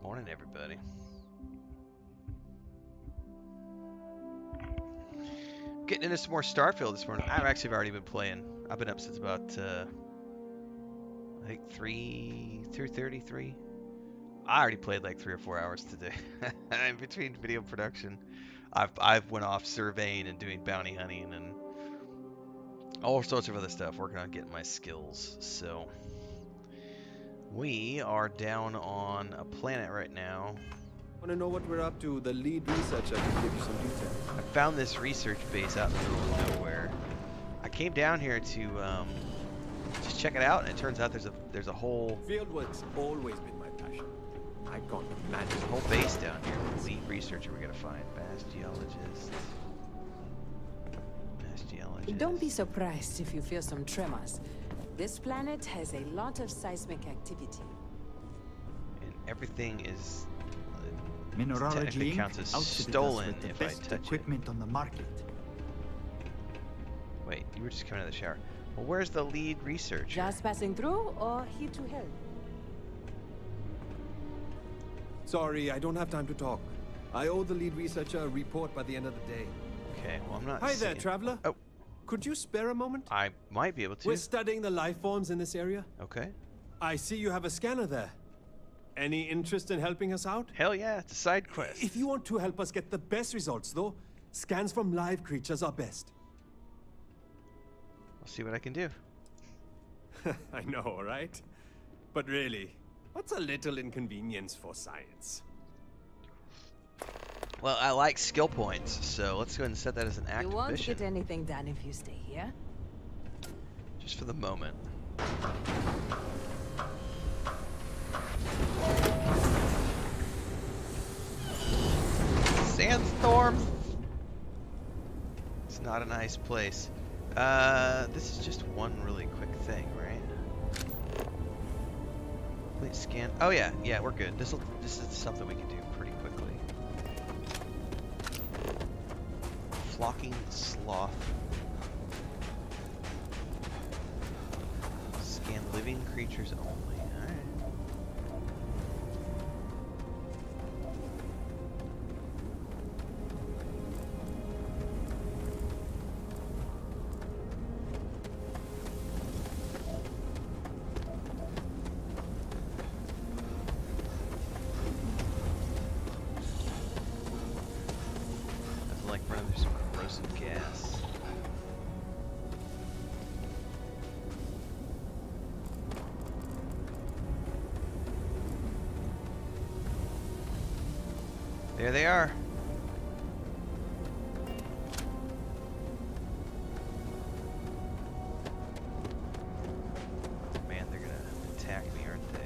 Morning, everybody. Getting into some more Starfield this morning. I've actually already been playing. I've been up since about, I think 3:33. I already played like 3 or 4 hours today. In between video production, I've went off surveying and doing bounty hunting and all sorts of other stuff, working on getting my skills. So we are down on a planet right now. Want to know what we're up to? The lead researcher can give you some details. I found this research base out in the middle of nowhere. I came down here to just check it out, and it turns out there's a whole Fieldwork's always been my passion. I can't imagine. There's a whole base down here. Lead researcher we gotta find. Basgeologist. Basgeologist. Don't be surprised if you feel some tremors. This planet has a lot of seismic activity. And everything is Mineralogy technically counts as stolen with the if I best touch equipment on the market. Wait, you were just coming out of the shower. Well, where's the lead researcher? Just passing through or here to help? Sorry, I don't have time to talk. I owe the lead researcher a report by the end of the day. Okay, well, I'm not Hi there, seeing... traveler. Oh. Could you spare a moment? I might be able to. We're studying the life forms in this area. Okay. I see you have a scanner there. Any interest in helping us out? Hell yeah, it's a side quest. If you want to help us get the best results, though, scans from live creatures are best. I'll see what I can do. I know, right? But really, what's a little inconvenience for science? Well, I like skill points, so let's go ahead and set that as an You active won't mission. get anything done if you stay here. Just for the moment. Sandstorm! It's not a nice place. This is just one really quick thing, right? Complete scan. Oh yeah, we're good. This is something we can do pretty quickly. Flocking sloth. Scan living creatures only. Alright. Doesn't like running through some corrosive gas. There they are. Man, they're gonna attack me, aren't they?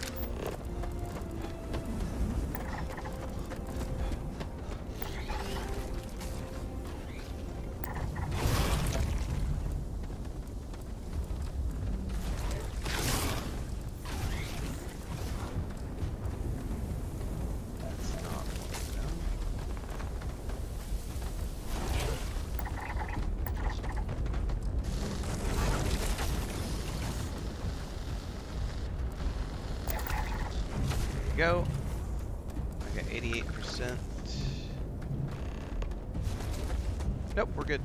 That's not one of them. There you go. I got 88%. Nope, we're good.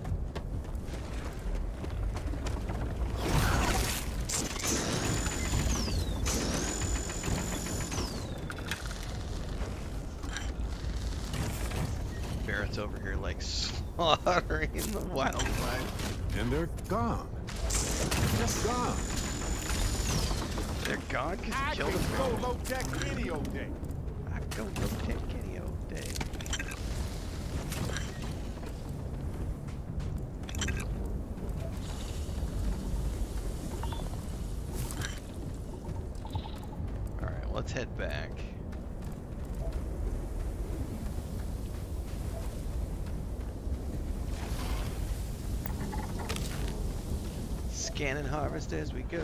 Barrett's over here like slaughtering the wildlife. And they're gone. Just gone. They're gone because I you killed can them. go low tech any old day. I go low tech any old day. Alright, well, let's head back. Scan and harvest as we go.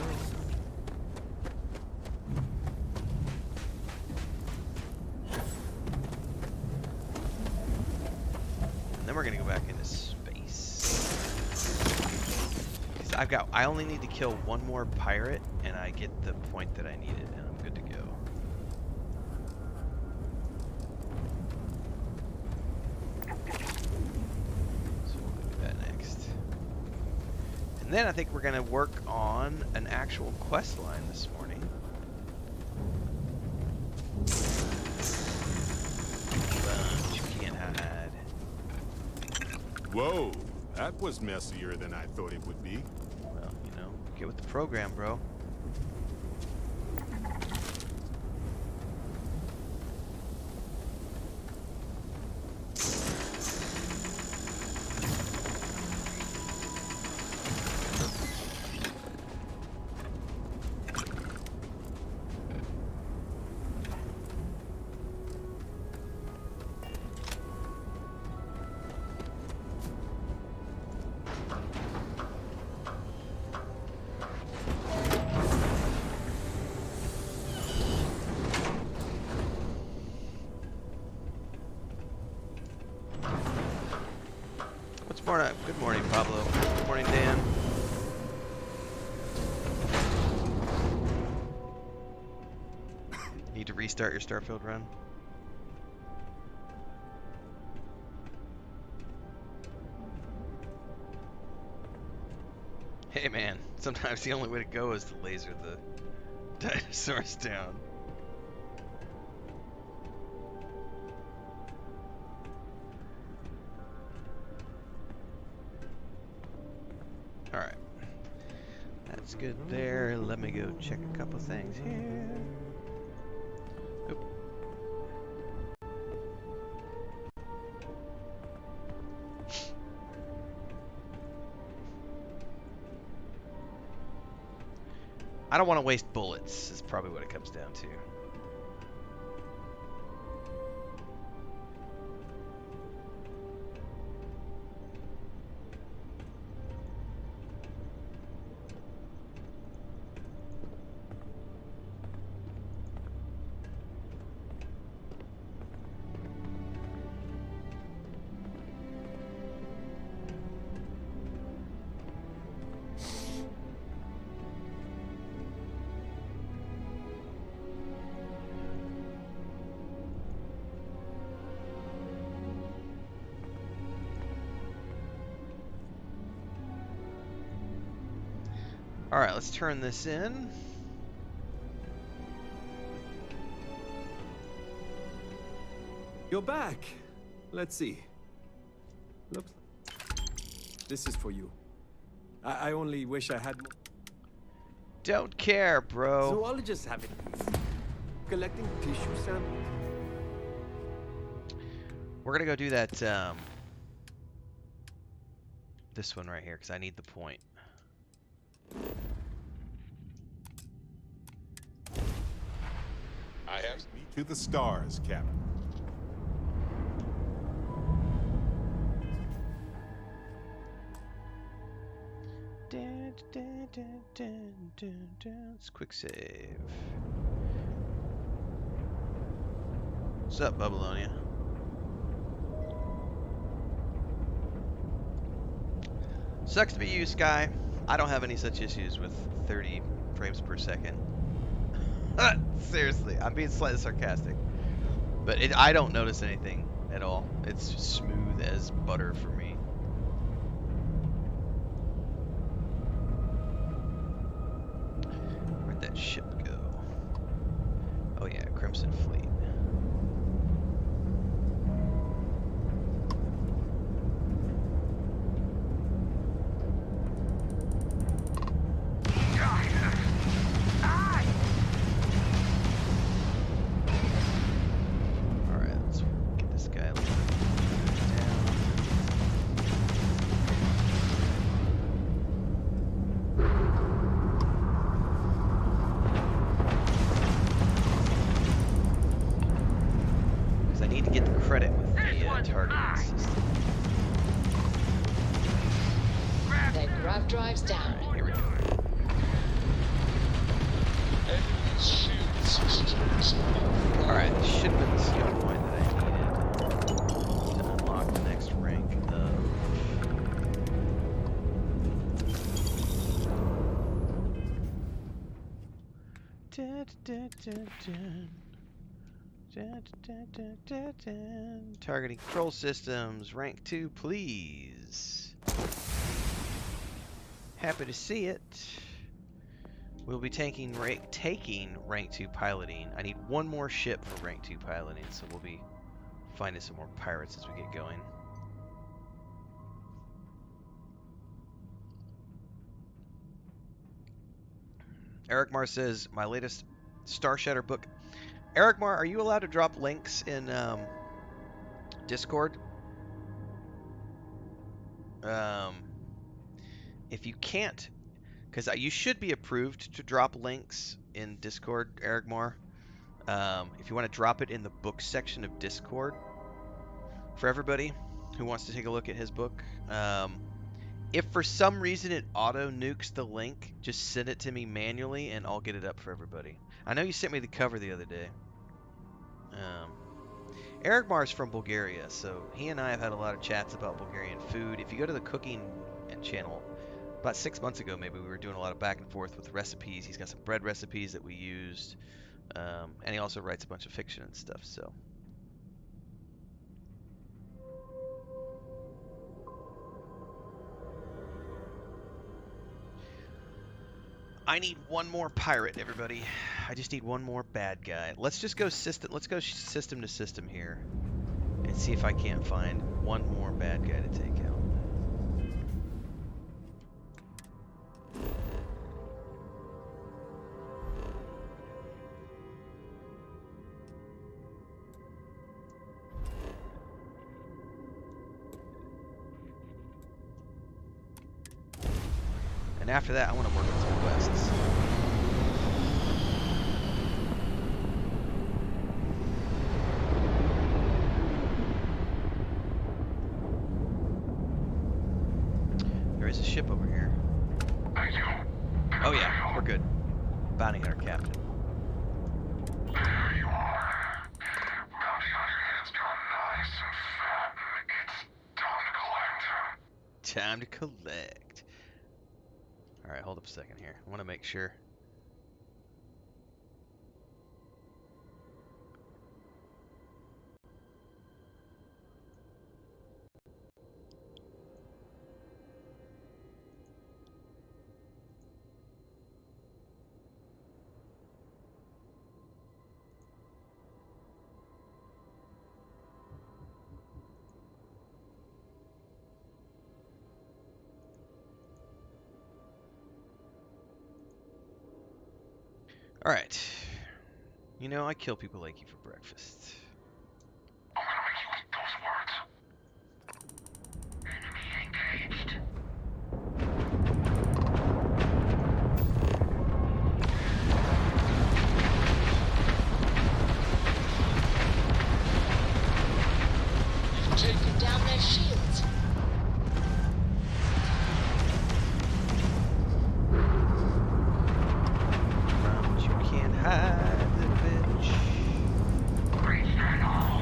then we're gonna go back into space. 'Cause I only need to kill one more pirate, and I get the point that I needed, and I'm good to go. So we'll do that next. And then I think we're gonna work on an actual quest line this morning. Bunch you can't hide. Whoa, that was messier than I thought it would be. Well, you know, get with the program, bro. Good morning, Pablo. Good morning, Dan. Need to restart your Starfield run? Hey man, sometimes the only way to go is to laser the dinosaurs down. Alright. That's good there. Let me go check a couple things here. Oop. I don't want to waste bullets, is probably what it comes down to. Alright, let's turn this in. You're back. Let's see. Looks. This is for you. I only wish I had more. Don't care, bro. Zoologists have it. Collecting tissue samples. We're gonna go do that, this one right here, because I need the point. I have me to the stars, Captain. Let's quick save. What's up, Babylonia? Sucks to be you, Sky. I don't have any such issues with 30 frames per second. Seriously, I'm being slightly sarcastic. But I don't notice anything at all. It's just smooth as butter for me. Where'd that ship go? Oh yeah, Crimson Fleet. Targeting control systems, rank 2, please. Happy to see it. We'll be taking rank 2 piloting. I need one more ship for rank 2 piloting, so we'll be finding some more pirates as we get going. Eric Mar says, my latest Star Shatter book. Eric Mar, are you allowed to drop links in Discord? If you can't, because you should be approved to drop links in Discord, Eric Mar. If you want to drop it in the book section of Discord for everybody who wants to take a look at his book. If for some reason it auto nukes the link, just send it to me manually and I'll get it up for everybody. I know you sent me the cover the other day. Eric Mar is from Bulgaria, so he and I have had a lot of chats about Bulgarian food. If you go to the cooking channel, about 6 months ago maybe, we were doing a lot of back and forth with recipes. He's got some bread recipes that we used, and he also writes a bunch of fiction and stuff, so. I need one more pirate, everybody. I just need one more bad guy. Let's just go system. Let's go system to system here, and see if I can't find one more bad guy to take out. And after that, I want to work on some quests. There is a ship over here. Oh yeah, we're good. Bounty hunter captain. There you are. Bounty hunter has gone nice and fat. It's time to collect. Time to collect. Alright, hold up a second here. I want to make sure. Alright. You know, I kill people like you for breakfast. I'm gonna make you eat those words. Enemy engaged. Taking down their shields. Round you can't hide, little bitch. Reach that hole.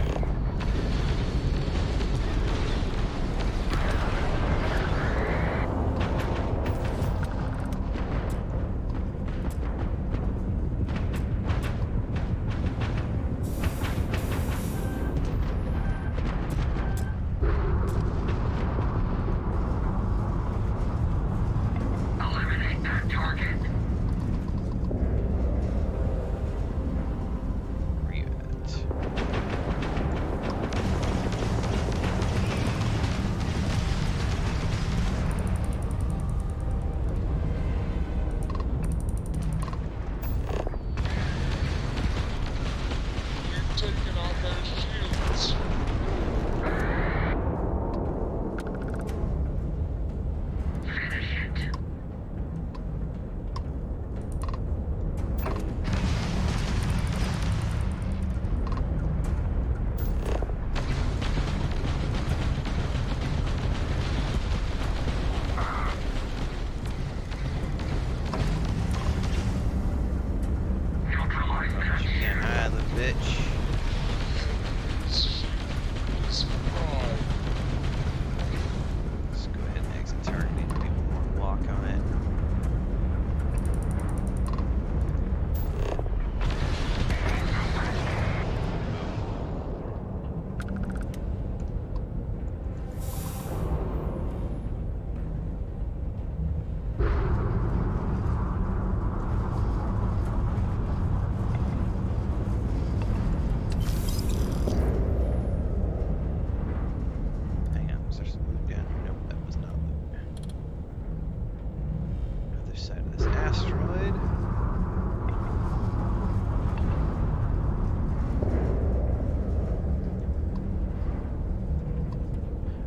asteroid.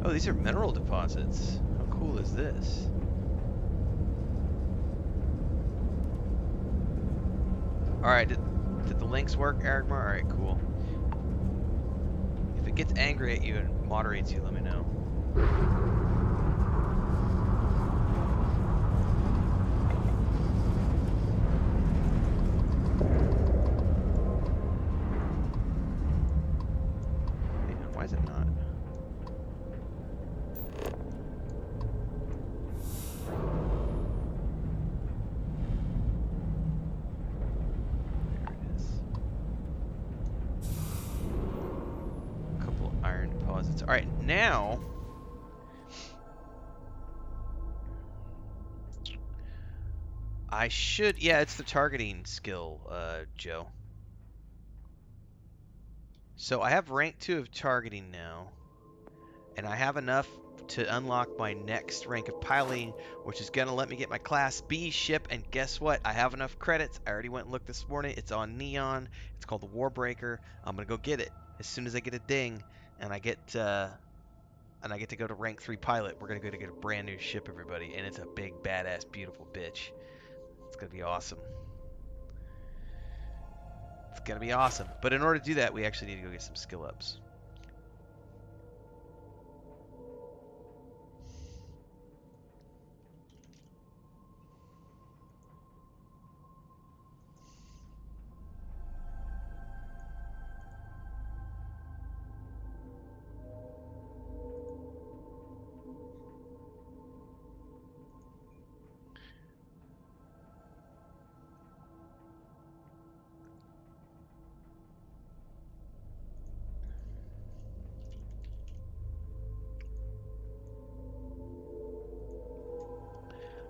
Oh, these are mineral deposits. How cool is this? Alright, did the links work, Ericmar? Alright, cool. If it gets angry at you and moderates you, let me know. Hang on, why is it not? There it is. A couple iron deposits. Alright, now I should, yeah, it's the targeting skill, Joe. So I have rank 2 of targeting now, and I have enough to unlock my next rank of piloting, which is going to let me get my Class B ship, and guess what? I have enough credits. I already went and looked this morning. It's on Neon. It's called the Warbreaker. I'm going to go get it. As soon as I get a ding, and I get to go to rank 3 pilot, we're going to go to get a brand new ship, everybody, and it's a big, badass, beautiful bitch. It's going to be awesome. It's going to be awesome. But in order to do that, we actually need to go get some skill ups.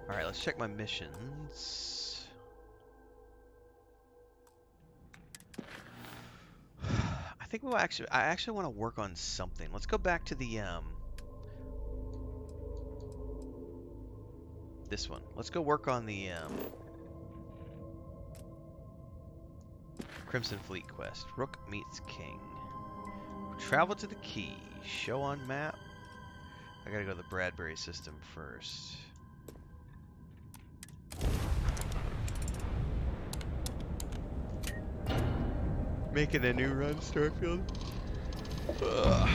All right, let's check my missions. I think I actually want to work on something. Let's go back to the this one. Let's go work on the Crimson Fleet quest. Rook meets King. Travel to the key. Show on map. I gotta go to the Bradbury system first. Making a new run, Starfield? Ugh.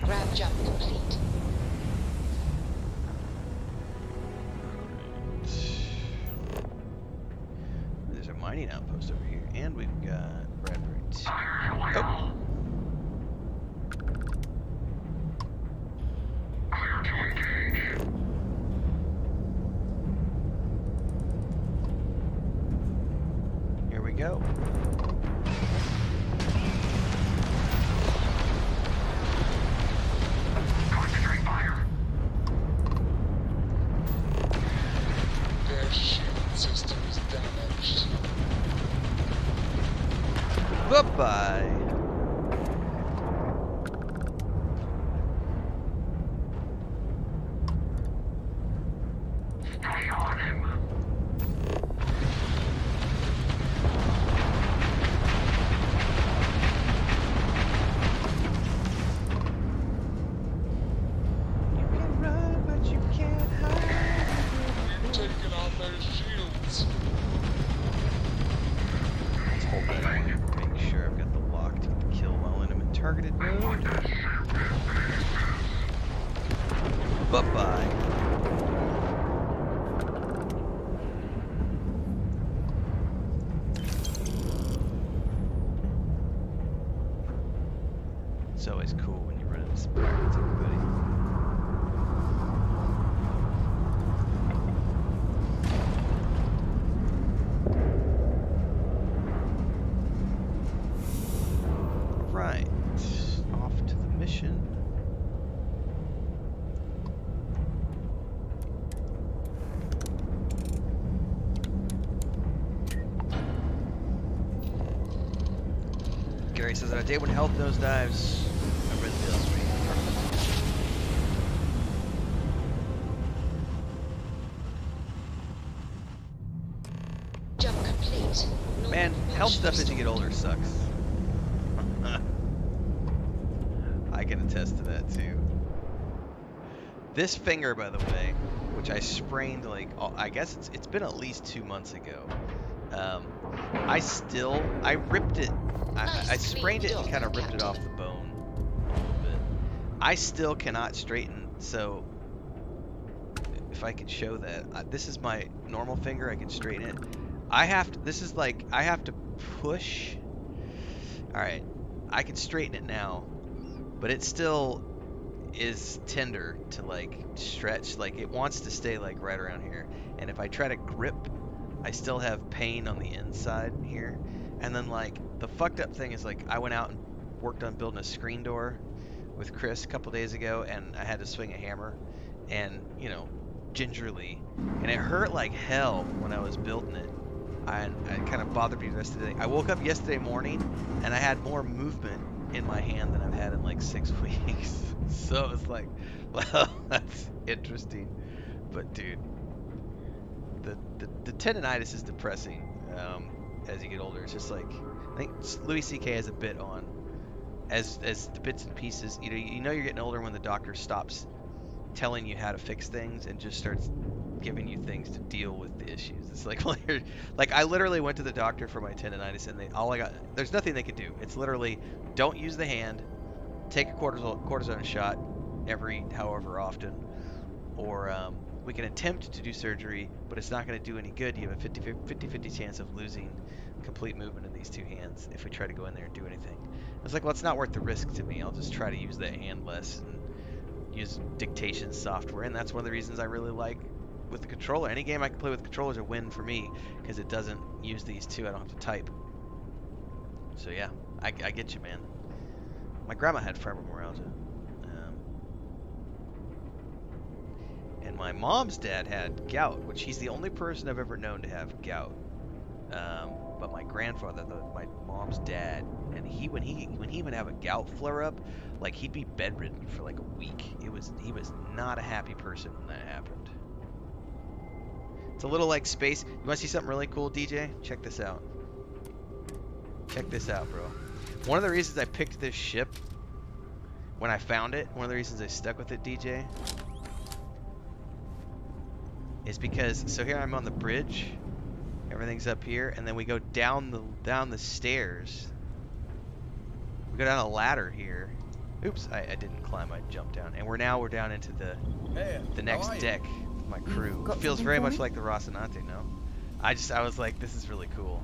Grab jump complete. There's a mining outpost over here, and we've got Bradbury. Oh. Clear to engage. Here we go. Concentrate fire. Their shield system is damaged. Bye-bye. Stay on him. You can run, but you can't hide. We've taken out their shields. Let's hold that one. Make sure I've got the lock to kill while in a targeted mode. Bye-bye. It's always cool when you run into some pirates, everybody. Right. Off to the mission. Gary says, on a day when health nosedives, a Renfail stream. complete. Man, health stuff as you get older sucks. I can attest to that too. This finger, by the way, which I sprained like, I guess it's been at least 2 months ago. I ripped it. I sprained it and kind of ripped it off the bone a little bit. I still cannot straighten. So if I could show that, this is my normal finger. I can straighten it. I have to push. All right, I can straighten it now, but it still is tender to like stretch. Like it wants to stay like right around here. And if I try to grip, I still have pain on the inside here. And then like the fucked up thing is like I went out and worked on building a screen door with Chris a couple days ago, and I had to swing a hammer, and you know, gingerly, and it hurt like hell when I was building it. I kind of bothered me the rest of the day. I woke up yesterday morning and I had more movement in my hand than I've had in like 6 weeks. So it's like, well, that's interesting. But dude, the tendonitis is depressing as you get older. It's just like, I think Louis C.K. has a bit on as the bits and pieces. You know you're getting older when the doctor stops telling you how to fix things and just starts giving you things to deal with the issues. It's like, well, like I literally went to the doctor for my tendonitis, and there's nothing they could do. It's literally, don't use the hand, take a cortisone shot every however often, or we can attempt to do surgery, but it's not going to do any good. You have a 50-50 chance of losing complete movement in these two hands if we try to go in there and do anything. I was like, well, it's not worth the risk to me. I'll just try to use that hand less and use dictation software, and that's one of the reasons I really like with the controller. Any game I can play with the controller is a win for me, because it doesn't use these two. I don't have to type. So yeah, I get you, man. My grandma had fibromyalgia. And my mom's dad had gout, which he's the only person I've ever known to have gout. But my grandfather, my mom's dad, and when he would have a gout flare up, like he'd be bedridden for like a week. He was not a happy person when that happened. It's a little like space. You want to see something really cool, DJ? Check this out. Check this out, bro. One of the reasons I picked this ship when I found it, one of the reasons I stuck with it, DJ, is because, so here I'm on the bridge, everything's up here, and then we go down the stairs. We go down a ladder here. Oops, I didn't climb, I jumped down. And we're down into the next deck with my crew. It feels very much like the Rocinante, no? I was like, this is really cool.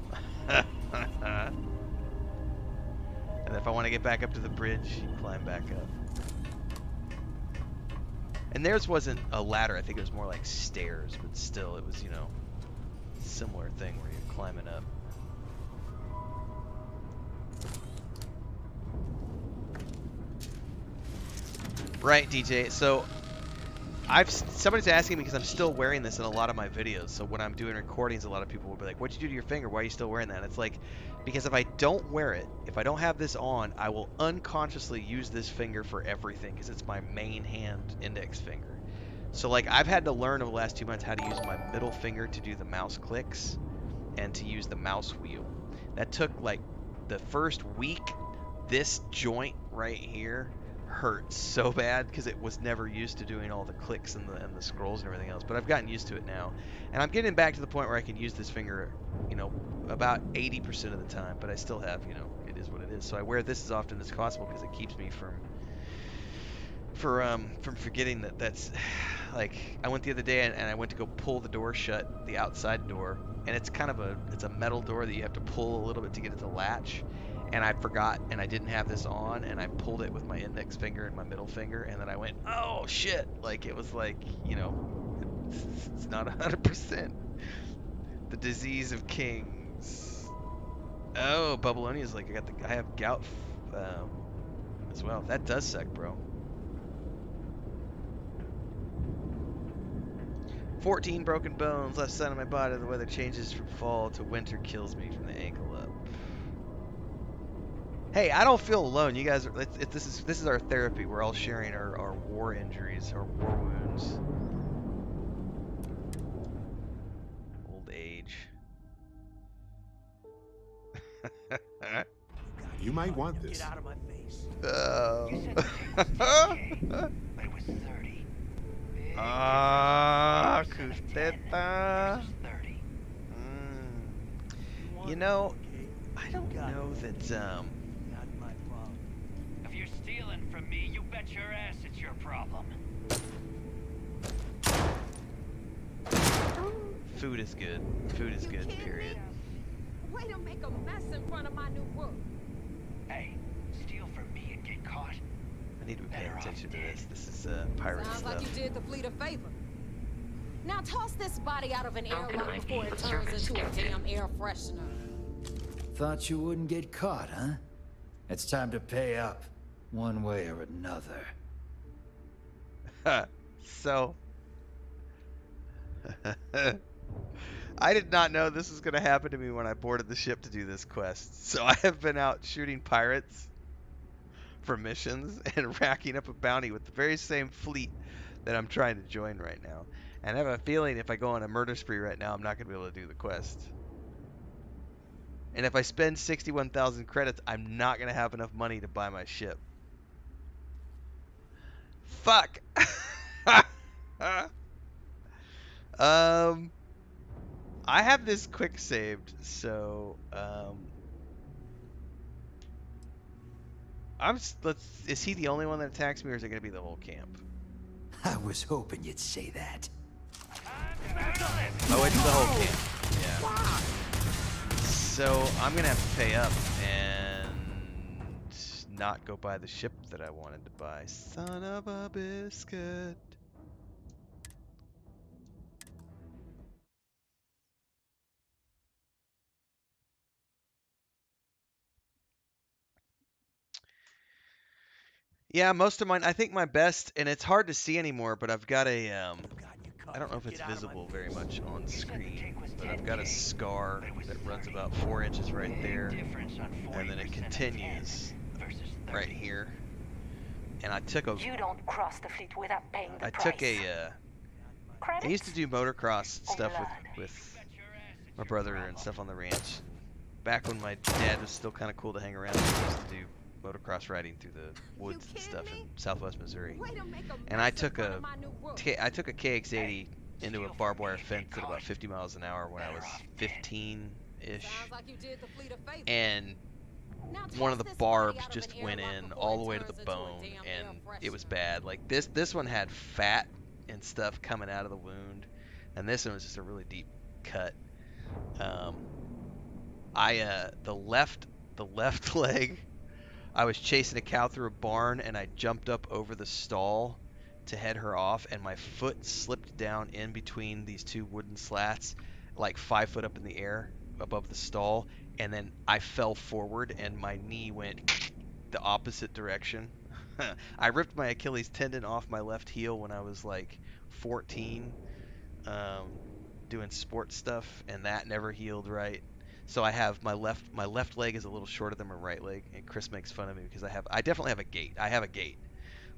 And if I want to get back up to the bridge, you climb back up. And theirs wasn't a ladder, I think it was more like stairs, but still, it was, you know, a similar thing where you're climbing up. Right, DJ. So somebody's asking me because I'm still wearing this in a lot of my videos. So when I'm doing recordings, a lot of people will be like, "What'd you do to your finger? Why are you still wearing that?" And it's like, because if I don't wear it, if I don't have this on, I will unconsciously use this finger for everything because it's my main hand index finger. So like I've had to learn over the last 2 months how to use my middle finger to do the mouse clicks and to use the mouse wheel. That took like the first week. This joint right here hurt so bad because it was never used to doing all the clicks and the scrolls and everything else, but I've gotten used to it now, and I'm getting back to the point where I can use this finger, you know, about 80% of the time, but I still have, you know, it is what it is. So I wear this as often as possible because it keeps me from forgetting that's like, I went the other day and I went to go pull the door shut, the outside door, and it's kind of it's a metal door that you have to pull a little bit to get it to latch. And I forgot, and I didn't have this on, and I pulled it with my index finger and my middle finger, and then I went, oh shit! Like, it was like, you know, it's not 100%. The disease of kings. Oh, Bubblonia's like, I have gout as well. That does suck, bro. 14 broken bones, left side of my body. The weather changes from fall to winter, kills me from the ankle up. Hey, I don't feel alone. You guys, this is our therapy. We're all sharing our war injuries, our war wounds. Old age. You might want this. Get out of my face. Oh. You said 10K, but it was 30. Big Ah, difference. You said 10 Custeta. versus 30. You know, I don't know that, Not my problem. If you're stealing from me, you bet your ass it's your problem. food is good. Food is good, period. Way to make a mess in front of my new work. Hey, steal from me and get caught. I need to be paying Better off attention to dead. this. This is pirate Sounds stuff. like you did the fleet a favor. Now toss this body out of an Falcon airlock IP before it turns service into a connected. damn air freshener. Thought you wouldn't get caught, huh? It's time to pay up, one way or another. So, I did not know this was going to happen to me when I boarded the ship to do this quest. So I have been out shooting pirates for missions and racking up a bounty with the very same fleet that I'm trying to join right now. And I have a feeling if I go on a murder spree right now, I'm not going to be able to do the quest. And if I spend 61,000 credits, I'm not going to have enough money to buy my ship. Fuck! I have this quick saved, so is he the only one that attacks me, or is it gonna be the whole camp? I was hoping you'd say that. Oh, it's the whole camp. Yeah. So I'm gonna have to pay up and not go buy the ship that I wanted to buy. Son of a biscuit. Yeah, most of mine, I think my best, and it's hard to see anymore, but I've got a, I don't know if it's visible very much on screen, but I've got a scar that runs about 4 inches right there, and then it continues right here. And I took a, You don't cross the fleet without paying the I price. took a, I used to do motocross stuff with my brother and stuff on the ranch. Back when my dad was still kind of cool to hang around, we used to do motocross riding through the woods and stuff in Southwest Missouri. And I took a KX-80 into a barbed wire fence at about 50 miles an hour when I was 15-ish. And one of the barbs just went in all the way to the bone, and it was bad. Like this one had fat and stuff coming out of the wound, and this one was just a really deep cut. The left leg, I was chasing a cow through a barn, and I jumped up over the stall to head her off, and my foot slipped down in between these two wooden slats, like 5 foot up in the air above the stall, and then I fell forward, and my knee went the opposite direction. I ripped my Achilles tendon off my left heel when I was like 14, doing sports stuff, and that never healed right. So I have my left leg is a little shorter than my right leg, and Chris makes fun of me because I definitely have a gait. I have a gait.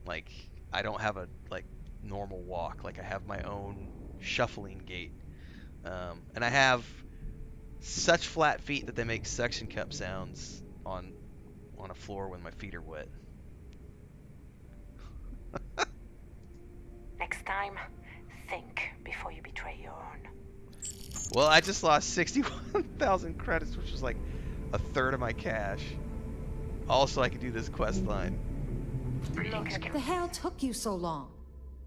Like, I don't have a like normal walk. Like, I have my own shuffling gait. And I have such flat feet that they make suction cup sounds on a floor when my feet are wet. Next time, think before you betray your own. Well, I just lost 61,000 credits, which was like a third of my cash. Also, I could do this quest line. The hell took you so long?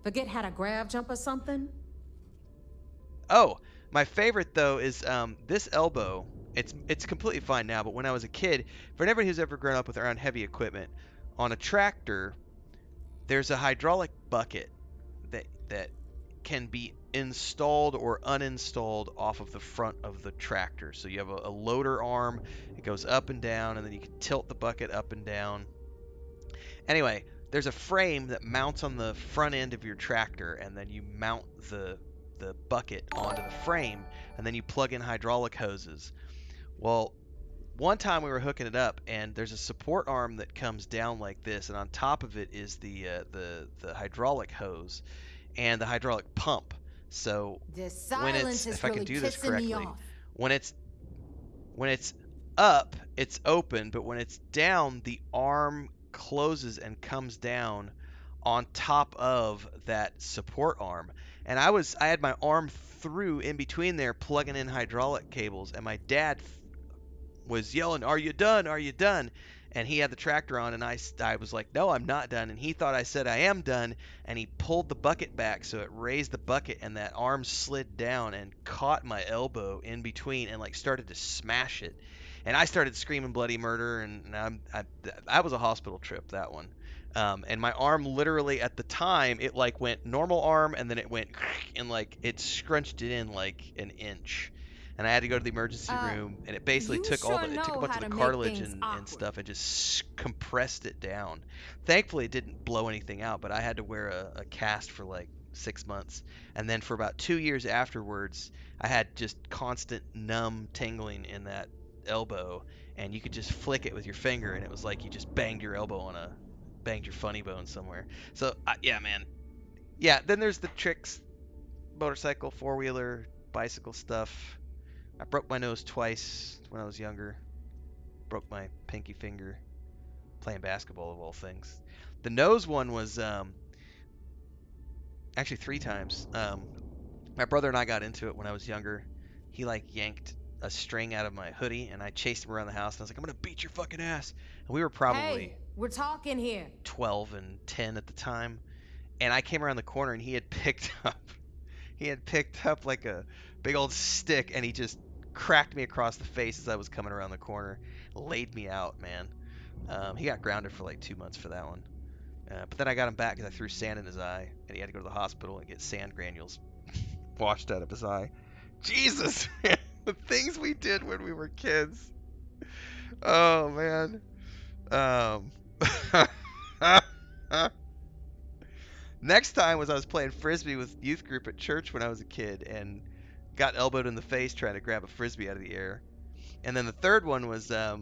Forget how to grab jump or something? Oh, my favorite though is this elbow. It's completely fine now, but when I was a kid, for anybody who's ever grown up with around heavy equipment, on a tractor, there's a hydraulic bucket that can be installed or uninstalled off of the front of the tractor. So you have a loader arm, it goes up and down, and then you can tilt the bucket up and down. Anyway, there's a frame that mounts on the front end of your tractor, and then you mount the bucket onto the frame, and then you plug in hydraulic hoses. Well, one time we were hooking it up, and there's a support arm that comes down like this, and on top of it is the hydraulic hose and the hydraulic pump. So This when silence it's, is if I really can do this pissing me correctly, off. when it's up, it's open, but when it's down, the arm closes and comes down on top of that support arm. And I had my arm through in between there plugging in hydraulic cables, and my dad was yelling, "Are you done? Are you done?" And he had the tractor on, and I was like, "No, I'm not done." And he thought I said I am done, and he pulled the bucket back so it raised the bucket, and that arm slid down and caught my elbow in between and like started to smash it. And I started screaming bloody murder, and that was a hospital trip, that one. And my arm literally at the time, it like went normal arm, and then it went and like it scrunched it in like an inch. And I had to go to the emergency room, and it basically took it took a bunch of the cartilage and stuff and just compressed it down. Thankfully, it didn't blow anything out, but I had to wear a cast for like 6 months. And then for about 2 years afterwards, I had just constant numb tingling in that elbow, and you could just flick it with your finger, and it was like you just banged your funny bone somewhere. So, yeah, man. Yeah, then there's the tricks, motorcycle, four-wheeler, bicycle stuff. I broke my nose twice when I was younger. Broke my pinky finger playing basketball, of all things. The nose one was actually 3 times. My brother and I got into it when I was younger. He like yanked a string out of my hoodie, and I chased him around the house, and I was like, "I'm gonna beat your fucking ass." And we were probably we're talking here. 12 and 10 at the time. And I came around the corner, and he had picked up like a big old stick, and he just cracked me across the face as I was coming around the corner. Laid me out, man. He got grounded for like 2 months for that one. But then I got him back because I threw sand in his eye, and he had to go to the hospital and get sand granules washed out of his eye. Jesus, man. The things we did when we were kids. Oh, man. Next time was I was playing Frisbee with youth group at church when I was a kid, and got elbowed in the face trying to grab a Frisbee out of the air. And then the third one was, for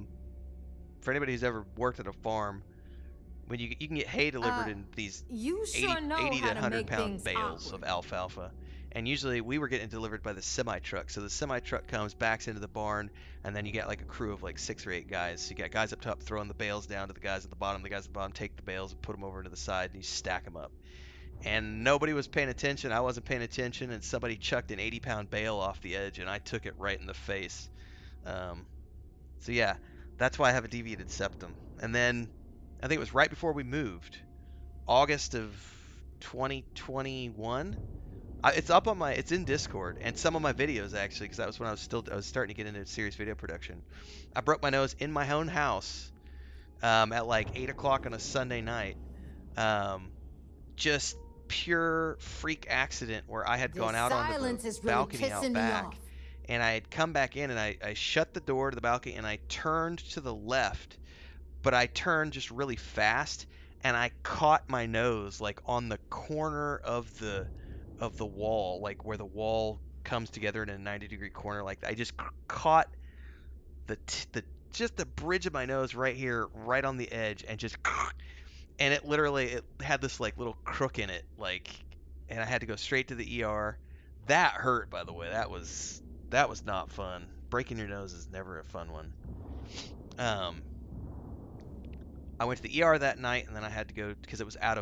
anybody who's ever worked at a farm, when you can get hay delivered in these 80 to 100 pound bales of alfalfa. And usually we were getting delivered by the semi-truck. So the semi-truck comes, backs into the barn, and then you get like a crew of like 6 or 8 guys. So you got guys up top throwing the bales down to the guys at the bottom. The guys at the bottom take the bales and put them over to the side, and you stack them up. And nobody was paying attention. I wasn't paying attention, and somebody chucked an 80-pound bale off the edge, and I took it right in the face. So yeah, that's why I have a deviated septum. And then I think it was right before we moved, August of 2021. It's in Discord, and some of my videos actually, because that was when I was starting to get into serious video production. I broke my nose in my own house at like 8 o'clock on a Sunday night. Just pure freak accident where I had gone out onto the balcony out back, and I had come back in, and I shut the door to the balcony, and I turned to the left, but I turned just really fast, and I caught my nose like on the corner of the wall, like where the wall comes together in a 90-degree corner. Like I just caught just the bridge of my nose right here, right on the edge, and just, and it had this like little crook in it, like, and I had to go straight to the ER. That hurt, by the way. That was not fun. Breaking your nose is never a fun one. I went to the ER that night, and then I had to go because I was out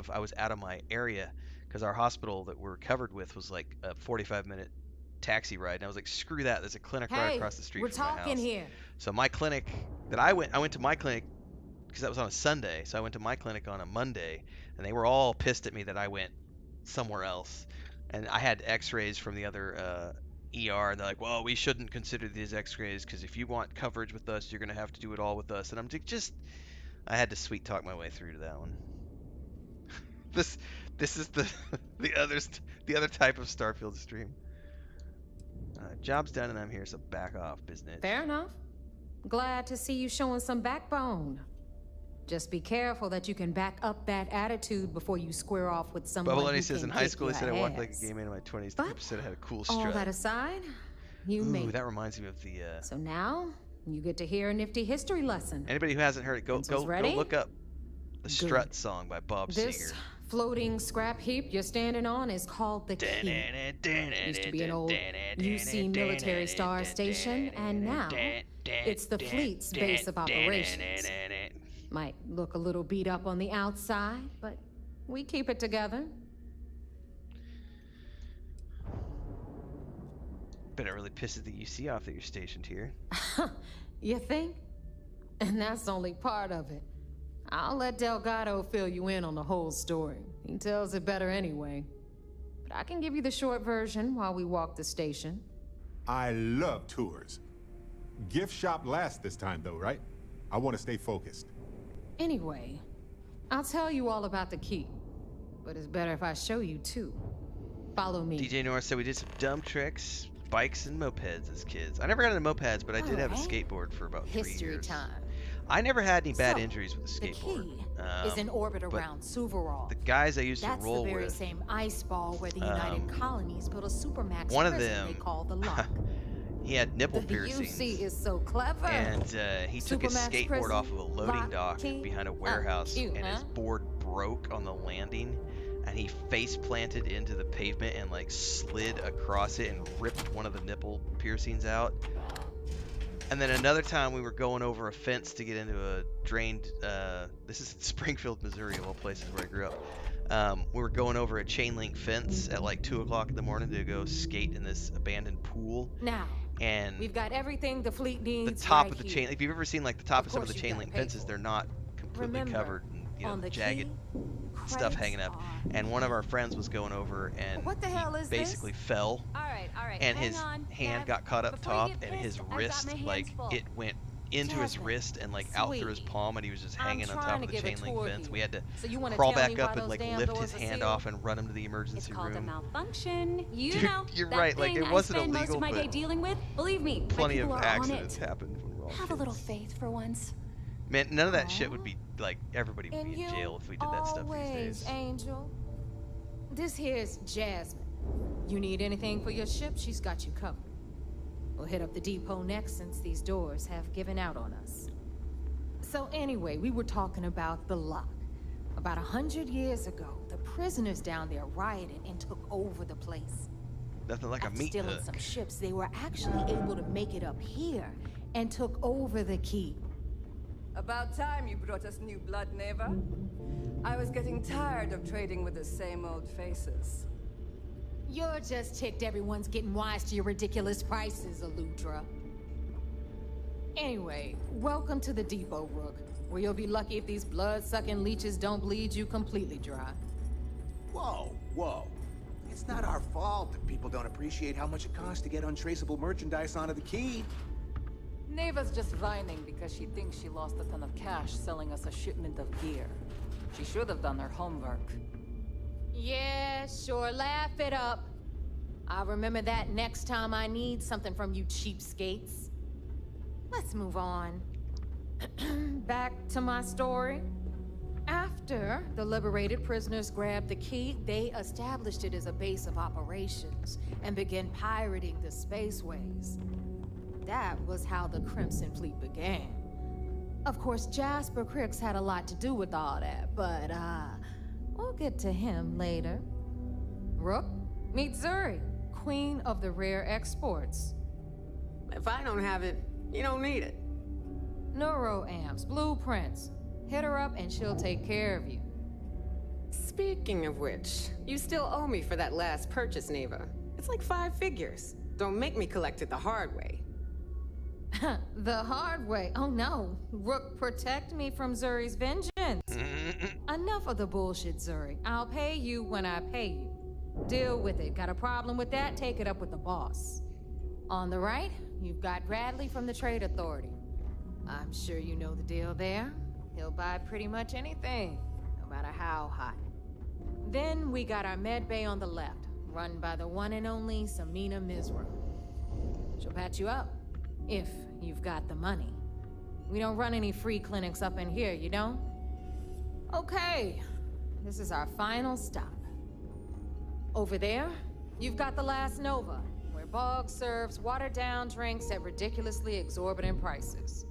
of my area, because our hospital that we're covered with was like a 45-minute taxi ride, and I was like, screw that. There's a clinic right across the street from my house. Here. So my clinic that I went to my clinic because that was on a Sunday. So I went to my clinic on a Monday, and they were all pissed at me that I went somewhere else. And I had x-rays from the other ER, and they're like, well, we shouldn't consider these x-rays because if you want coverage with us, you're going to have to do it all with us. And I'm just, I had to sweet talk my way through to that one. This is the other type of Starfield stream. Job's done and I'm here, so back off, business. Fair enough. Glad to see you showing some backbone. Just be careful that you can back up that attitude before you square off with someone who can says in high school he said I walked like a gay man in my 20s. The said I had a cool strut. All that aside, you made it. That reminds me of the So now you get to hear a nifty history lesson. Anybody who hasn't heard it, go look up the Strut song by Bob Seger. This floating scrap heap you're standing on is called the Key. Used to be an old UC military star station, and now It's the fleet's base of operations. Might look a little beat up on the outside, but we keep it together. Bet it really pisses the UC off that you're stationed here. You think? And that's only part of it. I'll let Delgado fill you in on the whole story. He tells it better anyway. But I can give you the short version while we walk the station. I love tours. Gift shop last this time, though, right? I want to stay focused. Anyway, I'll tell you all about the key. But it's better if I show you too. Follow me. DJ Norris said we did some dumb tricks, bikes and mopeds as kids. I never got into mopeds, but I did have a skateboard for about 3 years. History time. I never had any bad injuries with the The skateboard. key is in orbit around Suvarov. The guys I used to That's roll the very with, same ice ball where the United Colonies built a supermax one of prison them, they call the Lock. he had nipple The piercings. UC is so clever. And he took his Supermax skateboard prison, off of a loading lock, dock key. behind a warehouse, cute, and his huh? board broke on the landing, and he face planted into the pavement and like slid across it and ripped one of the nipple piercings out. And then another time we were going over a fence to get into a drained, this is in Springfield, Missouri, of all places where I grew up. We were going over a chain link fence at like 2 o'clock in the morning to go skate in this abandoned pool. Now, And we've got everything the fleet the needs top right of the here. chain, if you've ever seen like the top of some of course the you chain gotta link pay fences, for it. they're not completely Remember, covered, and, on the jagged key, stuff credits hanging up. are- And one of our friends was going over, and What the hell is he this? basically fell, All right, and hang his on, hand Dad. got caught up Before you top, get and his pissed, I've got wrist, my hands like full. it went into his Jasmine, wrist and like out through his sweetie, palm, and he was just I'm hanging on top trying of to the give a chain link tour fence. here. We had to So you wanna crawl tell back me up why and those like damn lift his doors are hand sealed? off and run him to the It's emergency called a room. malfunction. You Dude, know, you're that right, like, thing it wasn't I spend most illegal, of my day but dealing with. Believe me, my Plenty of people are accidents on it. happened when we were all Have a little kids. faith for once. Man, none of that shit would be like, everybody would And be in you jail if we did that stuff these always, days. Angel. This here's Jasmine. You need anything for your ship, she's got you covered. We'll hit up the depot next since these doors have given out on us. So anyway, we were talking about the Lock. About 100 years ago, the prisoners down there rioted and took over the place. Nothing like a After meat stealing hook. some ships, they were actually able to make it up here and took over the keep. About time you brought us new blood, Neva. I was getting tired of trading with the same old faces. You're just ticked everyone's getting wise to your ridiculous prices, Aludra. Anyway, welcome to the depot, Rook, where you'll be lucky if these blood-sucking leeches don't bleed you completely dry. Whoa, whoa. It's not our fault that people don't appreciate how much it costs to get untraceable merchandise onto the key. Neva's just whining because she thinks she lost a ton of cash selling us a shipment of gear. She should have done her homework. Yeah, sure, laugh it up. I'll remember that next time I need something from you cheapskates. Let's move on. Back to my story. After the liberated prisoners grabbed the key, they established it as a base of operations and began pirating the spaceways. That was how the Crimson Fleet began. Of course, Jasper Cricks had a lot to do with all that, but we'll get to him later. Rook, meet Zuri, queen of the rare exports. If I don't have it, you don't need it. Neuroamps, blueprints. Hit her up and she'll take care of you. Speaking of which, you still owe me for that last purchase, Neva. It's like 5 figures. Don't make me collect it the hard way. The hard way? Oh no. Rook, protect me from Zuri's vengeance. Enough of the bullshit, Zuri. I'll pay you when I pay you. Deal with it. Got a problem with that? Take it up with the boss. On the right, you've got Bradley from the Trade Authority. I'm sure you know the deal there. He'll buy pretty much anything, no matter how hot. Then we got our med bay on the left, run by the one and only Samina Mizra. She'll patch you up, if you've got the money. We don't run any free clinics up in here, you don't? Okay, this is our final stop. Over there, you've got the Last Nova, where Bog serves watered-down drinks at ridiculously exorbitant prices.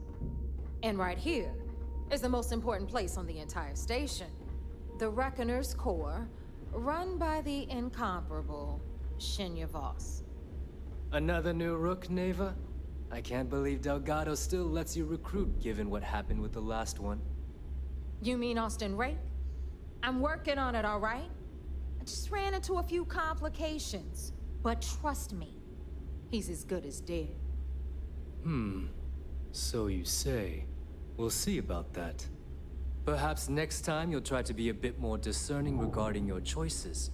And right here is the most important place on the entire station, the Reckoner's Core, run by the incomparable Shinya Voss. Another new Rook, Neva? I can't believe Delgado still lets you recruit given what happened with the last one. You mean Austin Rake? I'm working on it, all right? I just ran into a few complications. But trust me, he's as good as dead. So you say. We'll see about that. Perhaps next time you'll try to be a bit more discerning regarding your choices.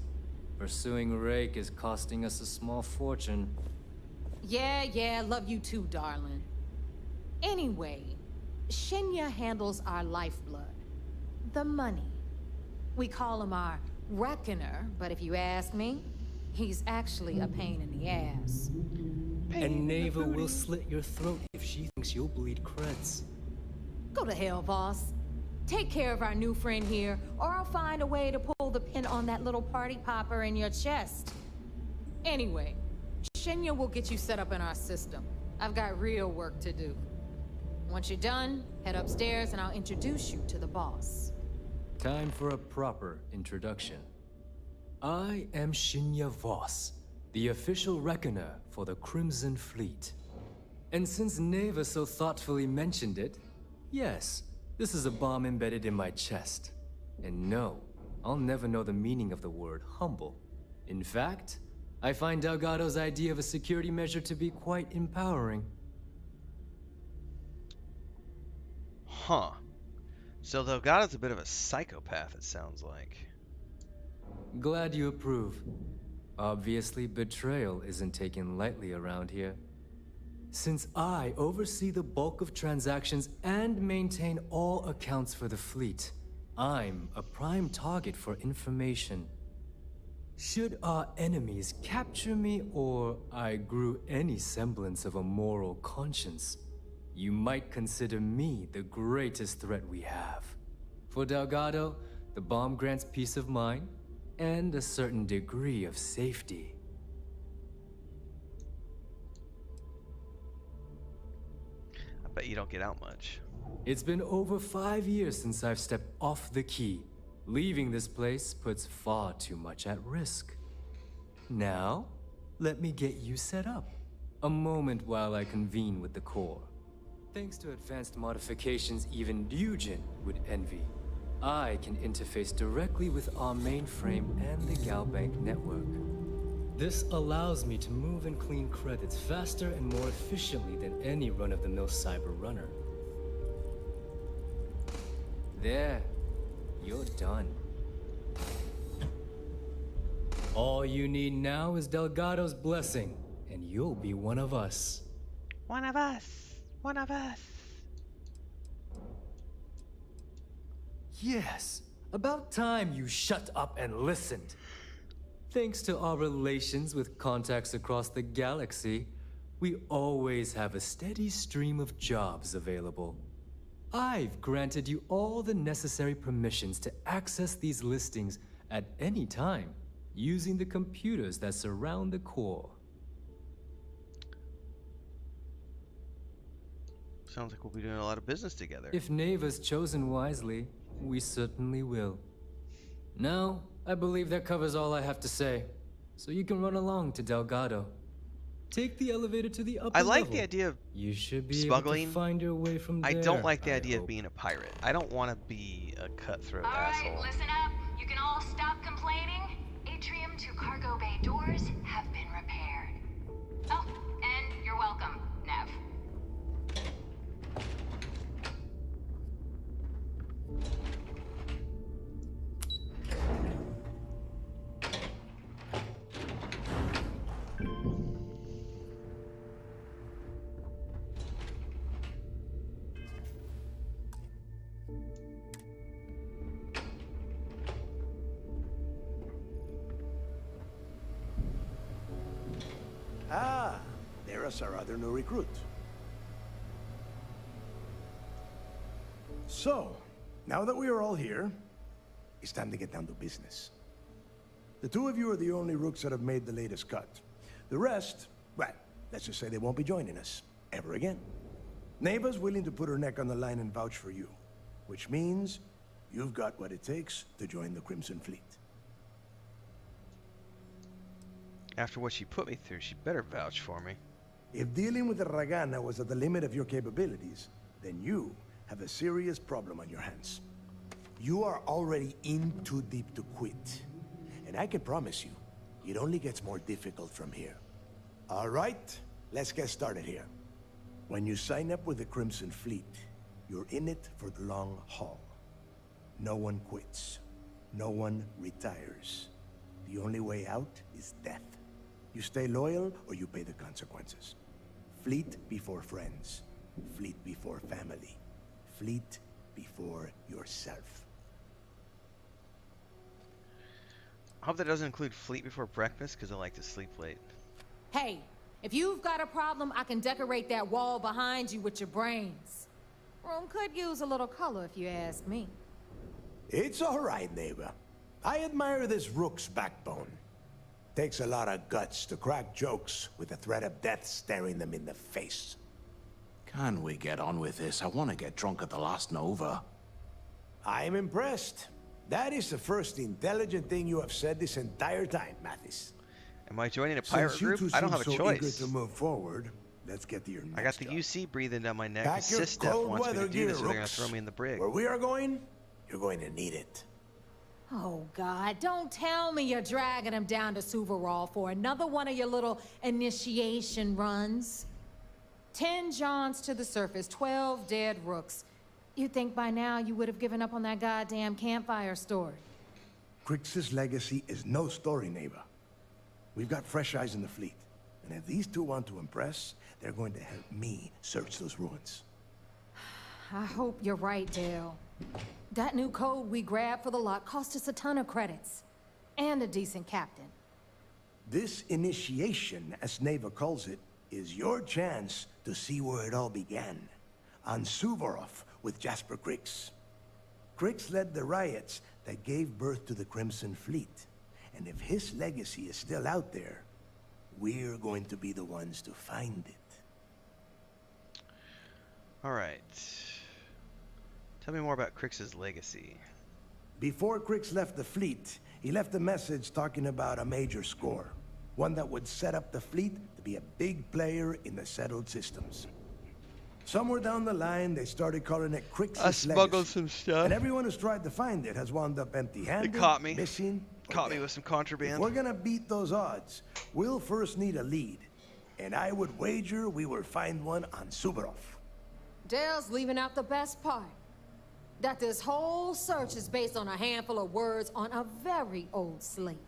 Pursuing Rake is costing us a small fortune. Yeah, love you too, darling. Anyway, Shinya handles our lifeblood. The money. We call him our reckoner, but if you ask me, he's actually a pain in the ass. And Neva will slit your throat if she thinks you'll bleed creds. Go to hell, boss. Take care of our new friend here, or I'll find a way to pull the pin on that little party popper in your chest. Anyway, Shinya will get you set up in our system. I've got real work to do. Once you're done, head upstairs and I'll introduce you to the boss. Time for a proper introduction. I am Shinya Voss, the official reckoner for the Crimson Fleet. And since Neva so thoughtfully mentioned it, yes, this is a bomb embedded in my chest. And no, I'll never know the meaning of the word humble. In fact, I find Delgado's idea of a security measure to be quite empowering. Huh. So Delgado's a bit of a psychopath, it sounds like. Glad you approve. Obviously, betrayal isn't taken lightly around here. Since I oversee the bulk of transactions and maintain all accounts for the fleet, I'm a prime target for information. Should our enemies capture me or I grew any semblance of a moral conscience, you might consider me the greatest threat we have. For Delgado, the bomb grants peace of mind and a certain degree of safety. I bet you don't get out much. It's been over 5 years since I've stepped off the key. Leaving this place puts far too much at risk. Now, let me get you set up. A moment while I convene with the core. Thanks to advanced modifications even Ryujin would envy, I can interface directly with our mainframe and the Galbank network. This allows me to move and clean credits faster and more efficiently than any run-of-the-mill cyber runner. There, you're done. All you need now is Delgado's blessing, and you'll be one of us. One of us. One of us. Yes, about time you shut up and listened. Thanks to our relations with contacts across the galaxy, we always have a steady stream of jobs available. I've granted you all the necessary permissions to access these listings at any time, using the computers that surround the core. Sounds like we'll be doing a lot of business together. If Neva's chosen wisely, we certainly will. Now, I believe that covers all I have to say, so you can run along to Delgado. Take the elevator to the upper I like level. the idea of you should be smuggling. able to find your way from there. I don't like the idea of being a pirate. I don't want to be a cutthroat asshole. Alright, listen up. You can all stop complaining. Atrium to cargo bay doors have been repaired. Oh, and you're welcome, Nev. Ah, there's our other new recruit. So, now that we are all here, it's time to get down to business. The two of you are the only rooks that have made the latest cut. The rest, well, let's just say they won't be joining us ever again. Neva's willing to put her neck on the line and vouch for you, which means you've got what it takes to join the Crimson Fleet. After what she put me through, she better vouch for me. If dealing with the Ragana was at the limit of your capabilities, then you have a serious problem on your hands. You are already in too deep to quit. And I can promise you, it only gets more difficult from here. All right, let's get started here. When you sign up with the Crimson Fleet, you're in it for the long haul. No one quits. No one retires. The only way out is death. You stay loyal or you pay the consequences. Fleet before friends. Fleet before family. Fleet before yourself. I hope that doesn't include fleet before breakfast, because I like to sleep late. Hey, if you've got a problem, I can decorate that wall behind you with your brains. Room could use a little color if you ask me. It's all right, neighbor. I admire this rook's backbone. Takes a lot of guts to crack jokes with the threat of death staring them in the face. Can we get on with this? I want to get drunk at the last Nova. I'm impressed. That is the first intelligent thing you have said this entire time, Mathis. Am I joining a pirate group? I don't have a so choice. Eager to move forward, let's get to your next I got the job. UC breathing down my neck. Pack your Sys Def cold wants me to weather do gear, this, or they're gonna rooks. throw me in the brig. Where we are going, you're going to need it. Oh, God, don't tell me you're dragging him down to Suvarol for another one of your little initiation runs. 10 Johns to the surface, 12 dead rooks. You'd think by now you would have given up on that goddamn campfire story. Crix's legacy is no story, neighbor. We've got fresh eyes in the fleet. And if these two want to impress, they're going to help me search those ruins. I hope you're right, Dale. That new code we grabbed for the lock cost us a ton of credits. And a decent captain. This initiation, as Neva calls it, is your chance to see where it all began. On Suvorov with Jasper Crix. Crix led the riots that gave birth to the Crimson Fleet. And if his legacy is still out there, we're going to be the ones to find it. All right. Tell me more about Crix's legacy. Before Crix left the fleet, he left a message talking about a major score. One that would set up the fleet to be a big player in the settled systems. Somewhere down the line, they started calling it Crix's I smuggled legacy. some stuff. And everyone who's tried to find it has wound up empty-handed, They caught me. missing, or Caught me dead. with some contraband. If we're gonna beat those odds, we'll first need a lead. And I would wager we will find one on Suvorov. Dale's leaving out the best part. That this whole search is based on a handful of words on a very old slate.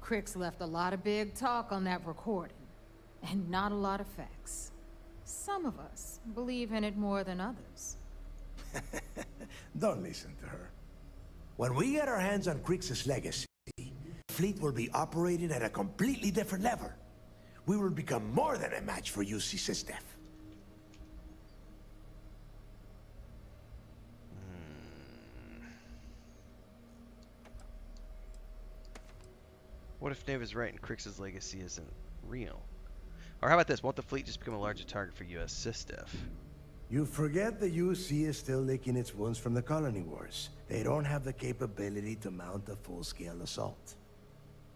Crix left a lot of big talk on that recording, and not a lot of facts. Some of us believe in it more than others. Don't listen to her. When we get our hands on Crix's legacy, the fleet will be operating at a completely different level. We will become more than a match for UC SysDef. What if Neva's right and Crix's legacy isn't real? Or how about this? Won't the fleet just become a larger target for US SysDef? You forget the UC is still licking its wounds from the colony wars. They don't have the capability to mount a full-scale assault.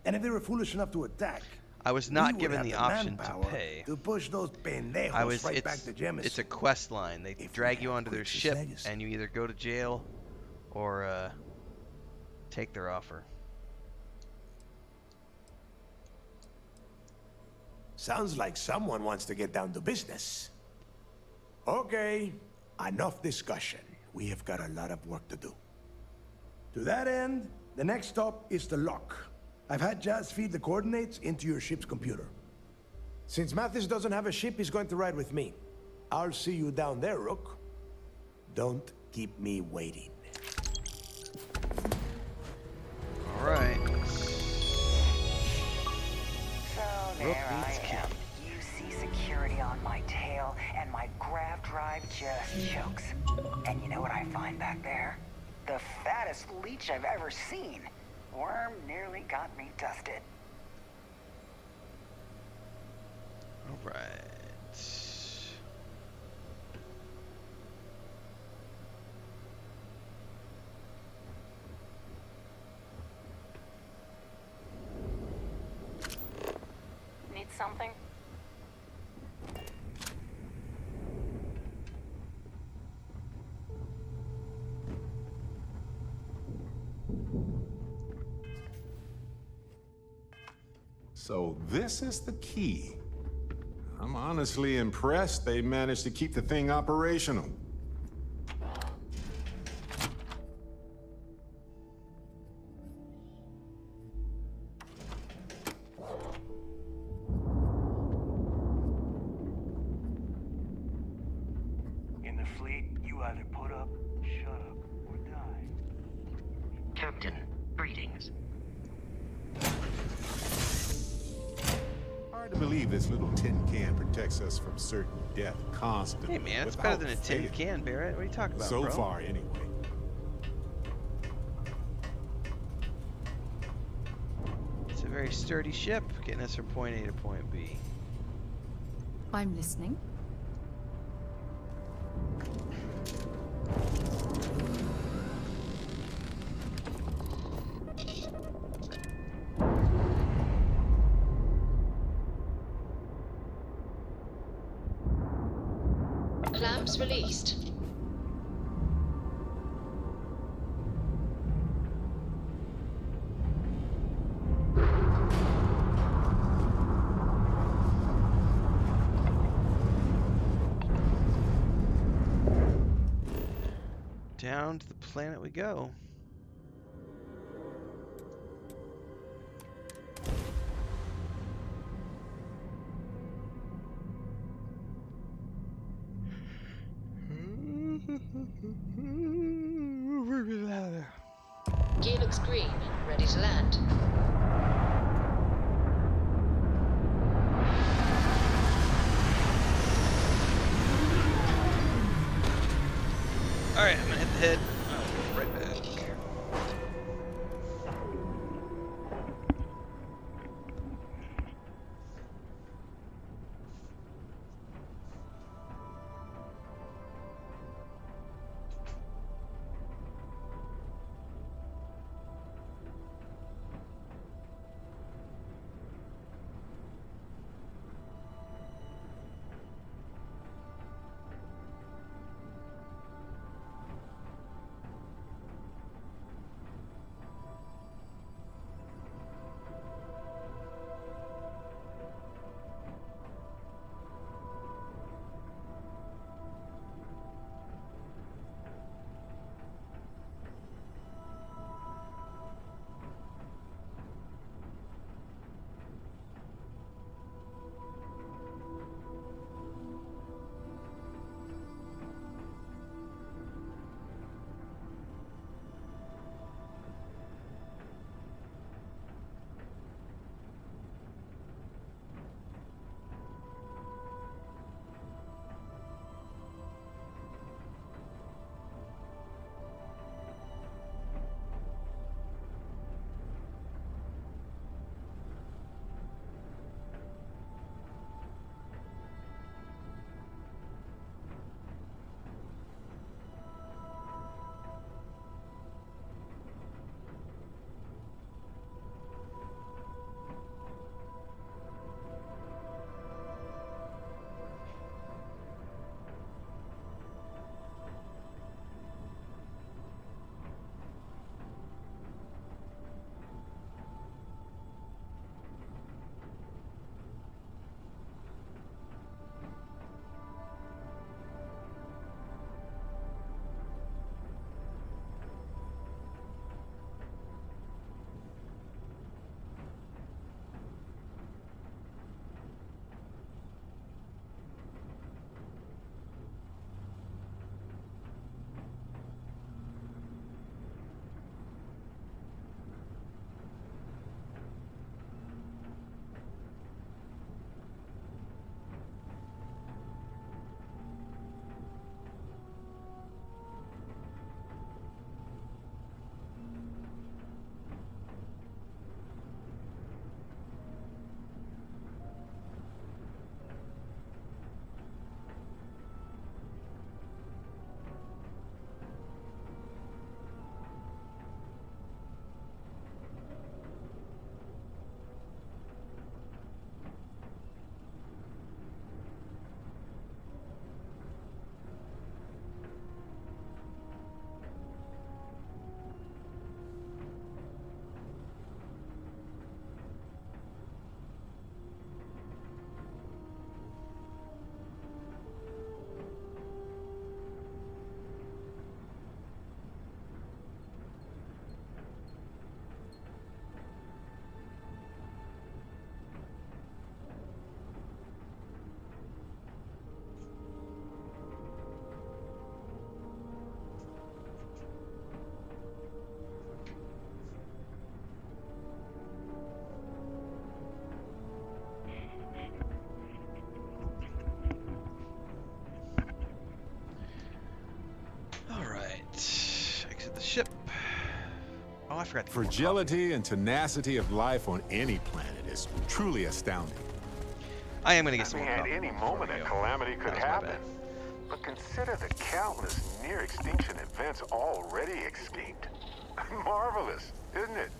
And if they were foolish enough to attack, I was we not would given have the the option to manpower pay. to push those pendejos right back to Jemison. It's a quest line. They drag you onto their Crix's ship, legacy. and you either go to jail or take their offer. Sounds like someone wants to get down to business. Okay, enough discussion. We have got a lot of work to do. To that end, the next stop is the lock. I've had Jazz feed the coordinates into your ship's computer. Since Mathis doesn't have a ship, he's going to ride with me. I'll see you down there, Rook. Don't keep me waiting. All right. So Rook there needs I Kim. am. You see security on my tail, and my grav drive just chokes. And you know what I find back there? The fattest leech I've ever seen. Worm nearly got me dusted. All right. Need something? So this is the key. I'm honestly impressed they managed to keep the thing operational. In the fleet, you either put up, shut up, or die. Captain, greetings. Hard to believe this little tin can protects us from certain death constantly. Hey man, it's better than a tin can, Barrett. What are you talking about, So bro? far, anyway. It's a very sturdy ship, getting us from point A to point B. I'm listening. Clamps released. Down to the planet we go. Gear looks green. Ready to land. Alright, I'm gonna hit the head. I'll be right back. Oh, I forgot to get Fragility and tenacity of life on any planet is truly astounding. I am gonna get some more At coffee any before moment, we a go. calamity could That was my happen. bad. But consider the countless near-extinction events already escaped. Marvelous, isn't it?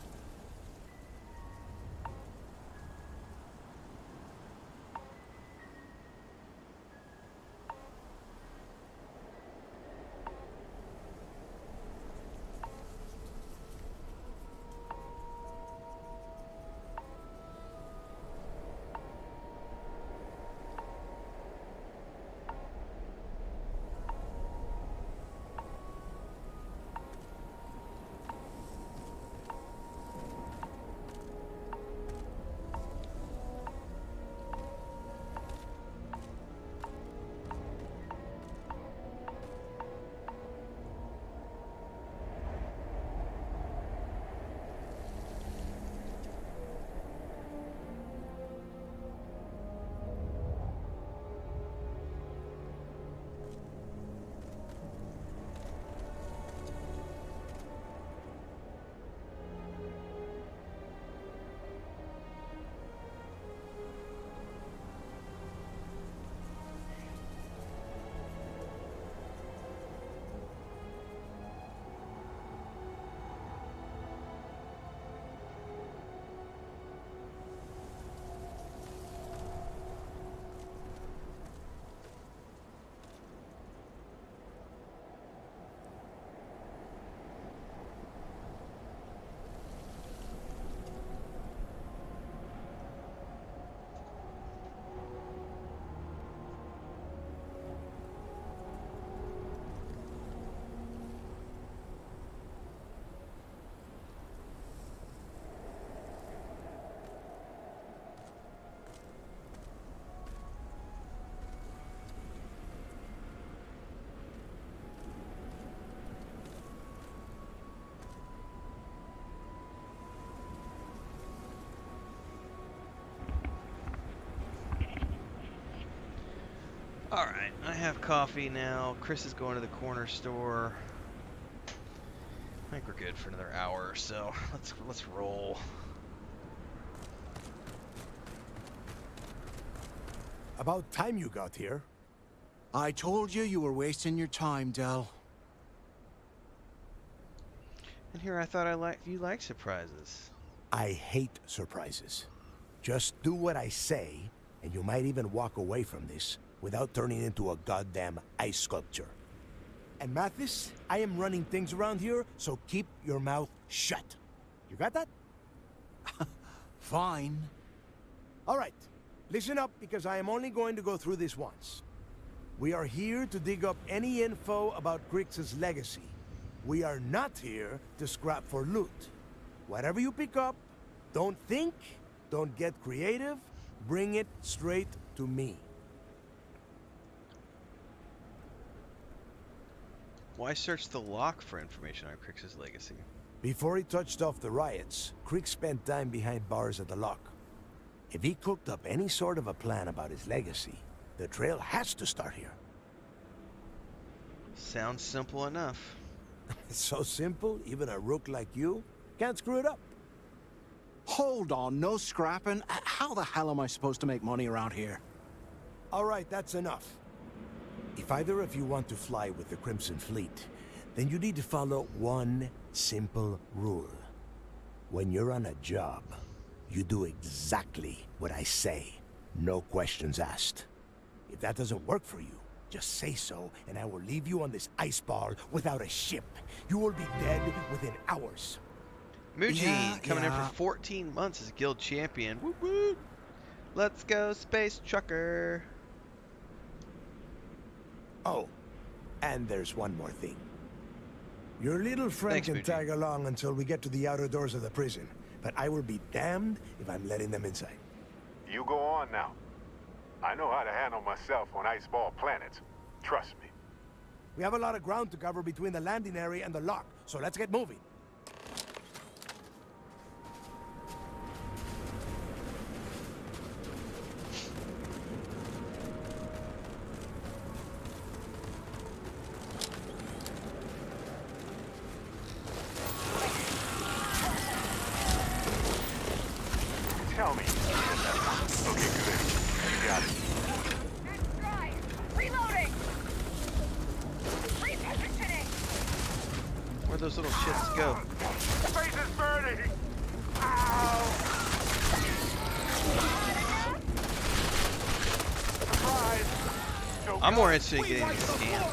Alright, I have coffee now. Chris is going to the corner store. I think we're good for another hour or so. Let's roll. About time you got here. I told you you were wasting your time, Del. And here I thought you like surprises. I hate surprises. Just do what I say, and you might even walk away from this without turning into a goddamn ice sculpture. And Mathis, I am running things around here, so keep your mouth shut. You got that? Fine. All right, listen up, because I am only going to go through this once. We are here to dig up any info about Grix's legacy. We are not here to scrap for loot. Whatever you pick up, don't think, don't get creative, bring it straight to me. Why search the lock for information on Grix's legacy? Before he touched off the riots, Crick spent time behind bars at the lock. If he cooked up any sort of a plan about his legacy, the trail has to start here. Sounds simple enough. It's so simple, even a rook like you can't screw it up. Hold on, no scrapping. How the hell am I supposed to make money around here? All right, that's enough. If either of you want to fly with the Crimson Fleet, then you need to follow one simple rule. When you're on a job, you do exactly what I say. No questions asked. If that doesn't work for you, just say so, and I will leave you on this ice ball without a ship. You will be dead within hours. Muji coming in for 14 months as guild champion. Woo woo! Let's go, space trucker. Oh, and there's one more thing. Your little friend Thanks, can Muji. tag along until we get to the outer doors of the prison, but I will be damned if I'm letting them inside. You go on now. I know how to handle myself on iceball planets. Trust me. We have a lot of ground to cover between the landing area and the lock, so let's get moving. Where'd those little shits go? Face is burning! Ow! Surprise! So I'm more interested in getting these scans.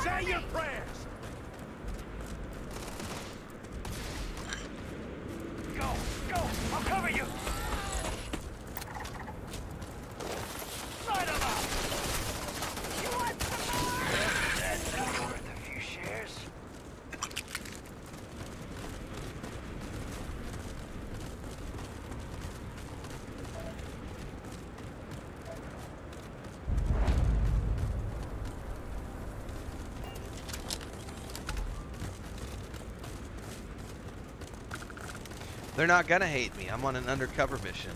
say your prayers! Go! Go! I'll cover you! Light 'em up! You want some more? That's worth a few shares. They're not gonna hate me. I'm on an undercover mission.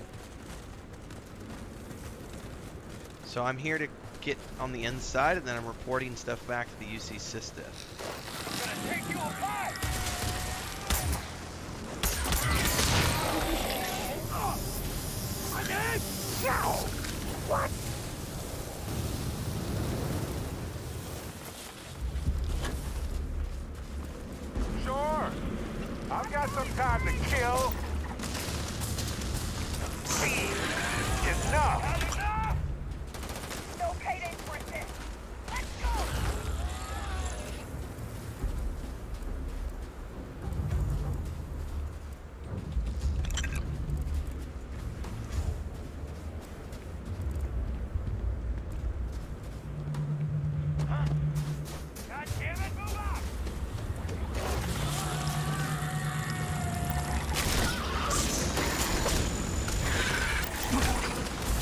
So I'm here to get on the inside, and then I'm reporting stuff back to the UC system. I'm gonna take you apart! I'm in! No! What? Sure. I've got some time to kill. Enough! Enough! No payday for this! Let's go! Huh? God damn it, move up!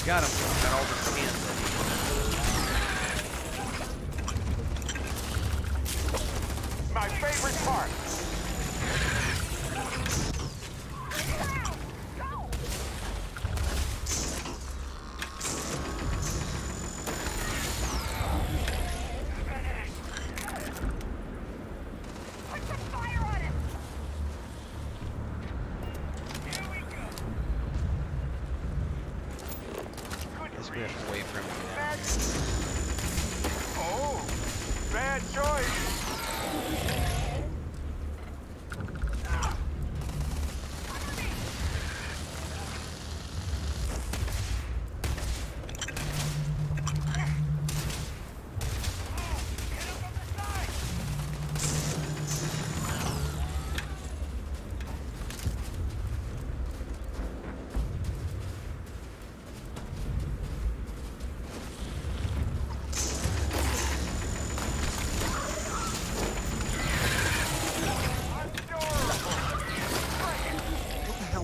Got him. Got all the scans in. My favorite part. Put some fire on it. Here we go. Guess we have to wait for him to get out. Oh, bad choice.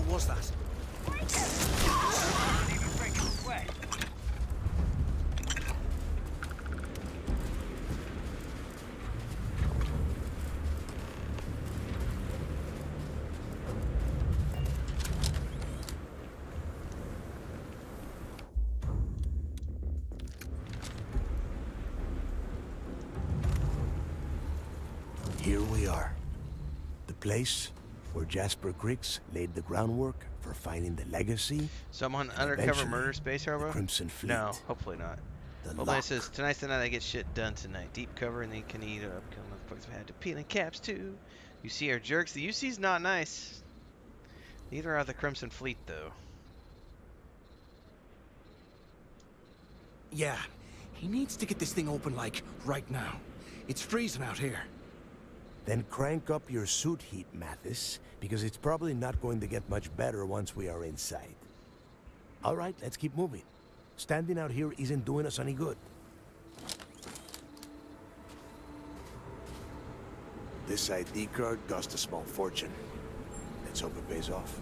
Was that? Here we are. The place where Jasper Griggs laid the groundwork for finding the legacy. So I'm on undercover murder space, Harbo? Crimson Fleet. No, hopefully not. The Well, Lock. it says tonight's the night I get shit done tonight. Deep cover, and they can eat up. Kill motherfuckers have had to peeling caps too. You see our jerks. The UC's not nice. Neither are the Crimson Fleet though. Yeah, he needs to get this thing open, like, right now. It's freezing out here. Then crank up your suit heat, Mathis, because it's probably not going to get much better once we are inside. All right, let's keep moving. Standing out here isn't doing us any good. This ID card cost a small fortune. Let's hope it pays off.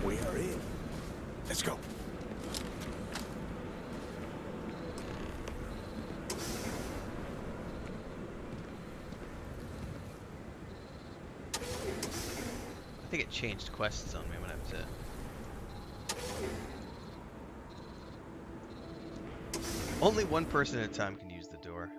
We are in. Let's go. I think it changed quests on me when I was Only one person at a time can use the door.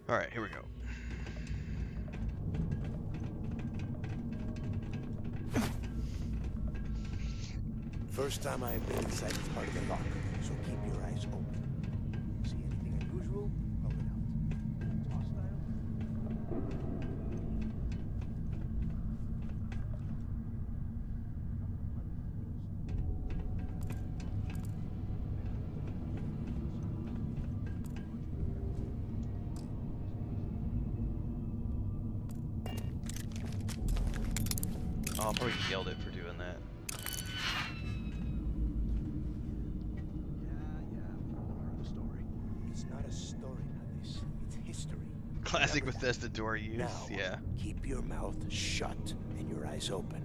All right, here we go. First time I've been inside this part of the lock, so keep your eyes open. See anything unusual? Call it out. Hostile? Oh, I'll probably get yelled at for doing that. It's not a story, Alice. It's history. Classic Bethesda door use. Now, Yeah. keep your mouth shut and your eyes open.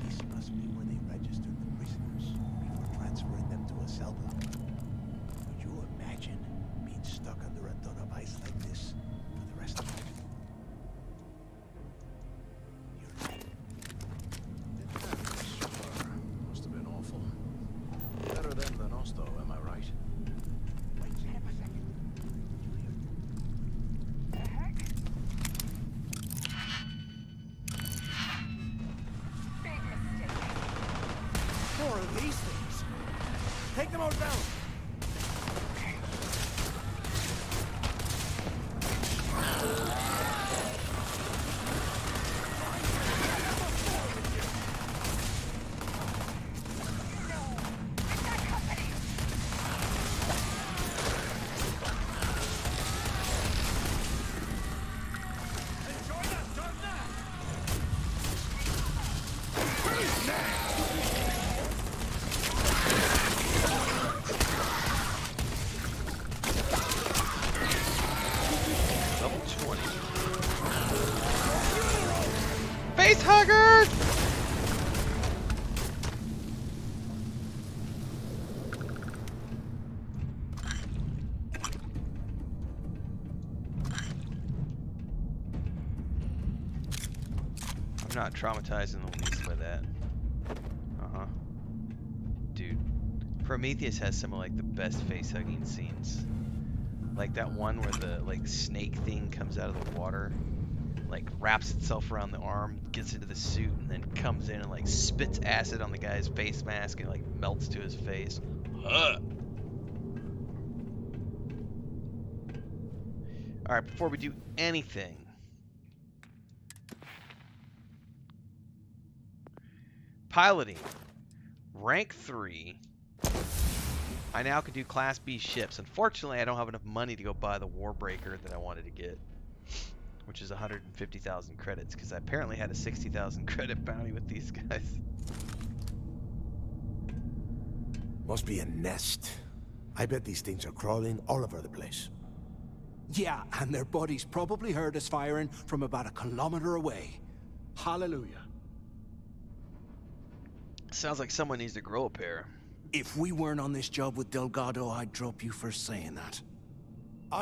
This must be where they registered the prisoners before transferring them to a cell block. Could you imagine being stuck under a ton of ice like this for the rest of your life? Must have been awful. Better them than us, though, am I right? Wait a second. The heck? Big mistake. More of these things. Take them all down. Level 20. Face huggers! I'm not traumatized in the least by that. Uh-huh. Dude, Prometheus has some of like the best face hugging scenes. Like that one where the like snake thing comes out of the water, like wraps itself around the arm, gets into the suit, and then comes in and like spits acid on the guy's face mask and like melts to his face. Ugh. All right, before we do anything, piloting, rank 3. I now can do Class B ships. Unfortunately, I don't have enough money to go buy the Warbreaker that I wanted to get, which is 150,000 credits, because I apparently had a 60,000 credit bounty with these guys. Must be a nest. I bet these things are crawling all over the place. Yeah, and their buddies probably heard us firing from about a kilometer away. Hallelujah. Sounds like someone needs to grow a pair. If we weren't on this job with Delgado, I'd drop you for saying that.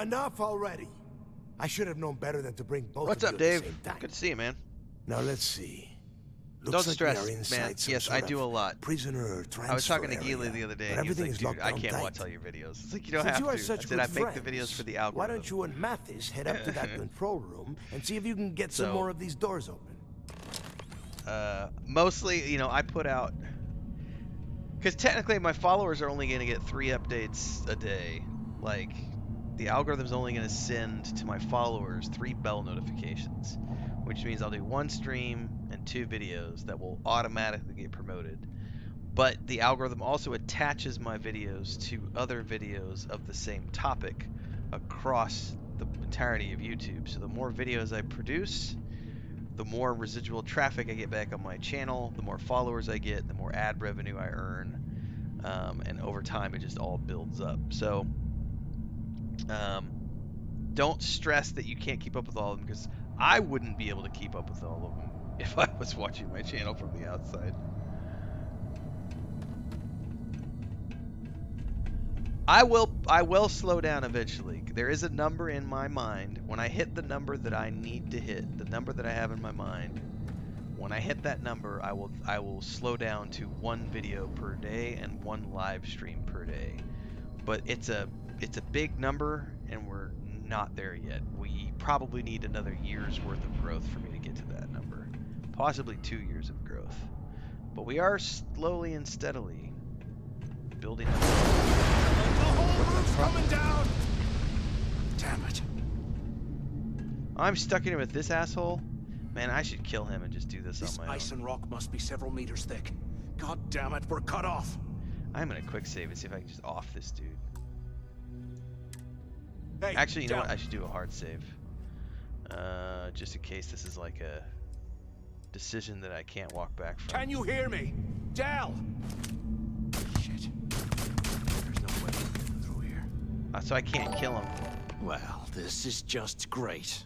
Enough already. I should have known better than to bring both What's of up, you at Dave? the same time. Good to see you, man. Now let's see. Don't Looks like we stress, are inside man. some Yes, sort I of do a lot. Prisoner transfer I was talking to area, Gila the other day, but and he was everything like, is dude, locked I down can't tight. watch all your videos. It's like, you don't Since have you are to. I such said, I good make the friends, videos for the why algorithm. don't you and Mathis head up to that control room and see if you can get some So- more of these doors open? Mostly, you know, I put out... Because technically my followers are only going to get 3 updates a day. Like, the algorithm's only going to send to my followers 3 bell notifications, which means I'll do 1 stream and 2 videos that will automatically get promoted. But the algorithm also attaches my videos to other videos of the same topic across the entirety of YouTube. So the more videos I produce, the more residual traffic I get back on my channel, the more followers I get, the more ad revenue I earn, and over time it just all builds up. So don't stress that you can't keep up with all of them, because I wouldn't be able to keep up with all of them if I was watching my channel from the outside. I will slow down eventually. There is a number in my mind. When I hit the number that I need to hit, the number that I have in my mind, when I hit that number, I will slow down to 1 video per day and 1 live stream per day. But it's a big number, and we're not there yet. We probably need another year's worth of growth for me to get to that number. Possibly 2 years of growth. But we are slowly and steadily building up. The whole roof's coming down! Damn it. I'm stuck in here with this asshole? Man, I should kill him and just do this on my own. Ice and rock must be several meters thick. God damn it, we're cut off. I'm gonna quick save and see if I can just off this dude. Hey, actually, you know what? I should do a hard save. Just in case this is like a decision that I can't walk back from. Can you hear me? Dell! Shit. There's no way through here. So I can't kill him. Well, this is just great.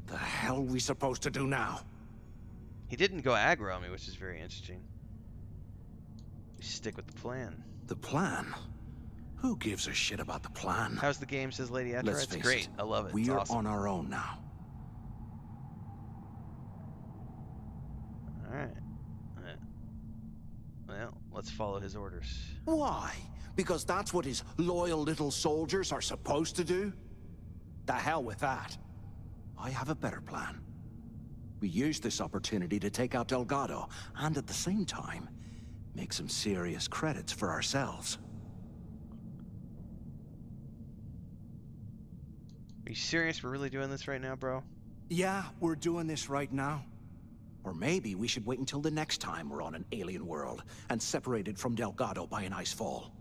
The hell are we supposed to do now? He didn't go aggro on me, which is very interesting. We stick with the plan. The plan? Who gives a shit about the plan? How's the game, says Lady After? Let's It's face great. it, I love it. We it's are awesome. on our own now. Alright. Well, let's follow his orders. Why? Because that's what his loyal little soldiers are supposed to do? The hell with that. I have a better plan. We use this opportunity to take out Delgado, and at the same time, make some serious credits for ourselves. Are you serious? We're really doing this right now, bro? Yeah, we're doing this right now. Or maybe we should wait until the next time we're on an alien world and separated from Delgado by an ice fall.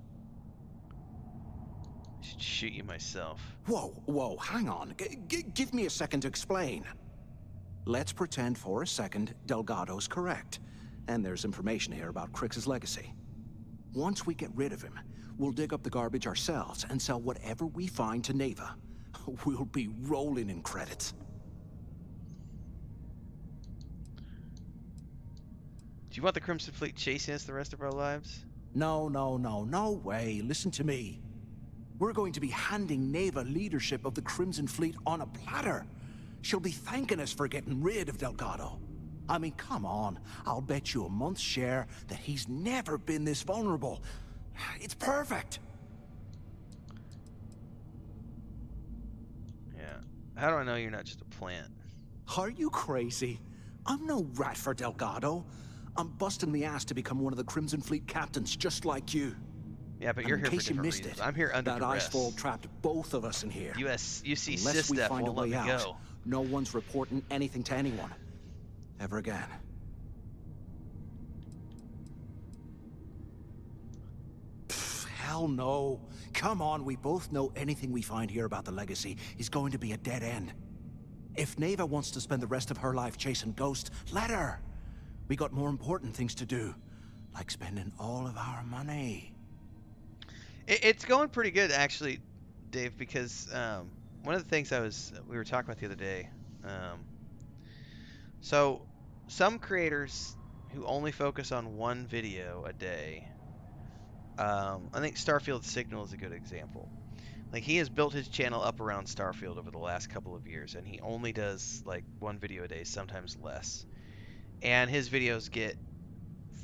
I should shoot you myself. Whoa, hang on. Give me a second to explain. Let's pretend for a second Delgado's correct, and there's information here about Crix's legacy. Once we get rid of him, we'll dig up the garbage ourselves and sell whatever we find to Neva. We'll be rolling in credits. Do you want the Crimson Fleet chasing us the rest of our lives? No way. Listen to me. We're going to be handing Neva leadership of the Crimson Fleet on a platter. She'll be thanking us for getting rid of Delgado. I mean, come on. I'll bet you a month's share that he's never been this vulnerable. It's perfect. Yeah. How do I know you're not just a plant? Are you crazy? I'm no rat for Delgado. I'm busting the ass to become one of the Crimson Fleet captains, just like you. Yeah, but you're here for different reasons. I'm here under duress. That icefall trapped both of us in here. UC Unless we Systef find a won't let way me out, go. no one's reporting anything to anyone. Ever again. Hell no. Come on, we both know anything we find here about the legacy is going to be a dead end. If Neva wants to spend the rest of her life chasing ghosts, let her. We got more important things to do, like spending all of our money. It's going pretty good, actually, Dave, because one of the things we were talking about the other day. So some creators who only focus on one video a day. I think Starfield Signal is a good example. Like, he has built his channel up around Starfield over the last couple of years, and he only does like one video a day, sometimes less. And his videos get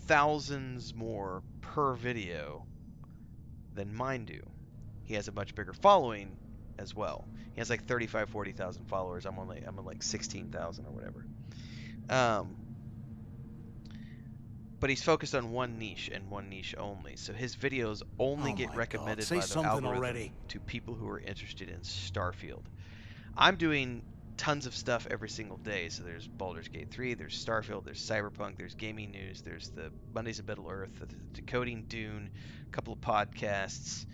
thousands more per video than mine do. He has a much bigger following as well. He has like 35, 40,000 followers. I'm on like 16,000 or whatever. But he's focused on one niche and one niche only. So his videos only get recommended by the algorithm to people who are interested in Starfield. I'm doing tons of stuff every single day. So there's Baldur's Gate 3, there's Starfield, there's Cyberpunk, there's gaming news, there's the Mondays of Middle Earth, the Decoding Dune, a couple of podcasts,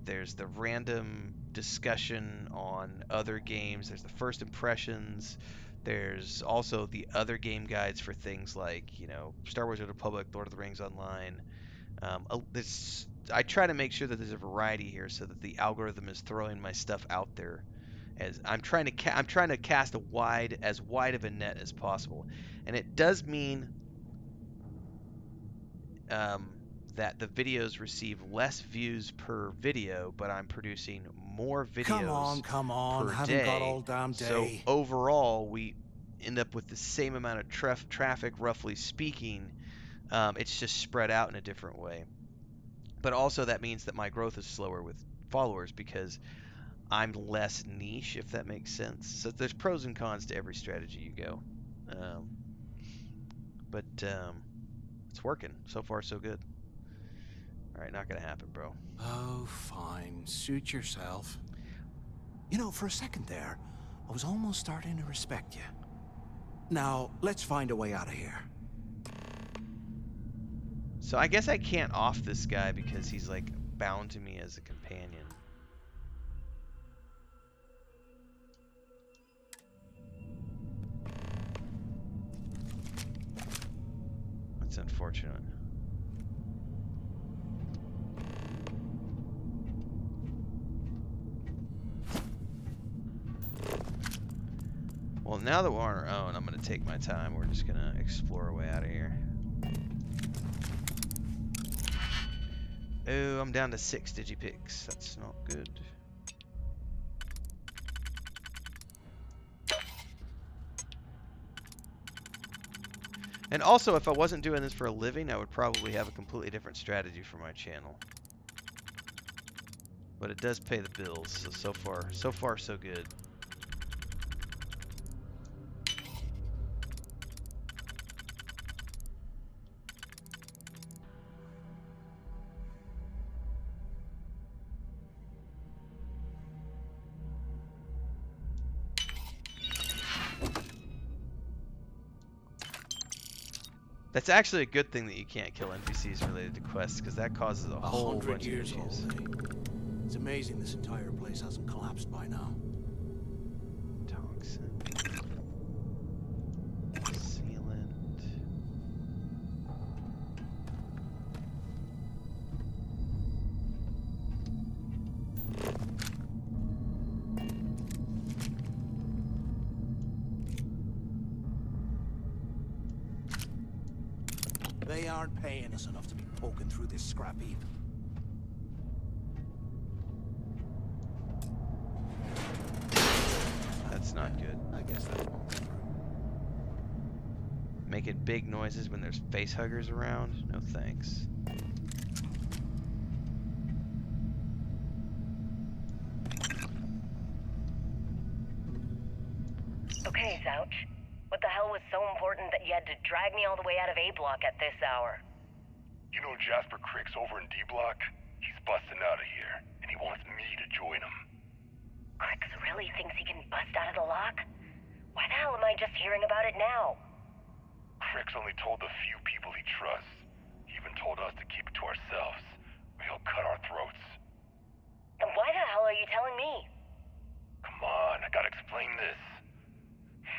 there's the random discussion on other games, there's the first impressions, there's also the other game guides for things like, you know, Star Wars: The Republic, Lord of the Rings Online. I try to make sure that there's a variety here so that the algorithm is throwing my stuff out there As I'm trying to cast as wide of a net as possible, and it does mean that the videos receive less views per video, but I'm producing more videos Come on, per haven't day. got all damn day. So overall, we end up with the same amount of traffic, roughly speaking. It's just spread out in a different way. But also that means that my growth is slower with followers because I'm less niche, if that makes sense. So there's pros and cons to every strategy you go. But it's working. So far, so good. All right, not gonna happen, bro. Oh, fine. Suit yourself. You know, for a second there, I was almost starting to respect you. Now, let's find a way out of here. So I guess I can't off this guy because he's like bound to me as a companion. That's unfortunate. Well, now that we're on our own, I'm going to take my time. We're just going to explore our way out of here. Oh, I'm down to 6 digipicks. That's not good. And also, if I wasn't doing this for a living, I would probably have a completely different strategy for my channel. But it does pay the bills, so far so good. That's actually a good thing that you can't kill NPCs related to quests, because that causes a whole bunch of issues. It's amazing this entire place hasn't collapsed by now. Toxin. Sealant. They aren't paying us enough to be poking through this scrap heap. That's not good. I guess that won't go through. Making big noises when there's face huggers around? No thanks. Okay, Zouch. What the hell was so important that you had to drag me all the way out of A block at this hour? You know Jasper Crick's over in D block? He's busting out of here, and he wants me to join him. Crix really thinks he can bust out of the lock? Why the hell am I just hearing about it now? Crick's only told the few people he trusts. He even told us to keep it to ourselves, or he'll cut our throats. Then why the hell are you telling me? Come on, I gotta explain this.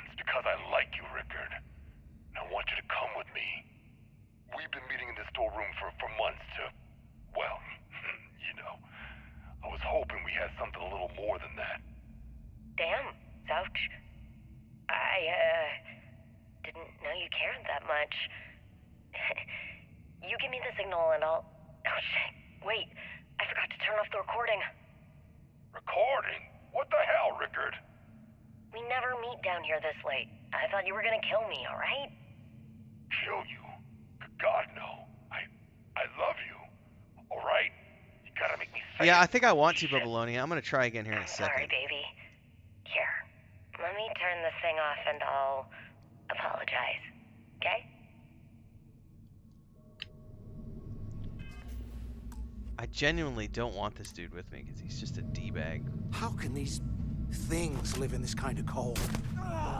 It's because I like you, Rickard. And I want you to come with me. We've been meeting in this storeroom for months to, well, you know. I was hoping we had something a little more than that. Damn, Zouch. I, didn't know you cared that much. You give me the signal and I'll... Oh, shit. Wait, I forgot to turn off the recording. Recording? What the hell, Rickard? We never meet down here this late. I thought you were gonna kill me, alright? Kill you? God, no. I love you. Alright? You gotta make me say Yeah, it. I think I want to, Babylonia. I'm going to try again here in a second. Sorry, baby. Here, let me turn this thing off and I'll apologize, okay? I genuinely don't want this dude with me because he's just a D-bag. How can these things live in this kind of cold? Oh,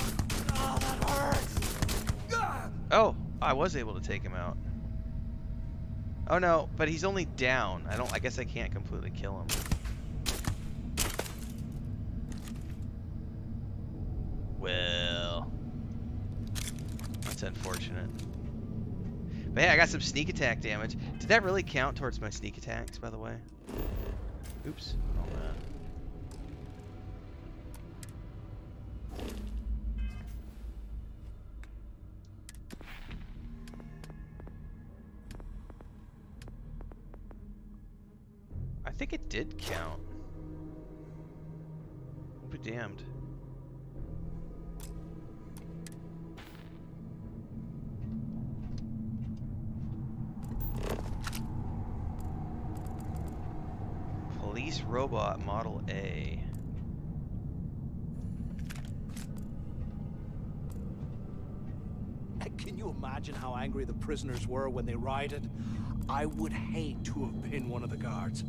that hurts! Oh, I was able to take him out. Oh no, but he's only down. I guess I can't completely kill him. Well, that's unfortunate. But hey, I got some sneak attack damage. Did that really count towards my sneak attacks, by the way? Oops. Oh, man. think it did count. I'll be damned. Police robot model A. Can you imagine how angry the prisoners were when they rioted? I would hate to have been one of the guards.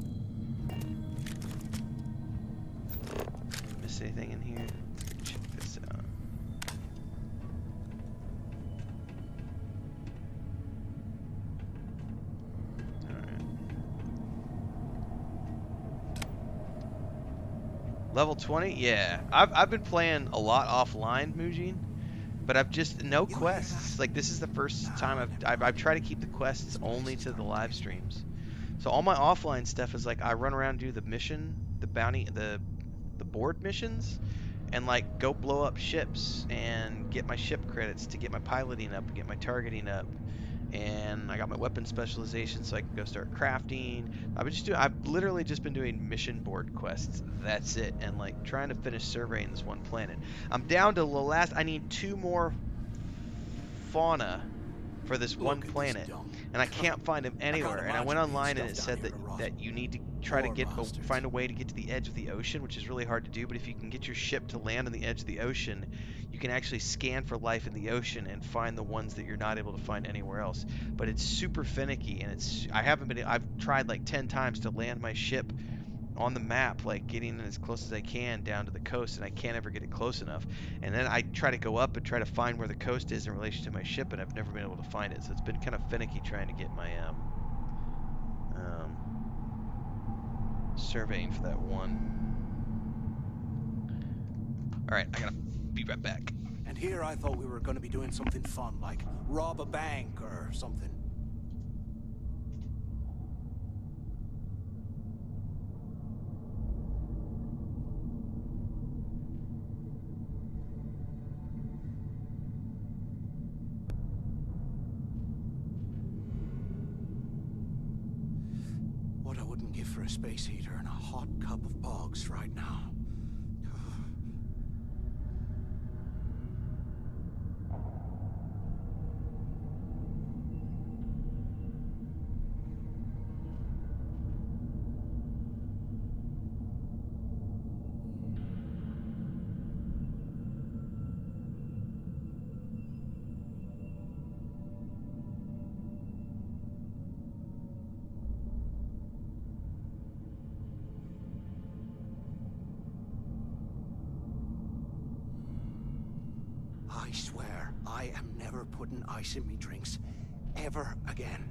Miss anything in here? Check this out. Level 20? Yeah. I've been playing a lot offline, Mujin, but I've just no quests. Like, this is the first time I've tried to keep the quests only to the live streams. So all my offline stuff is like I run around, do the mission, the bounty, the board missions, and like go blow up ships and get my ship credits to get my piloting up and get my targeting up. And I got my weapon specialization so I can go start crafting. I've literally just been doing mission board quests. That's it. And like trying to finish surveying this one planet. I'm down to the last. I need 2 more fauna for this one planet, and I can't find them anywhere. And I went online and it said that you need to try to find a way to get to the edge of the ocean, which is really hard to do. But if you can get your ship to land on the edge of the ocean, you can actually scan for life in the ocean and find the ones that you're not able to find anywhere else. But it's super finicky, and I've tried like 10 times to land my ship on the map, like getting as close as I can down to the coast, and I can't ever get it close enough. And then I try to go up and try to find where the coast is in relation to my ship, and I've never been able to find it. So it's been kind of finicky trying to get my surveying for that one. Alright, I gotta be right back. And here I thought we were going to be doing something fun, like rob a bank or something. What I wouldn't give for a space heater and a hot cup of bogs right now. I swear, I am never putting ice in me drinks, ever again.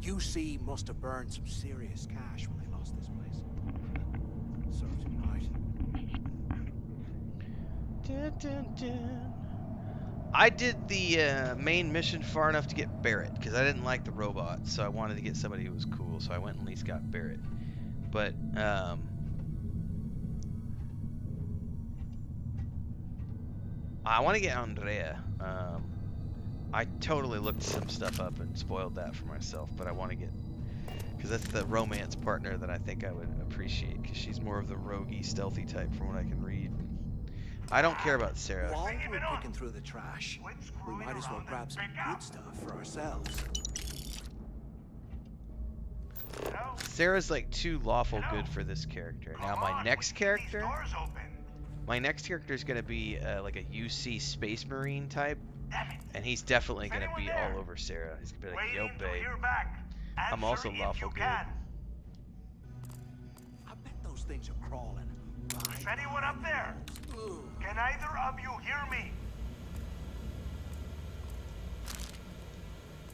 UC must have burned some serious cash when they lost this place. Serves him right. Dun, dun, dun. I did the main mission far enough to get Barrett, because I didn't like the robot, so I wanted to get somebody who was cool, so I went and at least got Barrett. But, I want to get Andrea. I totally looked some stuff up and spoiled that for myself, but I want to get, because that's the romance partner that I think I would appreciate, because she's more of the roguey, stealthy type from what I can read. I don't care about Sarah. While we're picking through the trash, we might as well grab some good stuff for ourselves. Sarah's like too lawful good for this character. Now my next character is going to be like a UC Space Marine type. And he's definitely going to be all over Sarah. He's going to be like, yo, babe. I'm also lawful good. I bet those things are crawling. Is anyone up there? Can either of you hear me?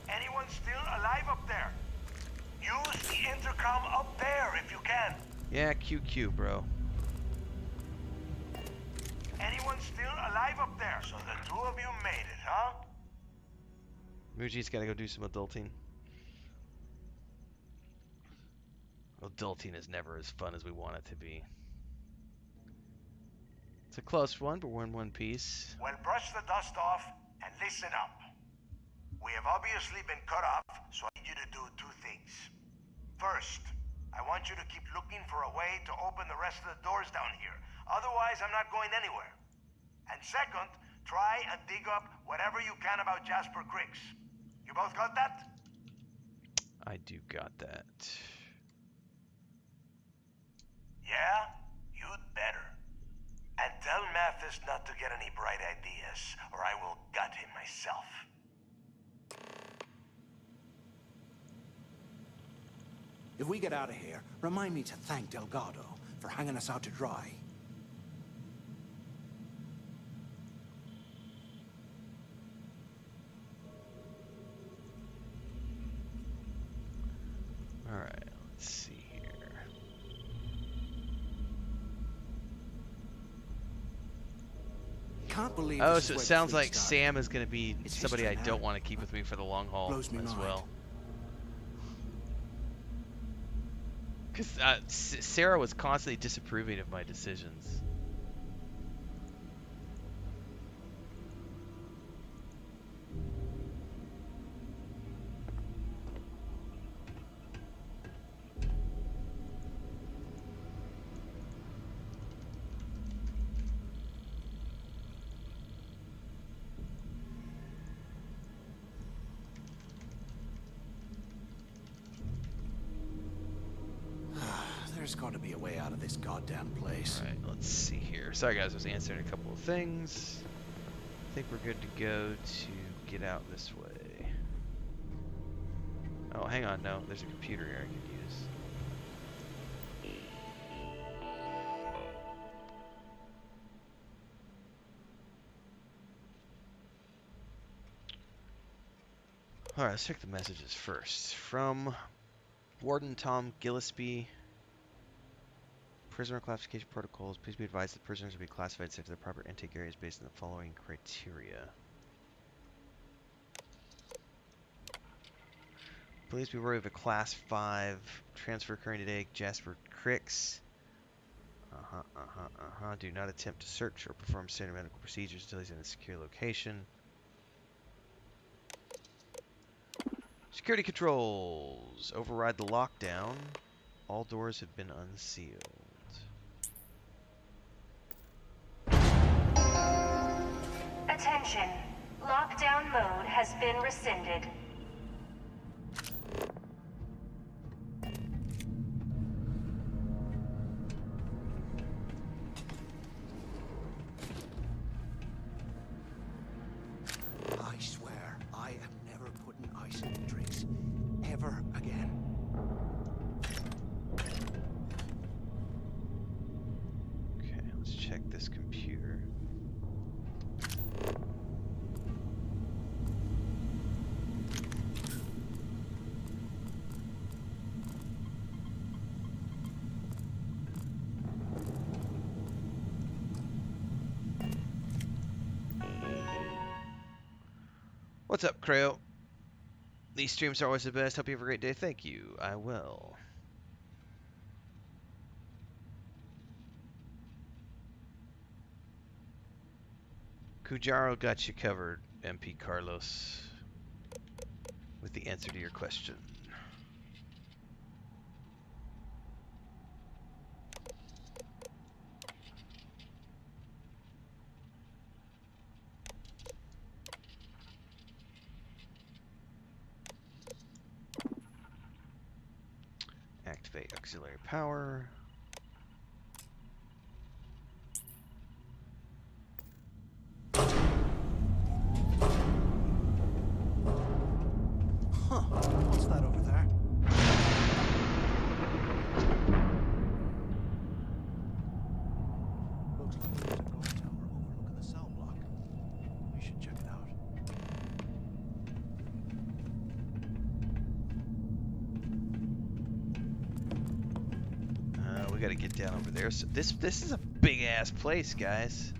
Anyone still alive up there? Use the intercom up there if you can. Yeah, QQ, bro. Anyone still alive up there? So the two of you made it, huh? Muji's gotta go do some adulting. Adulting is never as fun as we want it to be. It's a close one, but we're in one piece. Well, brush the dust off and listen up. We have obviously been cut off, so I need you to do two things. First, I want you to keep looking for a way to open the rest of the doors down here. Otherwise, I'm not going anywhere. And second, try and dig up whatever you can about Jasper Cricks. You both got that? I do got that. Yeah? You'd better. And tell Mathis not to get any bright ideas, or I will gut him myself. If we get out of here, remind me to thank Delgado for hanging us out to dry. Alright, let's see here. Can't believe Oh, this so is it where the sounds fleet like started. Sam is going to be It's somebody history I now. don't want to keep with me for the long haul Blows me as mind. well. Because Sarah was constantly disapproving of my decisions. There's got to be a way out of this goddamn place. Alright, let's see here. Sorry guys, I was answering a couple of things. I think we're good to go to get out this way. Oh, hang on, no. There's a computer here I could use. Alright, let's check the messages first. From Warden Tom Gillespie. Prisoner classification protocols. Please be advised that prisoners will be classified to their proper intake areas based on the following criteria. Please be aware of a Class 5 transfer occurring today. Jasper Cricks. Do not attempt to search or perform standard medical procedures until he's in a secure location. Security controls. Override the lockdown. All doors have been unsealed. Attention. Lockdown mode has been rescinded. I swear, I am never putting ice in drinks. Ever again. Okay, let's check this computer. What's up, Creo? These streams are always the best. Hope you have a great day. Thank you. I will. Kujaro got you covered, MP Carlos, with the answer to your question. Activate auxiliary power. Huh. What's that over there? Looks like there's a guard tower overlooking the cell block. We should check it out. we gotta get down over there. So this is a big ass place, guys.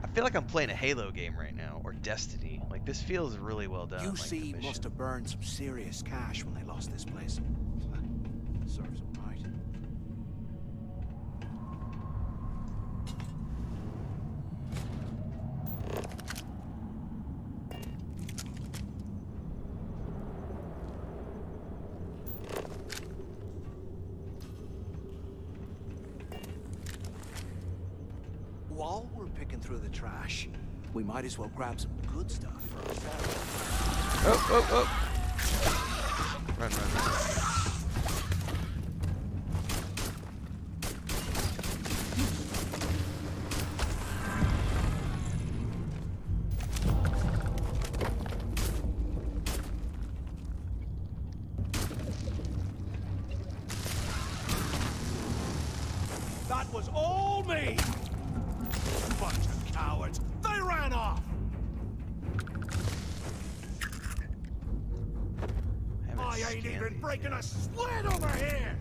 I feel like I'm playing a Halo game right now, or Destiny. Like, this feels really well done. Like, UC must have burned some serious cash when they lost this place. Serves them right. While we're picking through the trash, we might as well grab some good stuff for ourselves. Oh. Run. That was all me! Bunch of cowards! They ran off! I ain't even breaking a sweat over here!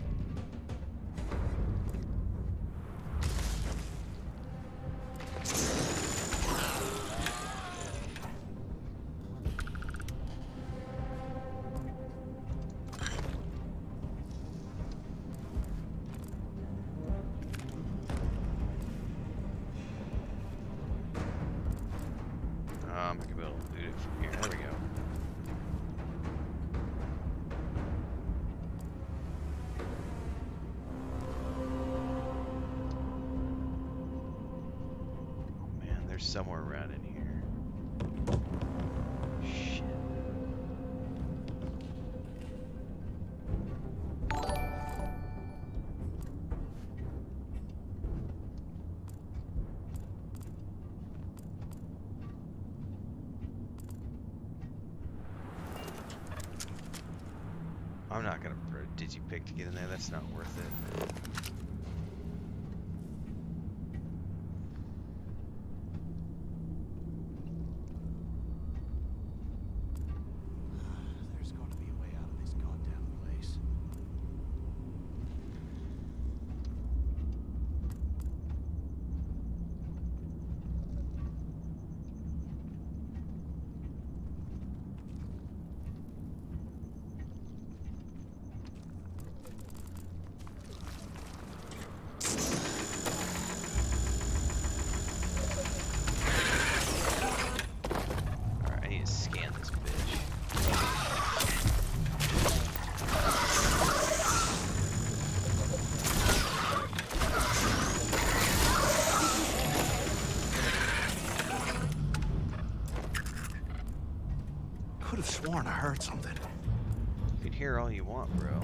I'm gonna be able to loot it from here. There we go. Man, there's somewhere around in here. Shit. I'm not gonna digipick to get in there. That's not worth it. There's got to be a way out of this goddamn place. Alright, I need to scan this bitch. Could have sworn I heard something. You can hear all you want, bro.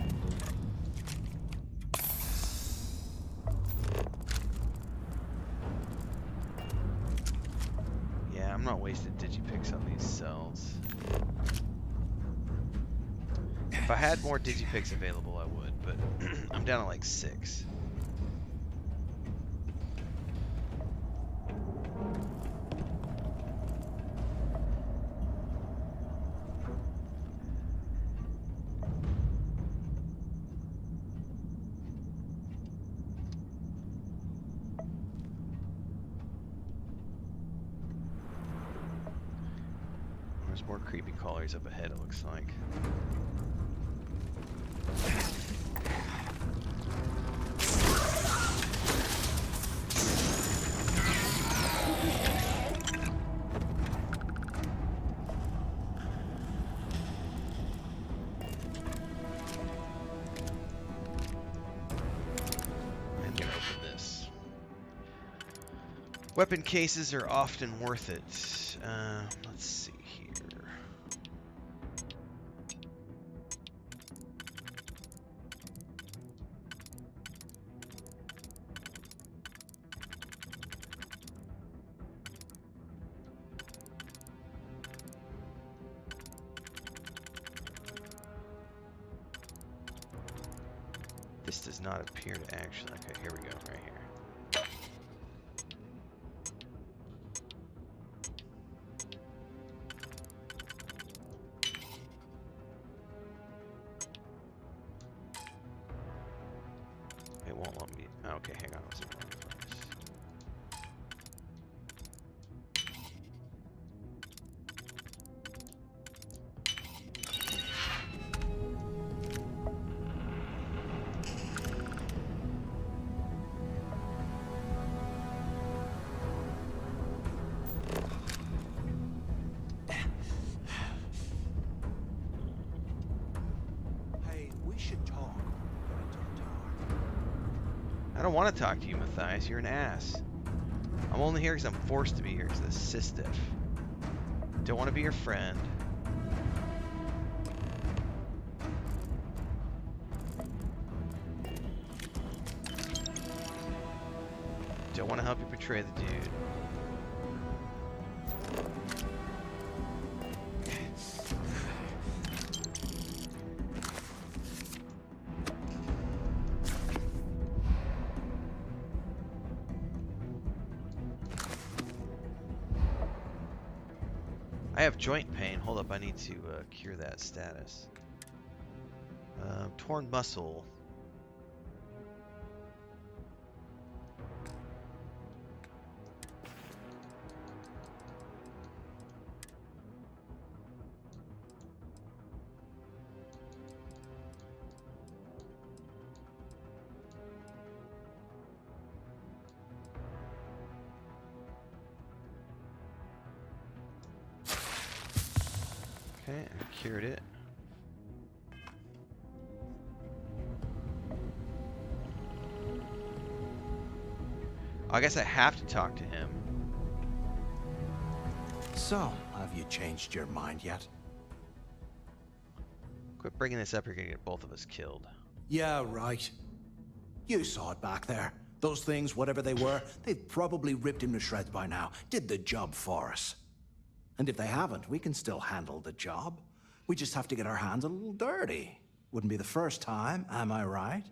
Yeah, I'm not wasting digipicks on these cells. If I had more digipicks available, I would, but I'm down to like 6. There's more creepy callers up ahead, it looks like. I'm gonna open this. Weapon cases are often worth it. Let's see here. This does not appear to actually. Okay, here we go, right here. want me. Oh, okay, hang on. I was in the wrong place. Hey, we should talk. I don't want to talk to you, Matthias. You're an ass. I'm only here because I'm forced to be here because of the sysdiff. Don't want to be your friend. Don't want to help you betray the dude. I have joint pain. Hold up, I need to cure that status. Torn muscle. Okay, I cured it. I guess I have to talk to him. So, have you changed your mind yet? Quit bringing this up, you're gonna get both of us killed. Yeah, right. You saw it back there. Those things, whatever they were, they've probably ripped him to shreds by now. Did the job for us. And if they haven't, we can still handle the job. We just have to get our hands a little dirty. Wouldn't be the first time, am I right?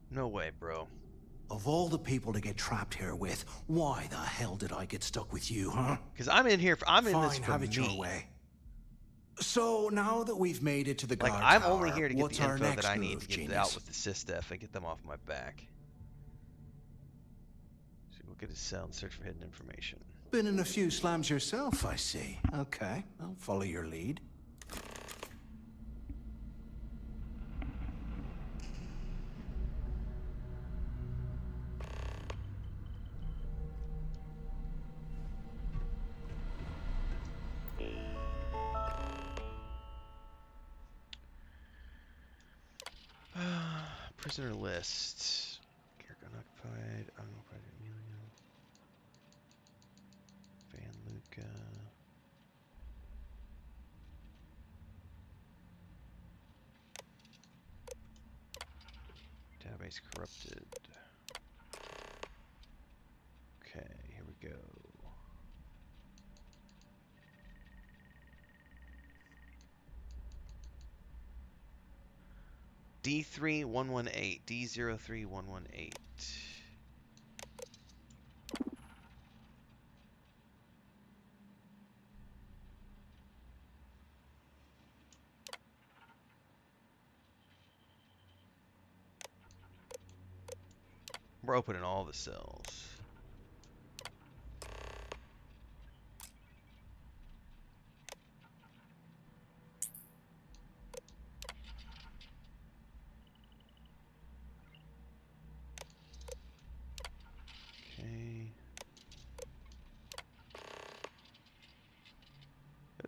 No way, bro. Of all the people to get trapped here with, why the hell did I get stuck with you, huh? Because I'm in here. I'm in this Fine, for have it your me. way. So now that we've made it to the guard I'm tower, only here to get what's the our info next that I need move, to get genius? out with the sysdiff and get them off my back. So we'll get his cell and search for hidden information. Been in a few slams yourself, I see. Okay, I'll follow your lead. Prisoner list. Character unoccupied. Unoccupied Emilio. Van Luca. Database corrupted. Okay, here we go. D3118. D03118. We're opening all the cells. Okay.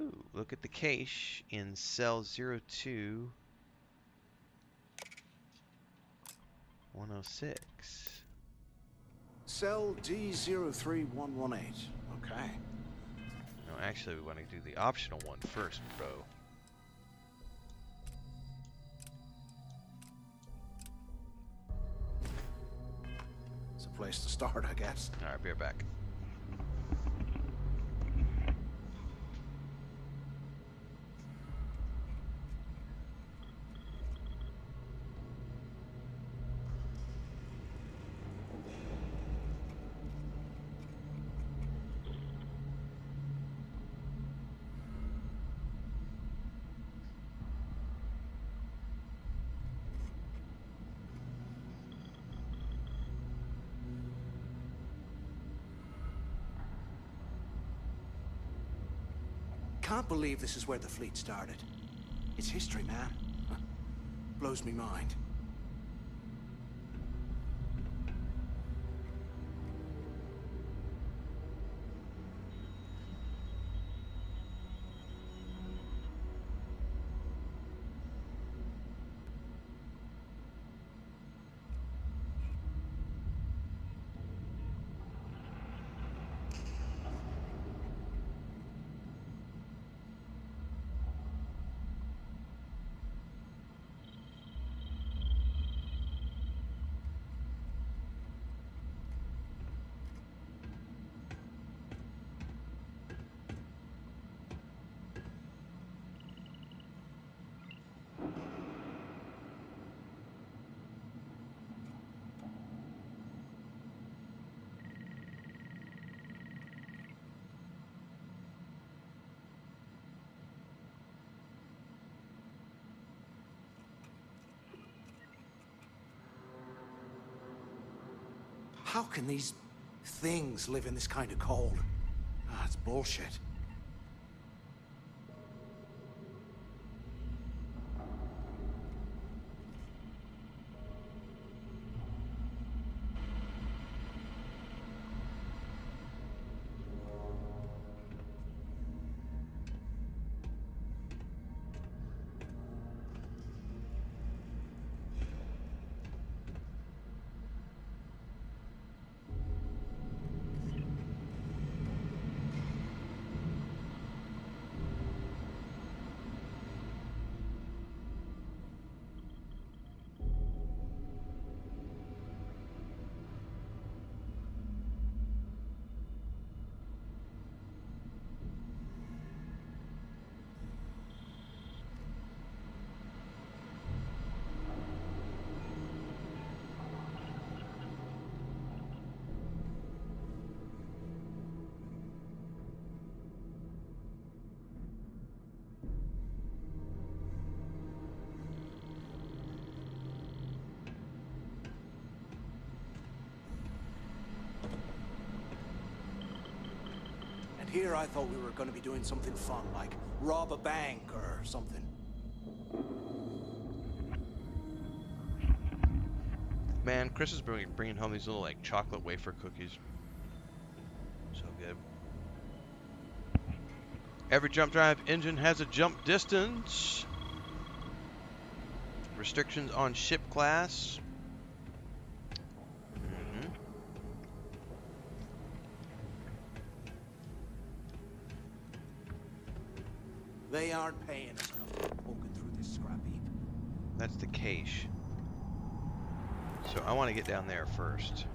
Ooh, look at the cache in cell 02. 106. Cell D03118. Okay. No, actually, we want to do the optional one first, bro. It's a place to start, I guess. Alright, be right back. can't believe this is where the fleet started. It's history, man. Blows me mind. How can these things live in this kind of cold? Ah, it's bullshit. Here I thought we were going to be doing something fun, like rob a bank or something. Man, Chris is bringing home these little like chocolate wafer cookies. So good. Every jump drive engine has a jump distance. Restrictions on ship class. They aren't paying us enough for poking through this scrap heap. That's the cache. So I want to get down there first.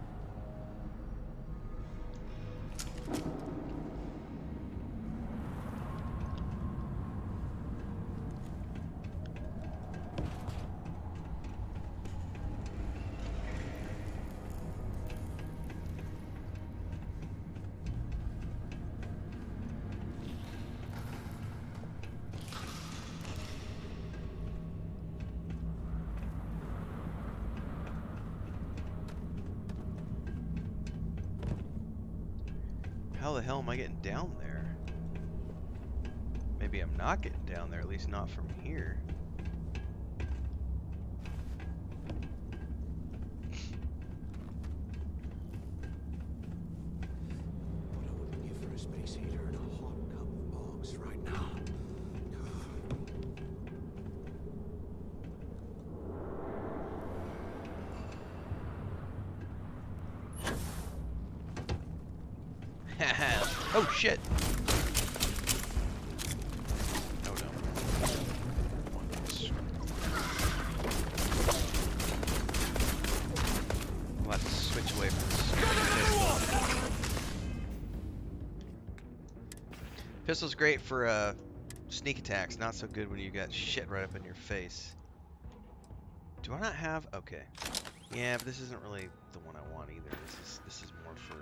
How the hell am I getting down there? Maybe I'm not getting down there, at least not from here. What I wouldn't give for a space heater and a hot cup of box right now. Oh shit! Oh no. We'll have to switch away from this. Pistol's great for sneak attacks, not so good when you got shit right up in your face. Do I not have? Okay. Yeah, but this isn't really the one I want either. This is more for.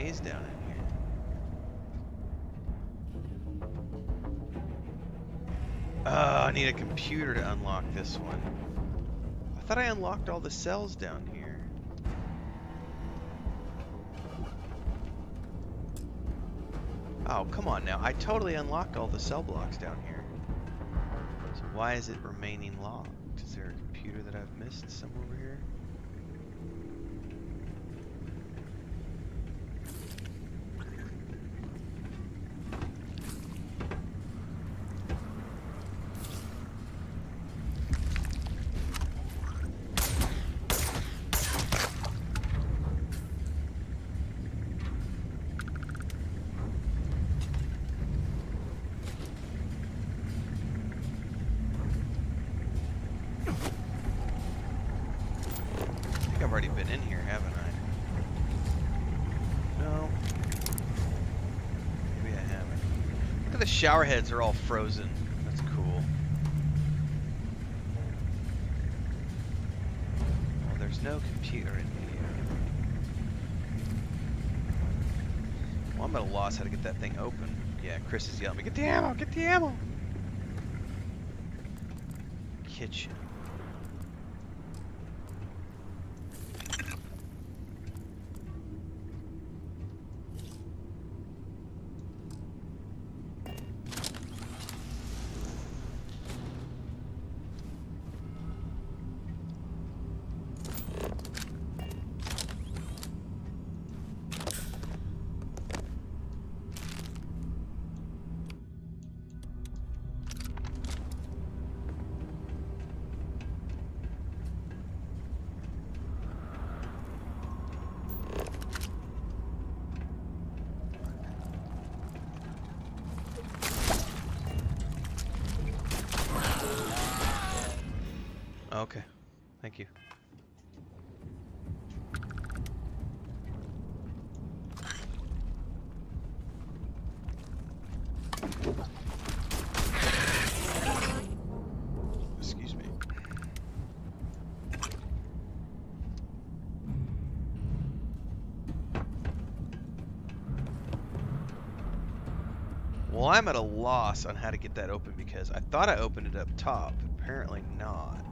maze down in here. Oh, I need a computer to unlock this one. I thought I unlocked all the cells down here. Oh, come on now. I totally unlocked all the cell blocks down here. So why is it remaining locked? Is there a computer that I've missed somewhere over here? I've already been in here, haven't I? No. Maybe I haven't. Look at the shower heads are all frozen. That's cool. Well, there's no computer in here. Well, I'm at a loss how to get that thing open. Yeah, Chris is yelling at me, get the ammo, get the ammo! Kitchen. Okay, thank you. Excuse me. Well, I'm at a loss on how to get that open because I thought I opened it up top. Apparently not.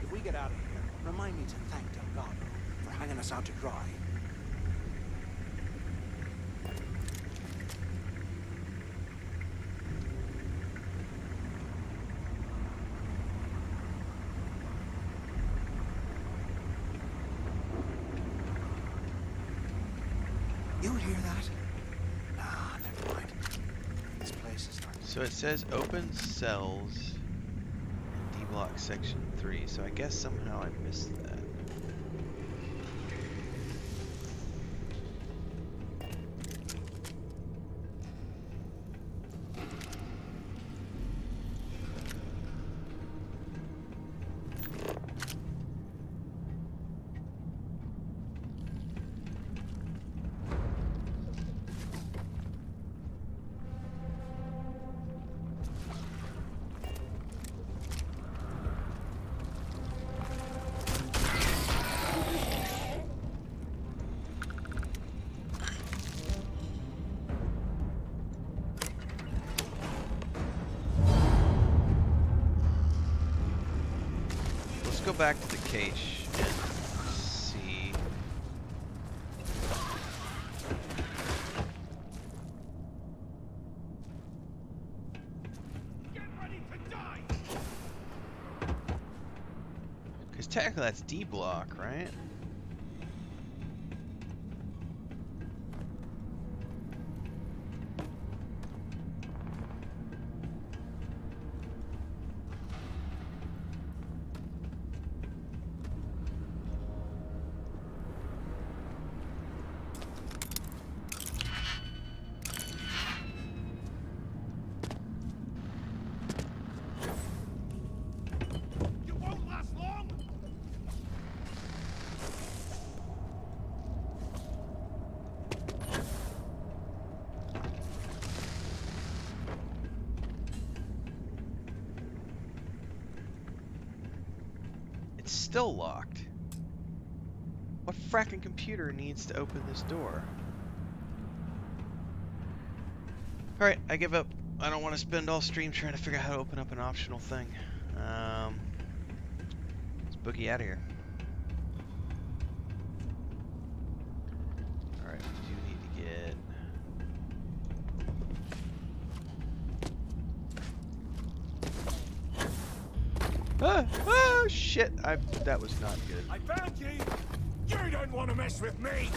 If we get out of here, remind me to thank Delgado for hanging us out to dry. You hear that? Nah, never mind. This place is not... So it says open cells in D-Block section 3, so I guess somehow I missed that. Let's go back to the cache and see. Because technically that's D block, right? It's still locked. What fracking computer needs to open this door? Alright, I give up. I don't want to spend all stream trying to figure out how to open up an optional thing. Let's boogie out of here. Alright, we do need to get... Oh shit! That was not good. I found you! You don't want to mess with me!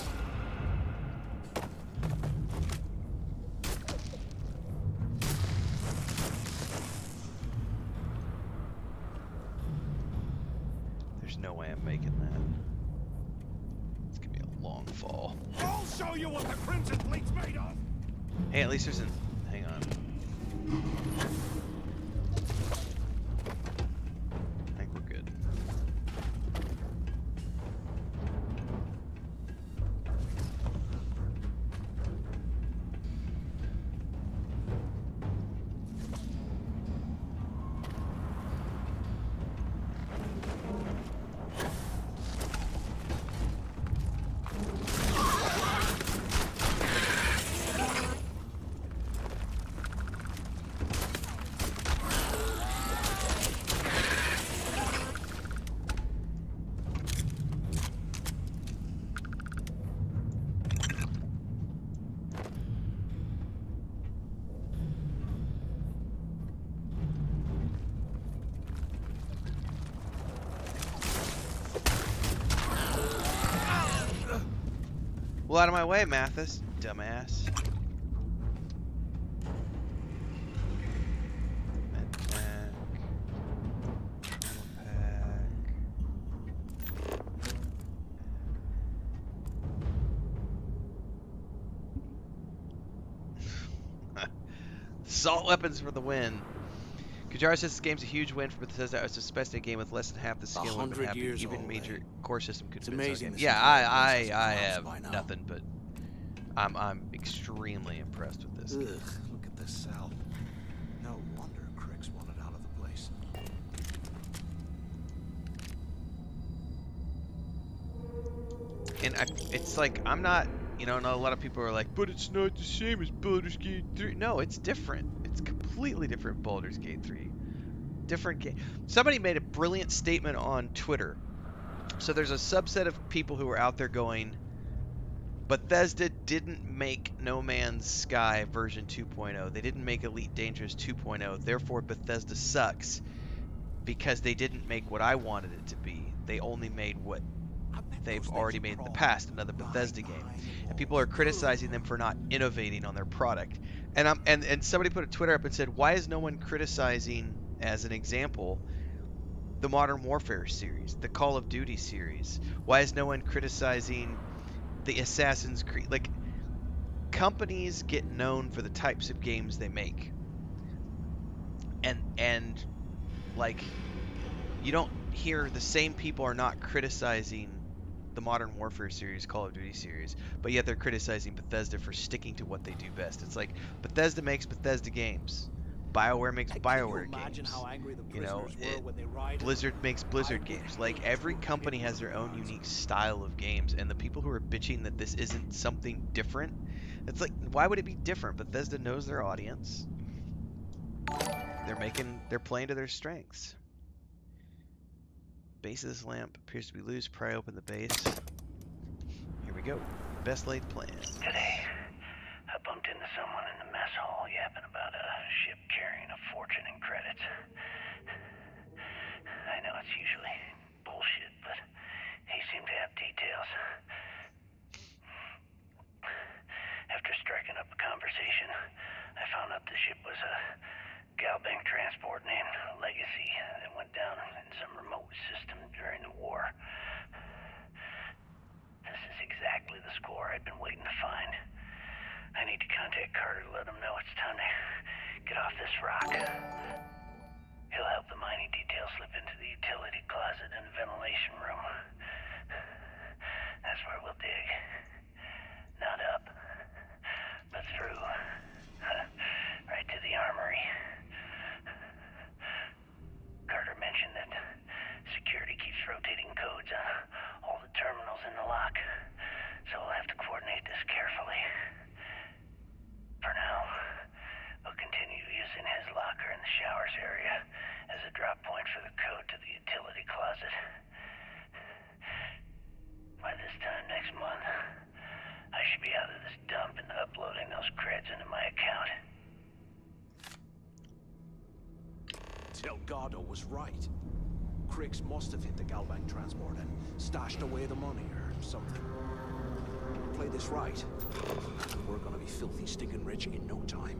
There's no way I'm making that. It's gonna be a long fall. I'll show you what the Crimson Fleet's made of! Hey, at least there's an... Hang on. I think we're good. Well, out of my way, Mathis, dumbass. Medpack. Assault weapons for the win. Kajara says this game's a huge win for Bethesda. I was expecting a game with less than half the skill and been happy. Even major core system could be amazing. Yeah, I have nothing but I'm extremely impressed with this. Ugh, look at this cell. No wonder Crick's wanted out of the place. And it's like, I'm not, you know, and a lot of people are like, but it's not the same as Baldur's Gate 3. No, it's different. It's completely different Baldur's Gate 3. Different game. Somebody made a brilliant statement on Twitter. So there's a subset of people who are out there going, Bethesda didn't make No Man's Sky version 2.0. They didn't make Elite Dangerous 2.0. Therefore, Bethesda sucks because they didn't make what I wanted it to be. They only made what they've already made in the past, another Bethesda game. And people are criticizing them for not innovating on their product. And somebody put a Twitter up and said, why is no one criticizing, as an example, the Modern Warfare series, the Call of Duty series? Why is no one criticizing the Assassin's Creed? Like, companies get known for the types of games they make. And like, you don't hear the same people are not criticizing the Modern Warfare series, Call of Duty series, but yet they're criticizing Bethesda for sticking to what they do best. It's like, Bethesda makes Bethesda games. BioWare makes BioWare games. You know, Blizzard makes Blizzard games. Like, every company has their own unique style of games, and the people who are bitching that this isn't something different, it's like, why would it be different? Bethesda knows their audience. They're playing to their strengths. Base of this lamp appears to be loose. Pry open the base. Here we go. Best laid plan. Today, I bumped into someone in the mess hall yapping about a ship carrying a fortune in credits. I know it's usually bullshit, but he seemed to have details. After striking up a conversation, I found out the ship was a Galbank transport named Legacy that went down in some remote system during the war. This is exactly the score I'd been waiting to find. Delgado was right. Crix must have hit the Galbank transport and stashed away the money or something. Play this right. We're gonna be filthy stinking rich in no time.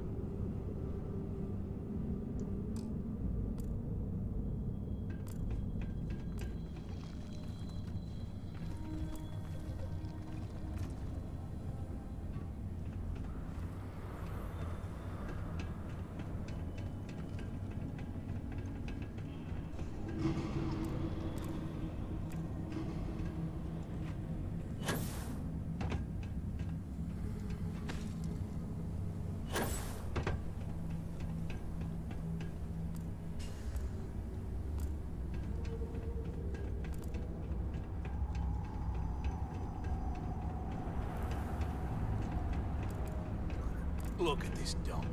Look at this dump.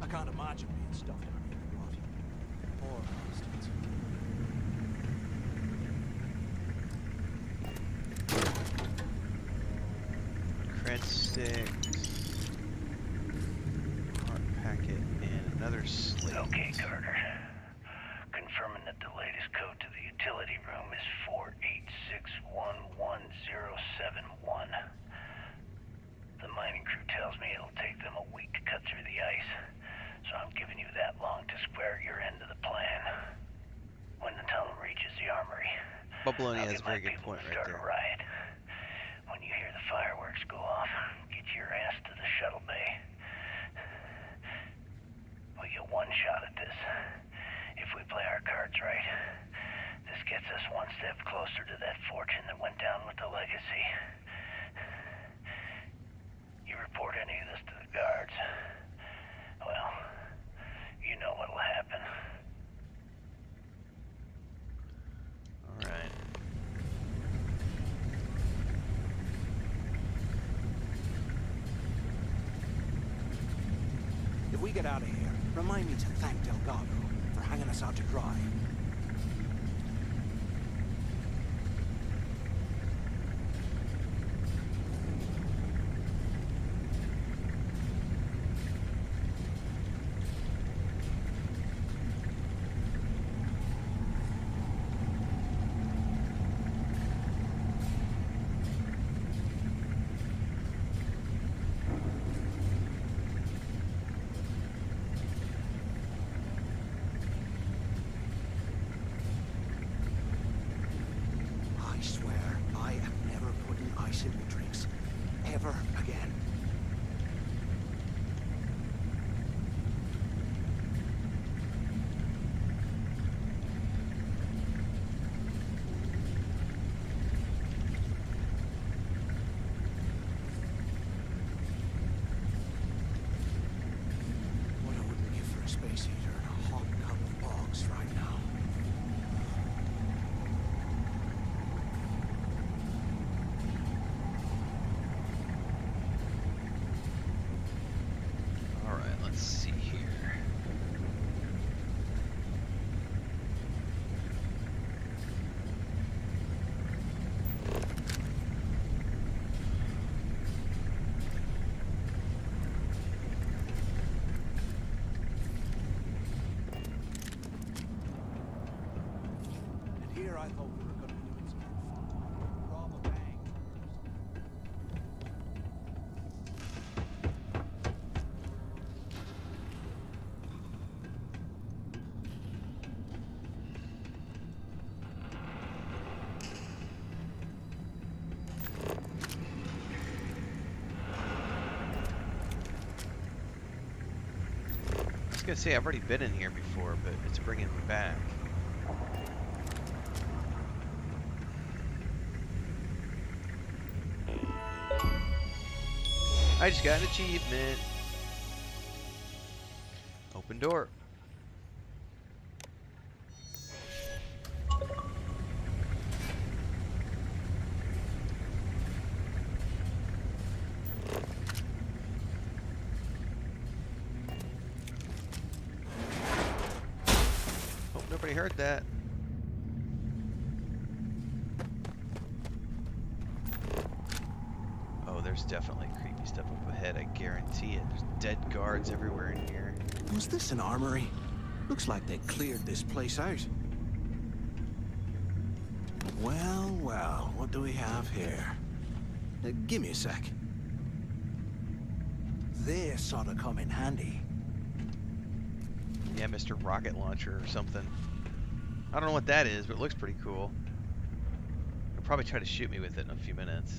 I can't imagine being stuffed down here with what? Poor bastards. Cred sticks, heart packet, and another slate. Okay, Carter. Confirming that the latest code to the utility room is 486111071. The mining crew tells me it'll take them a week to cut through the ice, so I'm giving you that long to square your end of the plan. When the tunnel reaches the armory, Bubbaloni I'll has a get my very good people point to right start there. a riot. When you hear the fireworks go off, get your ass to the shuttle bay. We get one shot at this. If we play our cards right, this gets us one step closer to that fortune that went down with the legacy. You report any of this to the guards, well, you know what'll happen. Alright. If we get out of here, remind me to thank Delgado for hanging us out to dry. I swear, I am never putting ice in my drinks. Ever again. What I wouldn't give for a space heater and a hot cup of bogs right now. Alright, let's see here. And here I thought we were going to be doing something fun. Rob a bank. I was gonna say I've already been in here before, but it's bringing me back. I just got an achievement. Open door. Hope nobody heard that. Oh, there's definitely creepy stuff up ahead, I guarantee it. There's dead guards everywhere in here. Was this an armory? Looks like they cleared this place out. Well, well, what do we have here? Give me a sec. This ought to come in handy. Yeah, Mr. Rocket Launcher or something. I don't know what that is, but it looks pretty cool. He'll probably try to shoot me with it in a few minutes.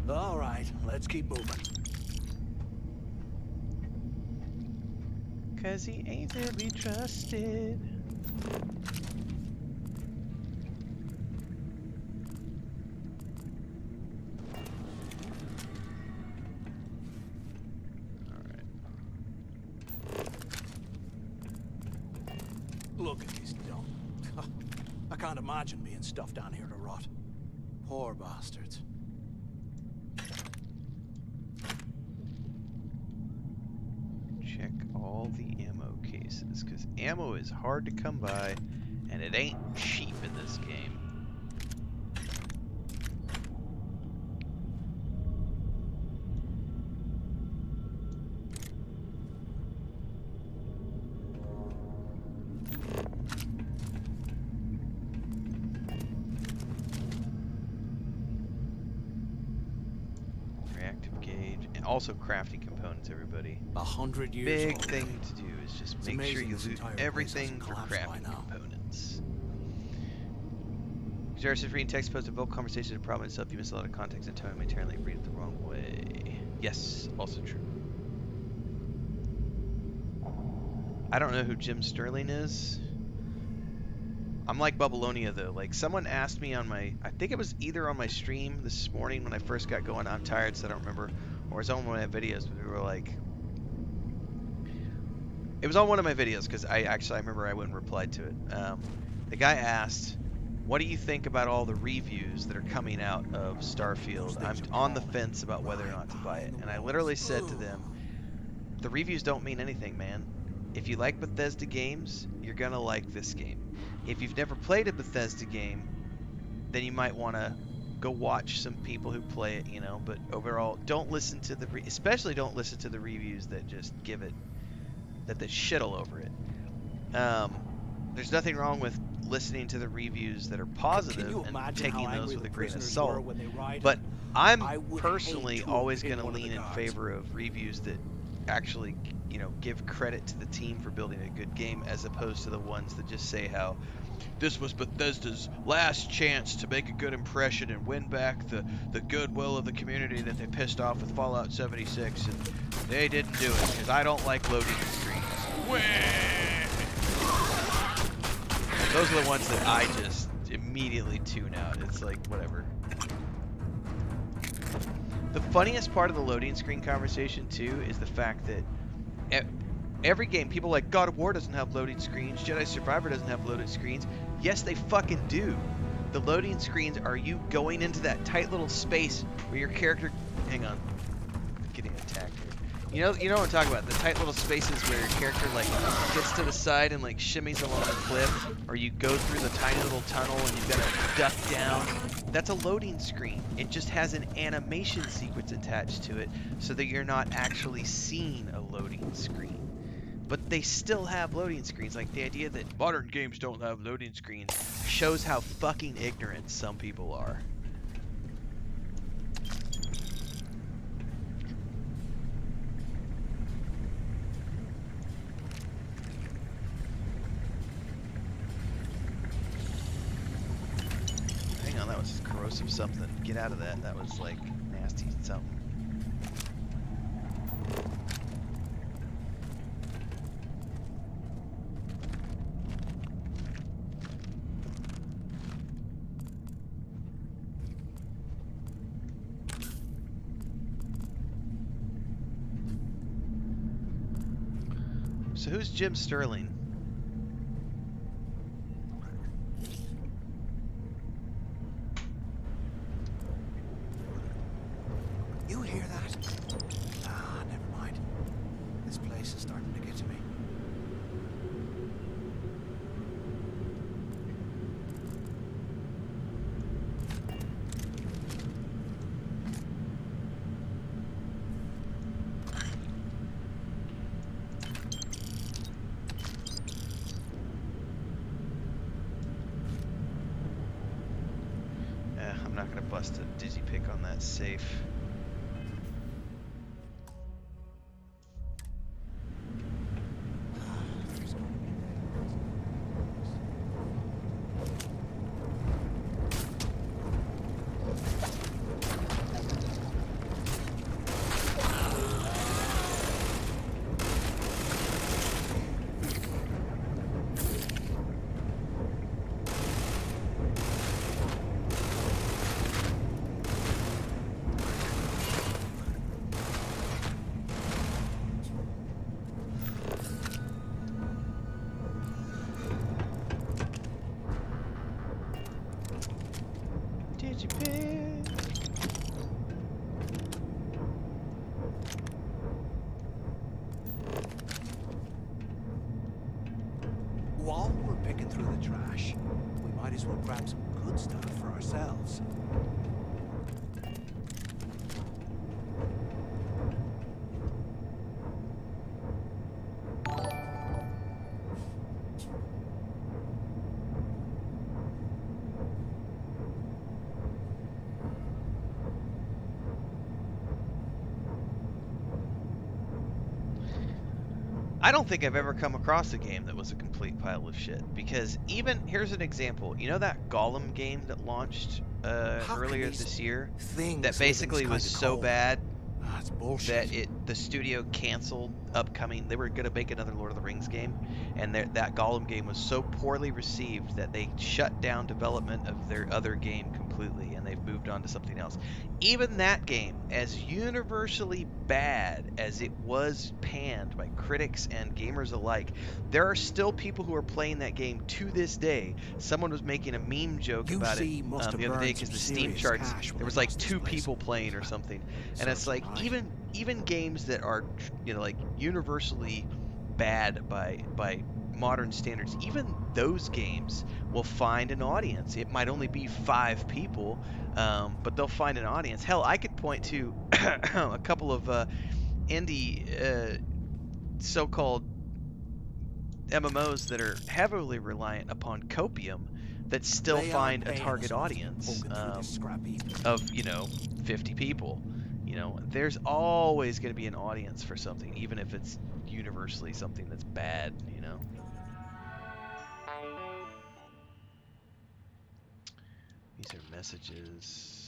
All right, let's keep moving. 'Cause he ain't to be trusted. Look at this dump. I can't imagine being stuffed down here to rot. Poor bastards. Check all the ammo cases, because ammo is hard to come by, and it ain't cheap in this game. Also crafting components, everybody. 100 years Big old. thing to do is just make sure you loot everything for crafting components. Jarvis is reading text posts about conversations and problem itself. You miss a lot of context and time and may apparently read it the wrong way. Yes, also true. I don't know who Jim Sterling is. I'm like Bubbalonia though. Like someone asked me on my, I think it was either on my stream this morning when I first got going. I'm tired, so I don't remember. Or it's on one of my videos, but we were like, it was on one of my videos because I remember I went and replied to it. The guy asked, what do you think about all the reviews that are coming out of Starfield? I'm on the fence about whether or not to buy it. And I literally said to them, the reviews don't mean anything, man. If you like Bethesda games, you're going to like this game. If you've never played a Bethesda game, then you might want to go watch some people who play it, you know, but overall, don't listen to the, especially don't listen to the reviews that just give it, that they shit all over it. There's nothing wrong with listening to the reviews that are positive and taking those with a grain of salt, but I'm personally always going to lean in favor of reviews that actually, you know, give credit to the team for building a good game, as opposed to the ones that just say how this was Bethesda's last chance to make a good impression and win back the goodwill of the community that they pissed off with Fallout 76, and they didn't do it because I don't like loading screens. Those are the ones that I just immediately tune out. It's like, whatever. The funniest part of the loading screen conversation, too, is the fact that every game, people like, God of War doesn't have loading screens, Jedi Survivor doesn't have loading screens. Yes, they fucking do. The loading screens are you going into that tight little space where your character... Hang on. I'm getting attacked here. You know what I'm talking about? The tight little spaces where your character, like, gets to the side and, like, shimmies along the cliff, or you go through the tiny little tunnel and you've got to duck down. That's a loading screen. It just has an animation sequence attached to it so that you're not actually seeing a loading screen. But they still have loading screens. Like, the idea that modern games don't have loading screens shows how fucking ignorant some people are. Hang on, that was corrosive something. Get out of that. That was like nasty something. So who's Jim Sterling? You hear that? Ah, never mind. This place is starting to get to me. bust a dizzy pick on that safe. While we're picking through the trash, we might as well grab some good stuff for ourselves. I don't think I've ever come across a game that was a complete pile of shit. Because even, here's an example. You know that Gollum game that launched earlier this year? That basically was so bad that the studio canceled upcoming. They were going to make another Lord of the Rings game. And that Gollum game was so poorly received that they shut down development of their other game completely. And they've moved on to something else. Even that game, as universally bad as it was panned by critics and gamers alike, there are still people who are playing that game to this day. Someone was making a meme joke about it the other day because the Steam charts, there was like 2 people playing or something. And it's like, even games that are, you know, like universally bad by modern standards, even those games will find an audience. It might only be 5 people, but they'll find an audience. Hell, I could point to a couple of indie so-called MMOs that are heavily reliant upon copium that still find a target audience of, you know, 50 people. You know, there's always going to be an audience for something, even if it's universally something that's bad, you know. These are messages.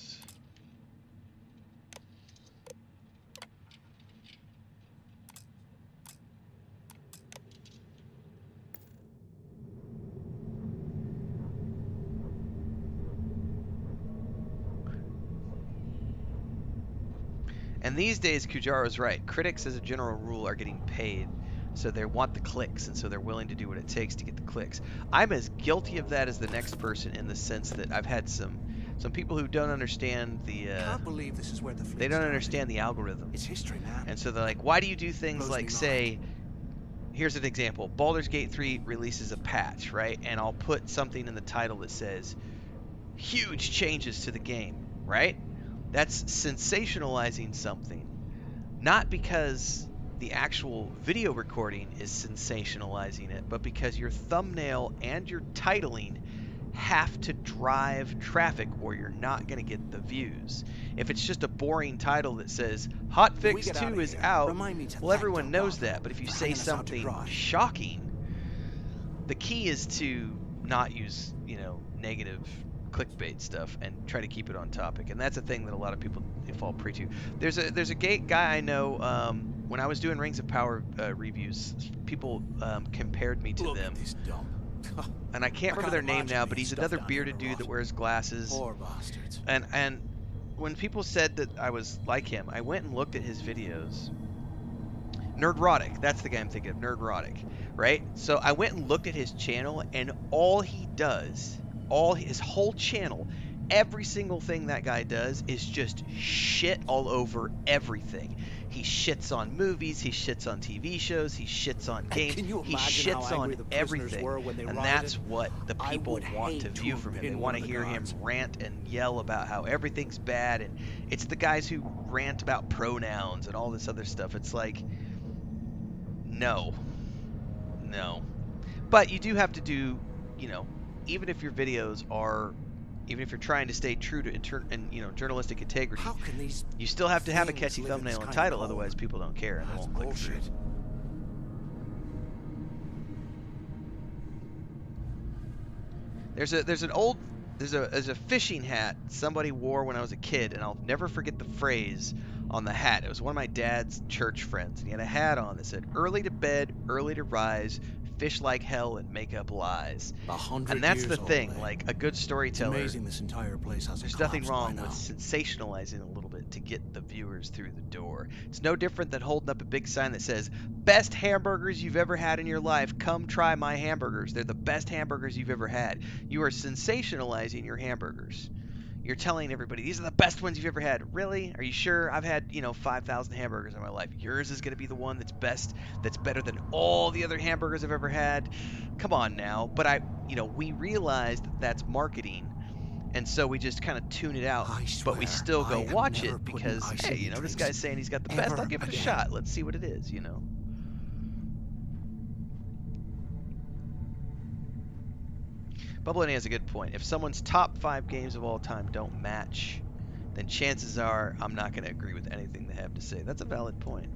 And these days, Kujaro's right. Critics, as a general rule, are getting paid. So they want the clicks, and so they're willing to do what it takes to get the clicks. I'm as guilty of that as the next person in the sense that I've had some people who don't understand the Can't believe this is where the they don't understand the algorithm. It's history, man. And so they're like, why do you do things like, say, here's an example. Baldur's Gate 3 releases a patch, right? And I'll put something in the title that says, huge changes to the game, right? That's sensationalizing something. Not because the actual video recording is sensationalizing it, but because your thumbnail and your titling have to drive traffic or you're not going to get the views. If it's just a boring title that says Hotfix 2 is out, well, everyone knows that. But if you say something shocking, the key is to not use, you know, negative clickbait stuff and try to keep it on topic. And that's a thing that a lot of people fall prey to. There's a guy I know, when I was doing Rings of Power reviews, people compared me to them. And I can't remember their name now, but he's another bearded dude that wears glasses. Poor bastards. And when people said that I was like him, I went and looked at his videos. Nerdrotic, that's the guy I'm thinking of, Nerdrotic, right? So I went and looked at his channel, and all he does, his whole channel, every single thing that guy does is just shit all over everything. He shits on movies, he shits on TV shows, he shits on games, he shits on everything. And that's what the people want to view from him. They want to hear him rant and yell about how everything's bad. And it's the guys who rant about pronouns and all this other stuff. It's like, no. But you do have to do, you know, even if your videos are, Even if you're trying to stay true to journalistic integrity, How can these you still have to have a things catchy live in this thumbnail and kind of title, hole? otherwise people don't care and they won't click through. Bullshit. There's a fishing hat somebody wore when I was a kid, and I'll never forget the phrase on the hat. It was one of my dad's church friends, and he had a hat on that said, "Early to bed, early to rise, fish like hell and make up lies." 100 And that's years the old, thing, eh? like a good It's storyteller. amazing this entire place hasn't There's nothing collapsed by wrong now. with sensationalizing a little bit to get the viewers through the door. It's no different than holding up a big sign that says, "Best hamburgers you've ever had in your life. Come try my hamburgers. They're the best hamburgers you've ever had." You are sensationalizing your hamburgers. You're telling everybody, these are the best ones you've ever had. Really? Are you sure? I've had, 5,000 hamburgers in my life. Yours is going to be the one that's best, that's better than all the other hamburgers I've ever had? Come on now. But we realize that that's marketing. And so we just kind of tune it out, but we still go watch it because, hey, this guy's saying he's got the best. I'll give it a shot. Let's see what it is, Bubblini has a good point. If someone's top 5 games of all time don't match, then chances are I'm not going to agree with anything they have to say. That's a valid point.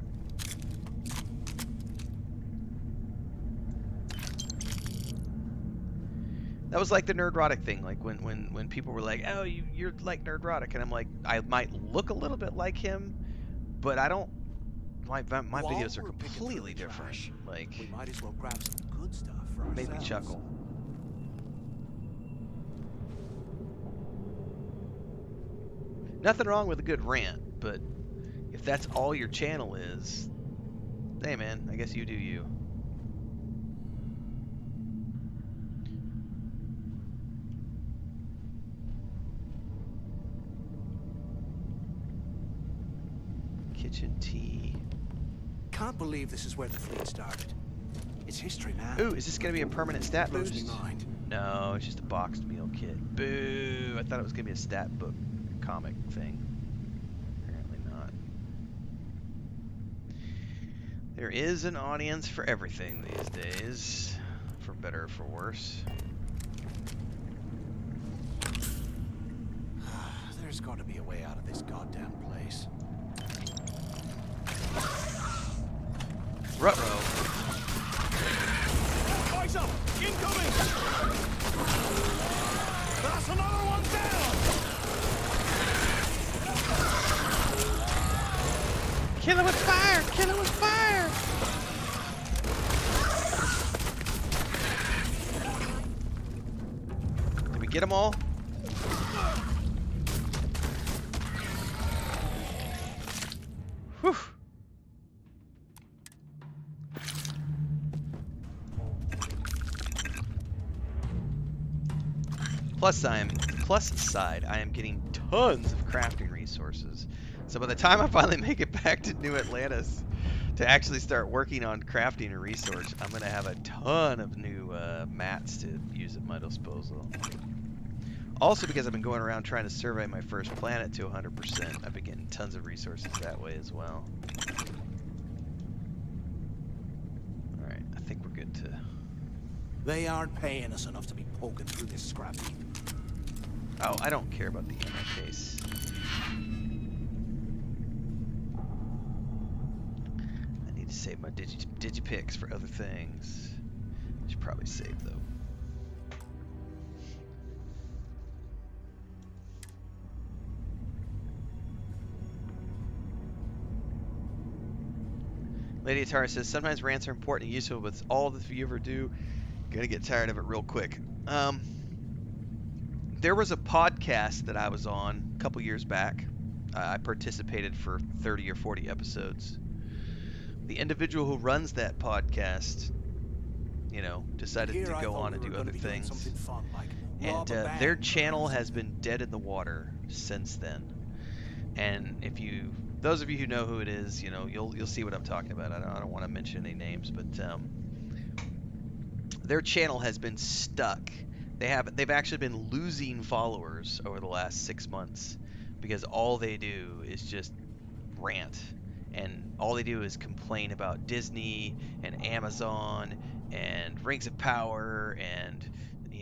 That was like the Nerdrotic thing, like when people were like, "Oh, you're like Nerdrotic," and I'm like, I might look a little bit like him, but I don't. My videos are completely different. Like, we might as well grab some good stuff for made me ourselves. chuckle. Nothing wrong with a good rant, but if that's all your channel is, hey man, I guess you do you. Kitchen tea. Can't believe this is where the fleet started. It's history, man. Ooh, is this gonna be a permanent stat Blows boost? me mind. No, it's just a boxed meal kit. Boo! I thought it was gonna be a stat book comic thing. Apparently not. There is an audience for everything these days, for better or for worse. There's got to be a way out of this goddamn place. Ruh-roh. Eyes up! Incoming! That's another one down! Kill it with fire! Kill it with fire! Did we get them all? Whew. Plus side, I am getting tons of crafting resources. So by the time I finally make it back to New Atlantis to actually start working on crafting a resource, I'm gonna have a ton of new mats to use at my disposal. Also, because I've been going around trying to survey my first planet to 100%, I've been getting tons of resources that way as well. Alright, I think we're good to... They aren't paying us enough to be poking through this scrap heap. Oh, I don't care about the ammo case. I need to save my digipicks for other things. I should probably save though. Lady Atara says, sometimes rants are important and useful, but it's all that you ever do. Gonna get tired of it real quick. There was a podcast that I was on a couple years back. I participated for 30 or 40 episodes. The individual who runs that podcast, decided to go on and do other things. And their channel has been dead in the water since then. And those of you who know who it is, you'll see what I'm talking about. I don't want to mention any names, but their channel has been stuck. They've actually been losing followers over the last 6 months because all they do is just rant, and all they do is complain about Disney and Amazon and Rings of Power and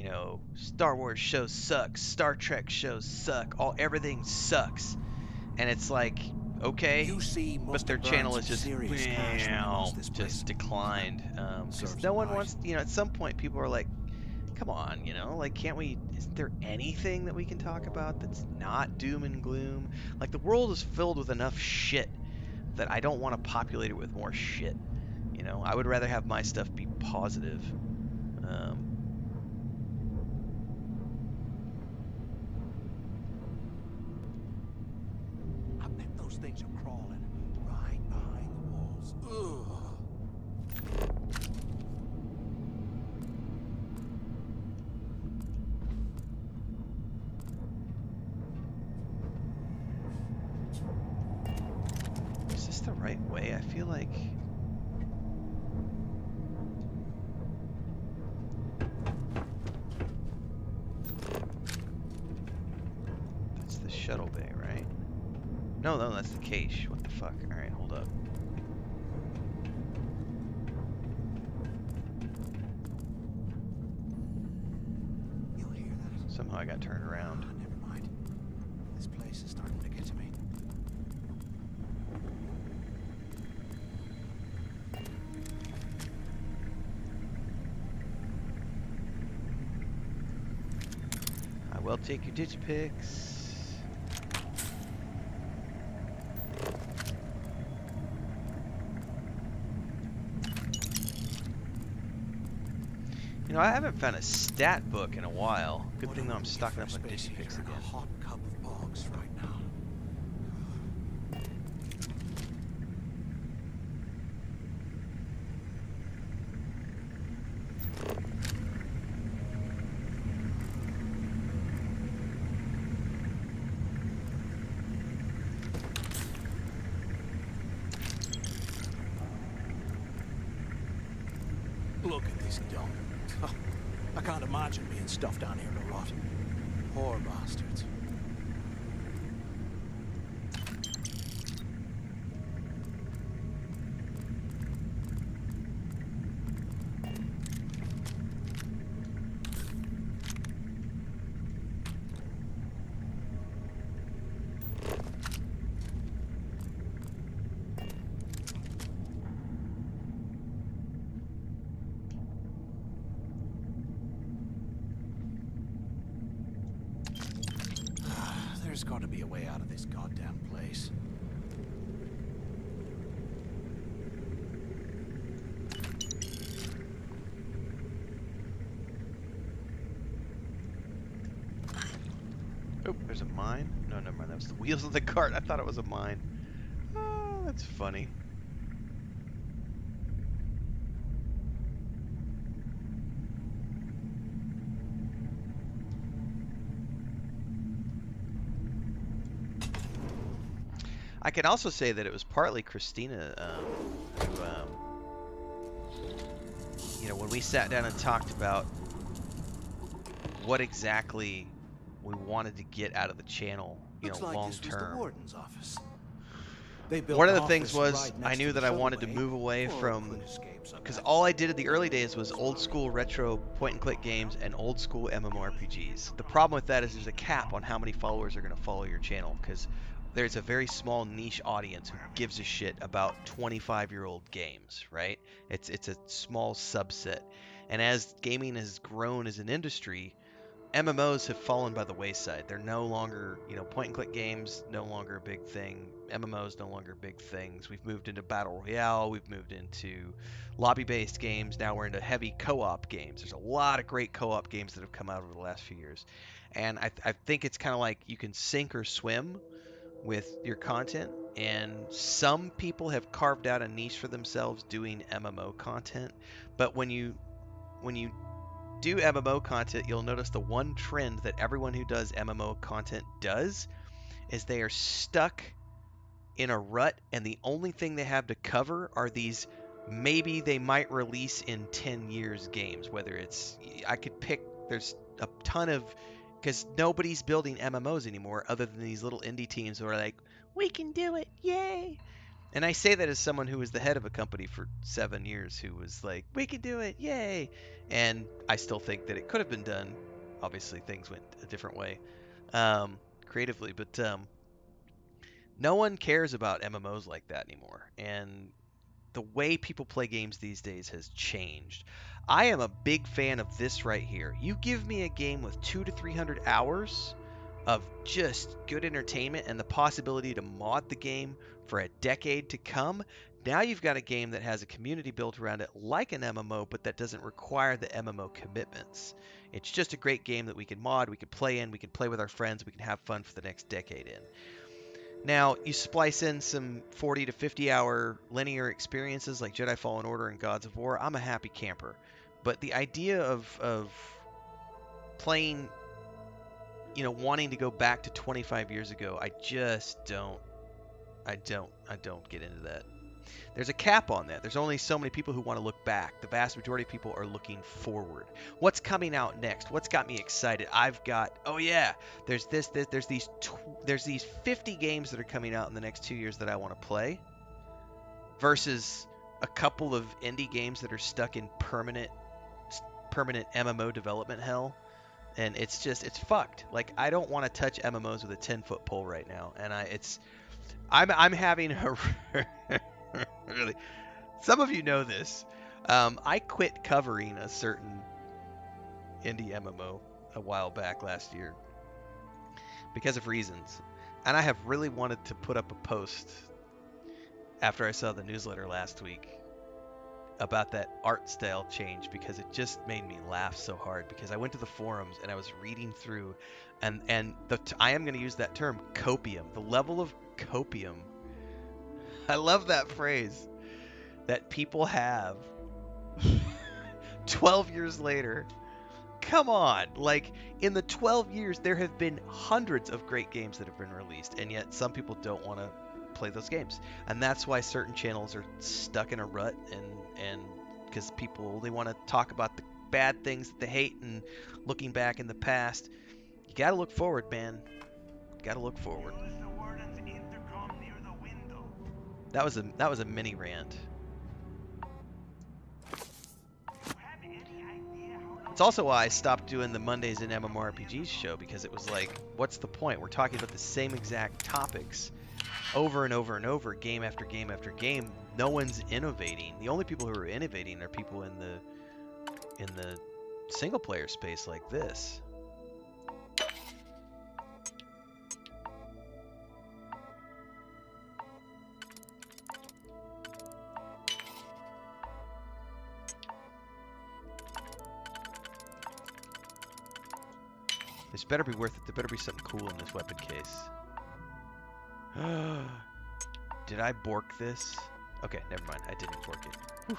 you know, Star Wars shows suck, Star Trek shows suck, everything sucks. And it's like, okay, You see, but their channel is just just declined. Because no one wants, you know, at some point people are like, come on, you know, like, can't we, isn't there anything that we can talk about that's not doom and gloom? Like, the world is filled with enough shit that I don't want to populate it with more shit. You know, I would rather have my stuff be positive. I bet those things are crawling right behind the walls. Ugh. Is this the right way? I feel like... That's the shuttle bay, right? No, that's the cache. What the fuck? Alright, hold up. Somehow I got turned around. Never mind. This place is starting to get to me. I will take your digipics. You know, I haven't found a stat book in a while. Good thing that I'm stocking up on digipics again. A hot cup of bogs right now. Look at this dump. I can't imagine being stuffed down here to rot. Poor bastards. There's got to be a way out of this goddamn place. Oh, there's a mine? No, never mind. That was the wheels of the cart. I thought it was a mine. Oh, that's funny. I can also say that it was partly Christina who, you know, when we sat down and talked about what exactly we wanted to get out of the channel, you know, long term. One of the things was I knew that I wanted to move away from, because all I did in the early days was old school retro point and click games and old school MMORPGs. The problem with that is there's a cap on how many followers are going to follow your channel, because there's a very small niche audience who gives a shit about 25-year-old games, right? It's a small subset. And as gaming has grown as an industry, MMOs have fallen by the wayside. They're no longer, you know, point and click games, no longer a big thing. MMOs no longer big things. We've moved into battle royale, we've moved into lobby-based games, now we're into heavy co-op games. There's a lot of great co-op games that have come out over the last few years. And I think it's kind of like you can sink or swim with your content, and some people have carved out a niche for themselves doing MMO content. But when you do MMO content, you'll notice the one trend that everyone who does MMO content does is they are stuck in a rut, and the only thing they have to cover are these maybe they might release in 10 years games. Whether it's, I could pick, there's a ton of, because nobody's building MMOs anymore other than these little indie teams who are like, we can do it, yay! And I say that as someone who was the head of a company for 7 years who was like, we can do it, yay! And I still think that it could have been done. Obviously, things went a different way creatively, but no one cares about MMOs like that anymore. And the way people play games these days has changed. I am a big fan of this right here. You give me a game with 200 to 300 hours of just good entertainment and the possibility to mod the game for a decade to come. Now you've got a game that has a community built around it like an MMO, but that doesn't require the MMO commitments. It's just a great game that we can mod, we can play in, we can play with our friends, we can have fun for the next decade in. Now, you splice in some 40 to 50 hour linear experiences like Jedi Fallen Order and Gods of War, I'm a happy camper. But the idea of playing, you know, wanting to go back to 25 years ago, I just don't get into that. There's a cap on that. There's only so many people who want to look back. The vast majority of people are looking forward. What's coming out next? What's got me excited? I've got, oh yeah, there's these 50 games that are coming out in the next 2 years that I want to play, versus a couple of indie games that are stuck in permanent MMO development hell. And it's fucked. Like, I don't want to touch MMOs with a 10-foot pole right now. And I'm having a really, some of you know this. I quit covering a certain indie MMO a while back last year because of reasons. And I have really wanted to put up a post after I saw the newsletter last week about that art style change, because it just made me laugh so hard, because I went to the forums and I was reading through and I am going to use that term, copium, the level of copium. I love that phrase that people have 12 years later. Come on, like, in the 12 years there have been hundreds of great games that have been released, and yet some people don't want to play those games. And that's why certain channels are stuck in a rut, and because people only want to talk about the bad things that they hate and looking back in the past. You got to look forward, man. Got to look forward. That was a mini rant. It's also why I stopped doing the Mondays in MMORPGs show, because it was like, what's the point? We're talking about the same exact topics over and over and over, game after game after game. No one's innovating. The only people who are innovating are people in the single player space like this. This better be worth it. There better be something cool in this weapon case. Did I bork this? Okay, never mind. I didn't bork it. Whew.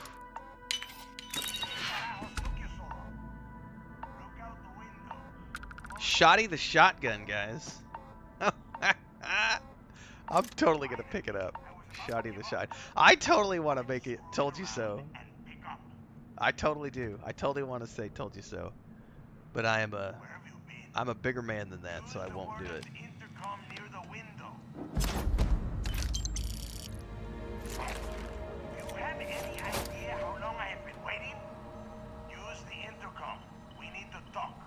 Shotty the shotgun, guys. I'm totally gonna pick it up. Shotty the shot. I totally want to make it told you so. I totally do. I totally want to say told you so. But I'm a bigger man than that, so I won't do it. You have any idea how long I have been waiting? Use the intercom. We need to talk.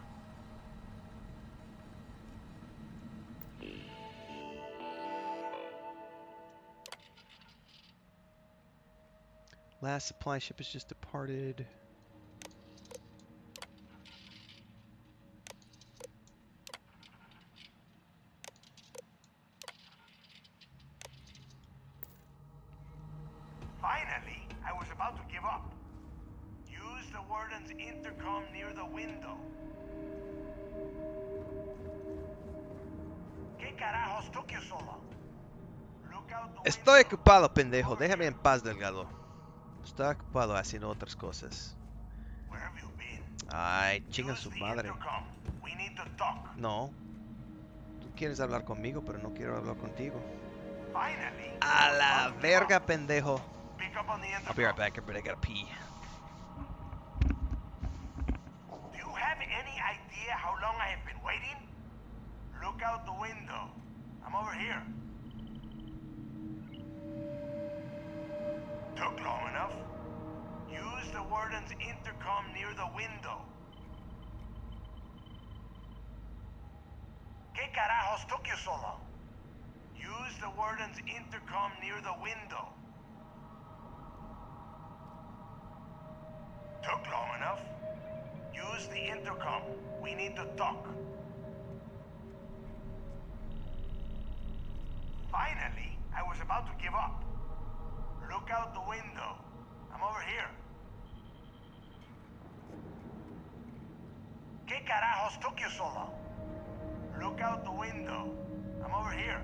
Last supply ship has just departed. Finally, I was about to give up. Use the warden's intercom near the window. ¿Qué carajos took you so long? Look out the Estoy ocupado, pendejo. Déjame en paz, Delgado. Estoy ocupado haciendo otras cosas. Ay, chinga su madre. No. Tú quieres hablar conmigo, pero no quiero hablar contigo. A la verga, pendejo. I'll be right back, everybody. I gotta pee. Do you have any idea how long I have been waiting? Look out the window. I'm over here. Took long enough? Use the warden's intercom near the window. ¿Qué carajos took you so long? Use the warden's intercom near the window. Took long enough? Use the intercom. We need to talk. Finally, I was about to give up. Look out the window. I'm over here. ¿Qué carajos took you so long? Look out the window. I'm over here.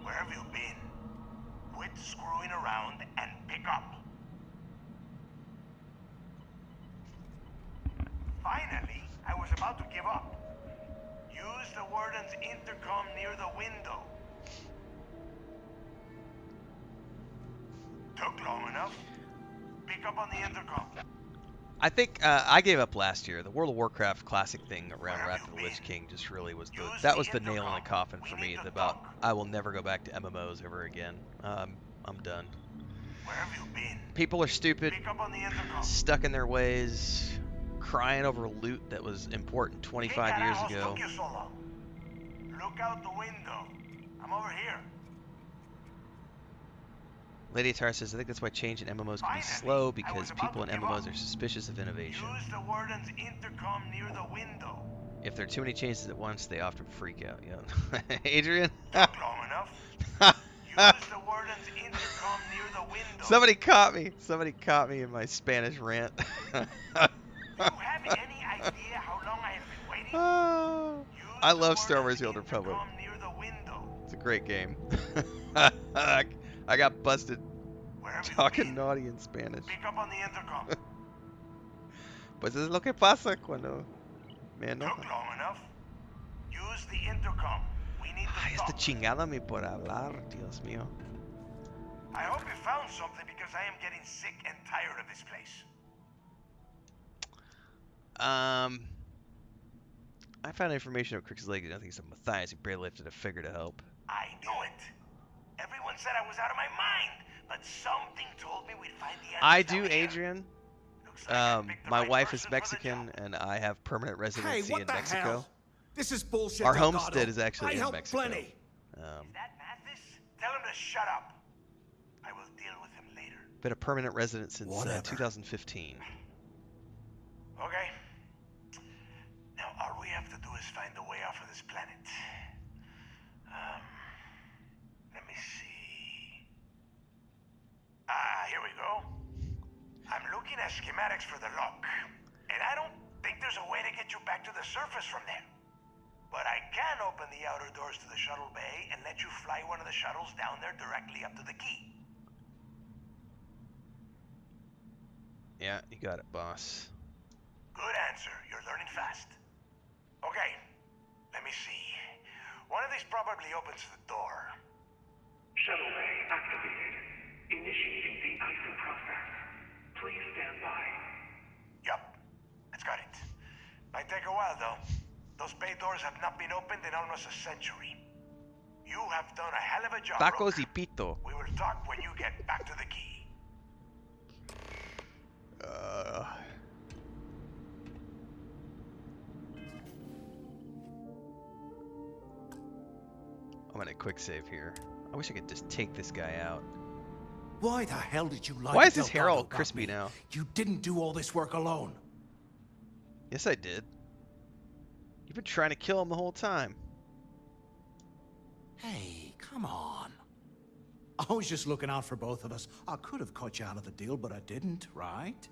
Where have you been? Quit screwing around and pick up. Finally, I was about to give up. Use the warden's intercom near the window. Took long enough? Pick up on the intercom. I think I gave up last year. The World of Warcraft classic thing around Wrath of the Lich King just really was the nail in the coffin for me. About I will never go back to MMOs ever again. I'm done. Where have you been? People are stupid, Pick up on the intercom. stuck in their ways, crying over loot that was important 25 years ago. Took you so long? Look out the window. I'm over here. Lady Atara says, I think that's why change in MMOs can be slow, because people in MMOs are suspicious of innovation. Use the warden's intercom near the window. If there are too many changes at once, they often freak out. Yeah. Adrian? Took long enough? Use the warden's intercom near the window. Somebody caught me. Somebody caught me in my Spanish rant. Do you have any idea how long I have been waiting? Oh, I love Star Wars: The Old Republic. Near the window. It's a great game. I got busted talking naughty in Spanish. Pick up on the intercom. Pues es lo que pasa cuando me enojo. Took long enough? Use the intercom. We need to Esta chingada me por hablar, Dios mío. I hope you found something, because I am getting sick and tired of this place. I found information of Crix's leg. I think it's a Matthias who barely lifted a figure to help. I knew it. Everyone said I was out of my mind, but something told me we'd find the answer. I do, Adrian. My wife is Mexican, and I have permanent residency in Mexico. Hell? This is bullshit. Our homestead is actually in helped Mexico. Plenty. Is that Mathis? Tell him to shut up. I will deal with him later. Been a permanent resident since 2015. Okay. Now all we have to do is find a way off of this planet. Let me see. Here we go. I'm looking at schematics for the lock, and I don't think there's a way to get you back to the surface from there. But I can open the outer doors to the shuttle bay and let you fly one of the shuttles down there directly up to the key. Yeah, you got it, boss. Good answer. You're learning fast. Okay, let me see. One of these probably opens the door. Shuttle bay activated. Initiating the icing process. Please stand by. Yup, it's got it. Might take a while though. Those bay doors have not been opened in almost a century. You have done a hell of a job. Tacos y pito. We will talk when you get back to the key. I'm gonna quick save here. I wish I could just take this guy out. Why the hell did you lie? Why is his hair all crispy now? You didn't do all this work alone. Yes, I did. You've been trying to kill him the whole time. Hey, come on. I was just looking out for both of us. I could have cut you out of the deal, but I didn't, right?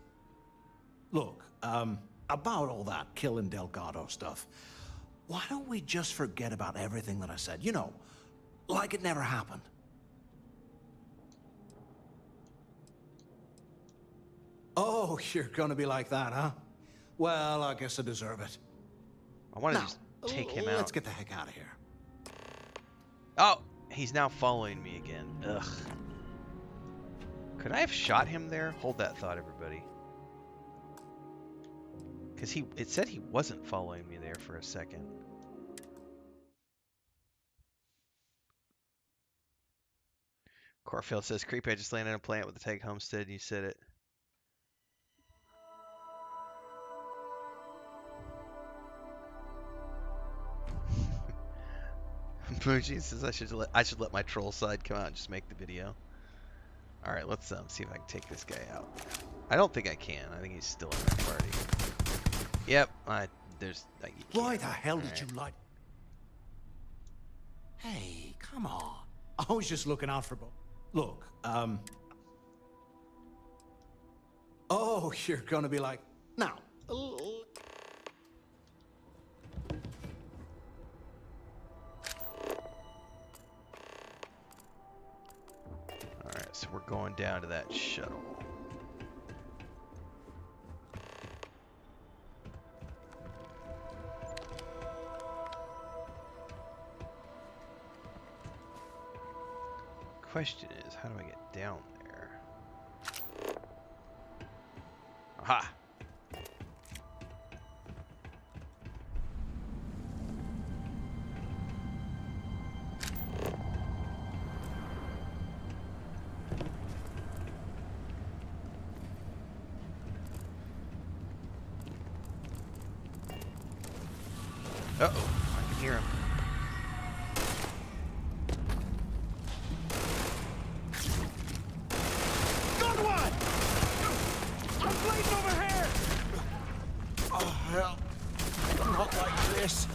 Look, about all that killing Delgado stuff, why don't we just forget about everything that I said? You know, like it never happened. Oh, you're gonna be like that, huh? Well, I guess I deserve it. I want to just take him out. Let's get the heck out of here. Oh, he's now following me again. Ugh. Could I have shot him there? Hold that thought, everybody. Because it said he wasn't following me there for a second. Corfield says, creepy, I just landed on a planet with the tag Homestead, and you said it. Bougie says I should let my troll side come out and just make the video. All right, let's see if I can take this guy out. I don't think I can. I think he's still in my party. Yep. There's. Why the hell did you like? Hey, come on. I was just looking out for both. Look, oh, you're gonna be like, now. Alright, so we're going down to that shuttle. Question is, how do I get down there? Aha! Uh-oh, I can hear him. Good one! I'm bleeding over here! Oh, hell. Not like this.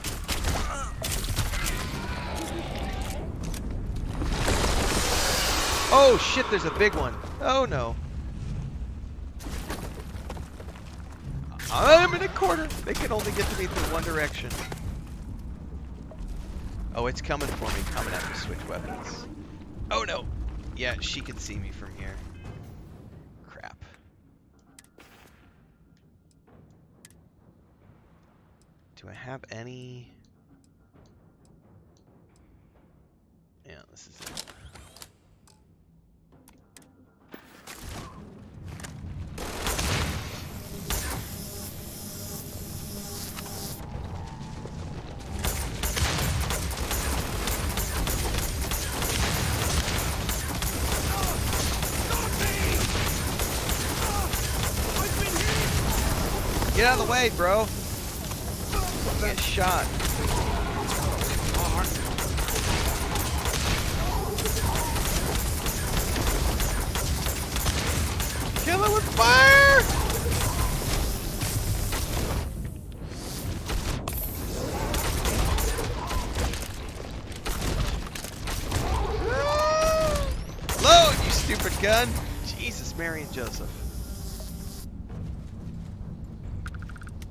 Oh shit, there's a big one. Oh no. I'm in a corner. They can only get to me through one direction. Oh, it's coming for me. I'm gonna have to switch weapons. Oh no! Yeah, she can see me from here. Crap. Do I have any? Yeah, this is it. Get out of the way, bro. Get shot. Kill it with fire! Load, you stupid gun! Jesus, Mary and Joseph.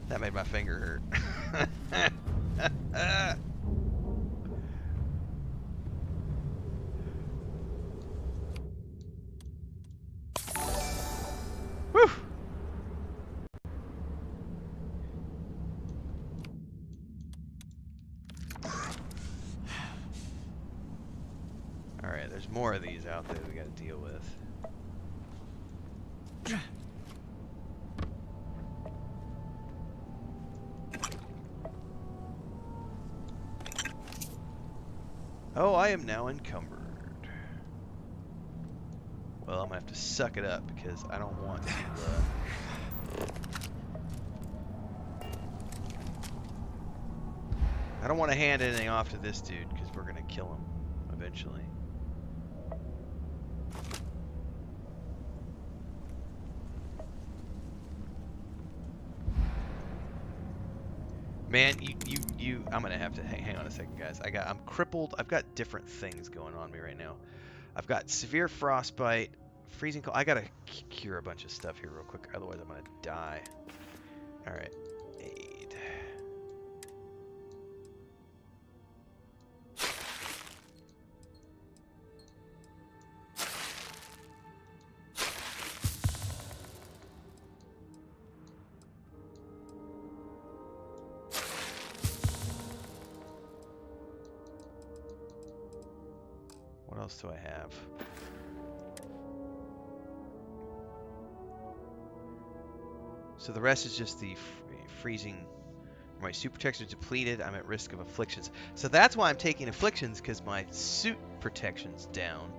That made my finger hurt. Whew. Alright, there's more of these out there we gotta deal with. Oh, I am now encumbered. Well, I'm gonna have to suck it up because I don't want to. I don't want to hand anything off to this dude because we're gonna kill him eventually. Man, I'm gonna have to hang on a second, guys. I'm crippled. I've got different things going on me right now. I've got severe frostbite, freezing cold. I gotta cure a bunch of stuff here real quick, otherwise I'm gonna die. All right, aid. What else do I have? So the rest is just the freezing. My super protection is depleted. I'm at risk of afflictions. So that's why I'm taking afflictions, because my suit protection's down.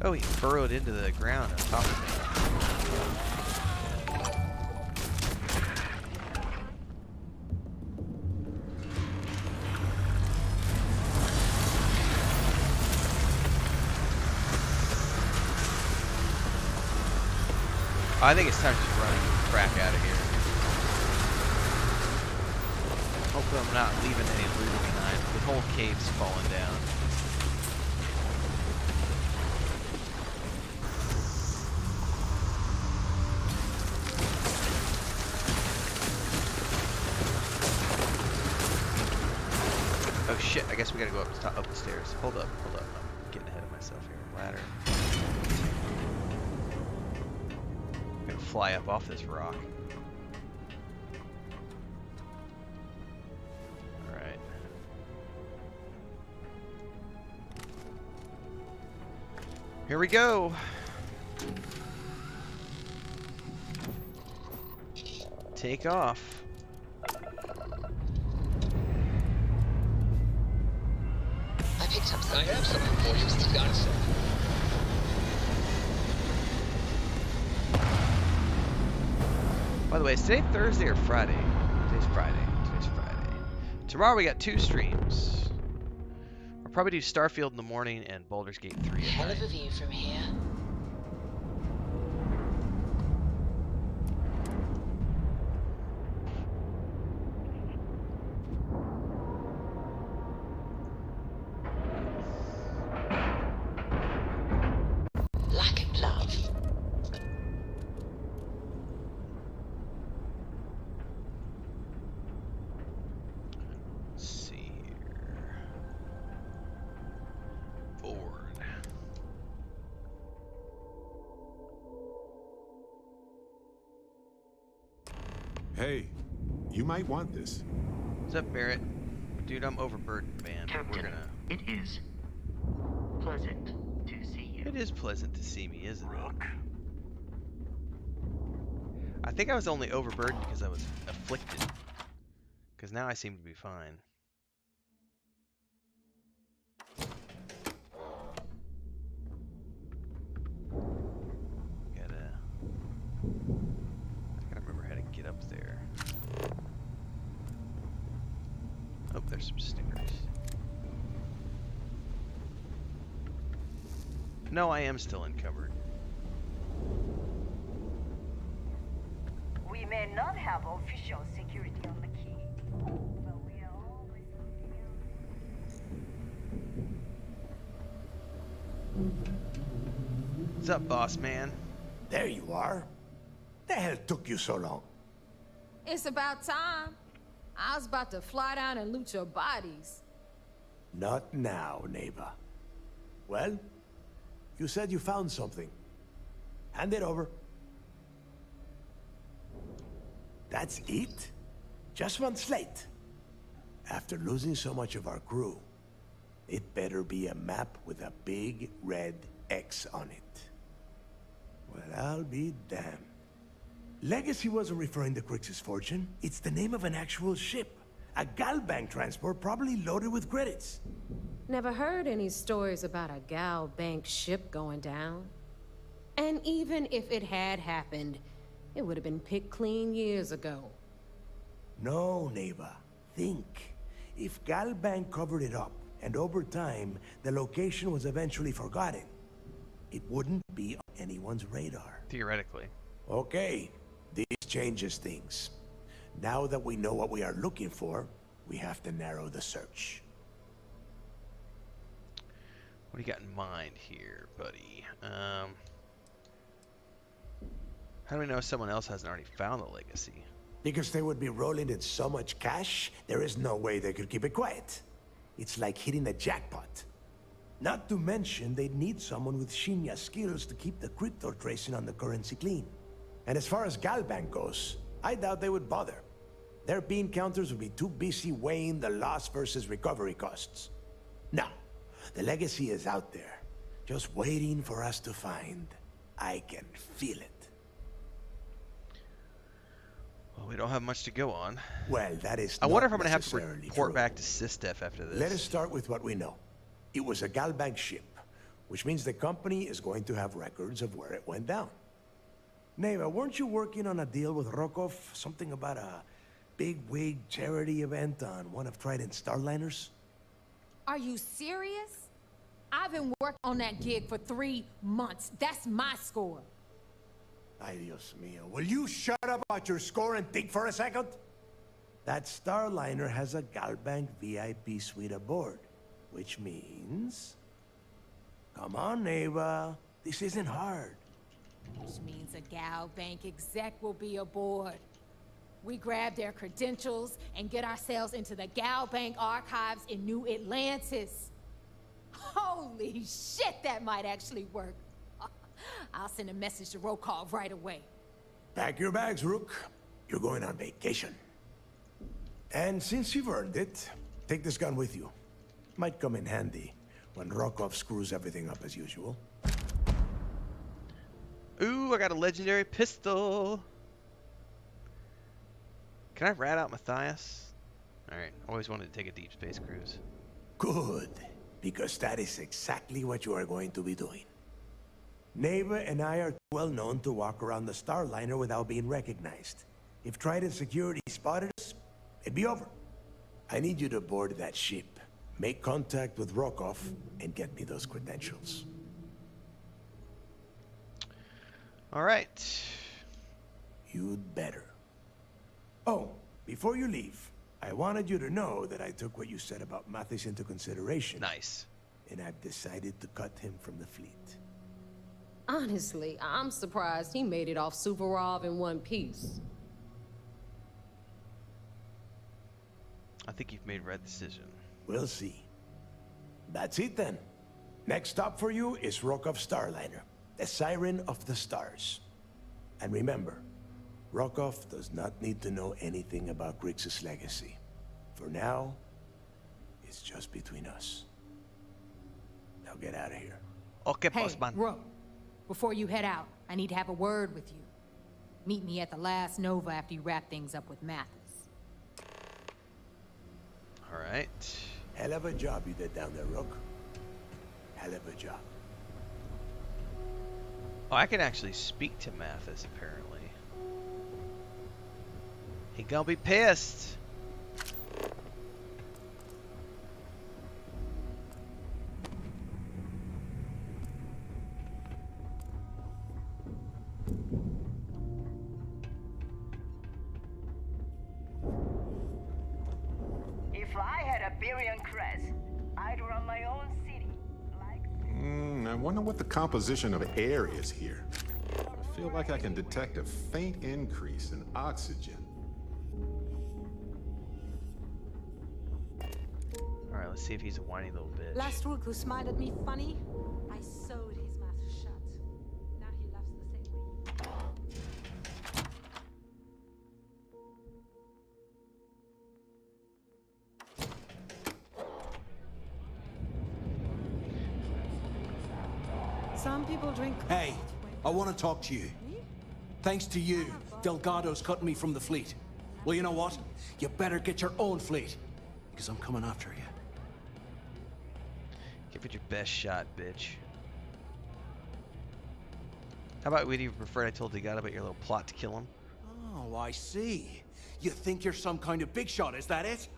Oh, he burrowed into the ground on top of me. I think it's time to just run the crap out of here. Hopefully I'm not leaving any loot behind. The whole cave's falling down. Oh shit, I guess we gotta go up the stairs. Hold up. I'm getting ahead of myself here. Ladder. I'm gonna fly up off this rock. Alright. Here we go! Take off. I picked up something. I have something for you, Scott. By the way, is today Thursday or Friday? Today's Friday. Tomorrow we got 2 streams. I'll probably do Starfield in the morning and Baldur's Gate 3 at Hell night. of a view from here. Like a glove. Let's see here. Board. Hey, you might want this. What's up, Barrett? Dude, I'm overburdened, man. Captain, it is pleasant to see you. It is pleasant to see me, isn't it? I think I was only overburdened because I was afflicted. Because now I seem to be fine. I gotta remember how to get up there. Oh, there's some stickers. No, I am still encumbered. We may not have official security on the key, but we are always What's up, boss man? There you are. The hell took you so long? It's about time. I was about to fly down and loot your bodies. Not now, neighbor. Well, you said you found something. Hand it over. That's it? Just one slate. After losing so much of our crew, it better be a map with a big red X on it. Well, I'll be damned. Legacy wasn't referring to Crix's fortune. It's the name of an actual ship. A Galbank transport probably loaded with credits. Never heard any stories about a Gal Bank ship going down. And even if it had happened, it would have been picked clean years ago. No, neighbor. Think. If Galbank covered it up, and over time, the location was eventually forgotten, it wouldn't be on anyone's radar. Theoretically. Okay, this changes things. Now that we know what we are looking for, we have to narrow the search. What do you got in mind here, buddy? How do we know someone else hasn't already found the legacy? Because they would be rolling in so much cash, there is no way they could keep it quiet. It's like hitting the jackpot. Not to mention, they'd need someone with Shinya skills to keep the crypto tracing on the currency clean. And as far as Galbank goes, I doubt they would bother. Their bean counters would be too busy weighing the loss versus recovery costs. Now, the legacy is out there, just waiting for us to find. I can feel it. Well, we don't have much to go on. Well, that is I not wonder if I'm going to have to necessarily report true. back to SysDef after this. Let us start with what we know. It was a Galbank ship. which means the company is going to have records of where it went down. Neva, weren't you working on a deal with Rokov? Something about a big-wig charity event on one of Trident's Starliners? Are you serious? I've been working on that gig for 3 months. That's my score. Ay, Dios mío. Will you shut up about your score and think for a second? That Starliner has a Galbank VIP suite aboard, which means... Come on, Neva. This isn't hard. Which means a Gal Bank exec will be aboard. We grab their credentials and get ourselves into the Gal Bank archives in New Atlantis. Holy shit, that might actually work. I'll send a message to Rokov right away. Pack your bags, Rook. You're going on vacation. And since you've earned it, take this gun with you. Might come in handy when Rokov screws everything up as usual. Ooh, I got a legendary pistol. Can I rat out Matthias? Alright, always wanted to take a deep space cruise. Good, because that is exactly what you are going to be doing. Neva and I are well known to walk around the Starliner without being recognized. If Trident Security spotted us, it'd be over. I need you to board that ship, make contact with Rokov, and get me those credentials. Alright. You'd better. Oh, before you leave, I wanted you to know that I took what you said about Mathis into consideration. Nice. And I've decided to cut him from the fleet. Honestly, I'm surprised he made it off Suvorov in one piece. I think you've made a right decision. We'll see. That's it then. Next stop for you is Rokov Starliner, the Siren of the Stars. And remember, Rokov does not need to know anything about Grixis' legacy. For now, it's just between us. Now get out of here. Okay, hey, bossman. Rook, before you head out, I need to have a word with you. Meet me at the last Nova after you wrap things up with Mathis. Alright. Hell of a job you did down there, Rook. Hell of a job. Oh, I can actually speak to Mathis, apparently. He gonna be pissed. If I had a billion crest, I'd run my own city. I wonder what the composition of air is here. I feel like I can detect a faint increase in oxygen. Alright, let's see if he's a whiny little bitch. Last Rook who smiled at me funny, I sewed his mouth shut. Now he laughs the same way. Some people drink. Hey, I want to talk to you. Thanks to you, Delgado's cutting me from the fleet. Well, you know what? You better get your own fleet, because I'm coming after you. Give it your best shot, bitch. How about we'd even prefer I told Delgado about your little plot to kill him? Oh, I see. You think you're some kind of big shot, is that it?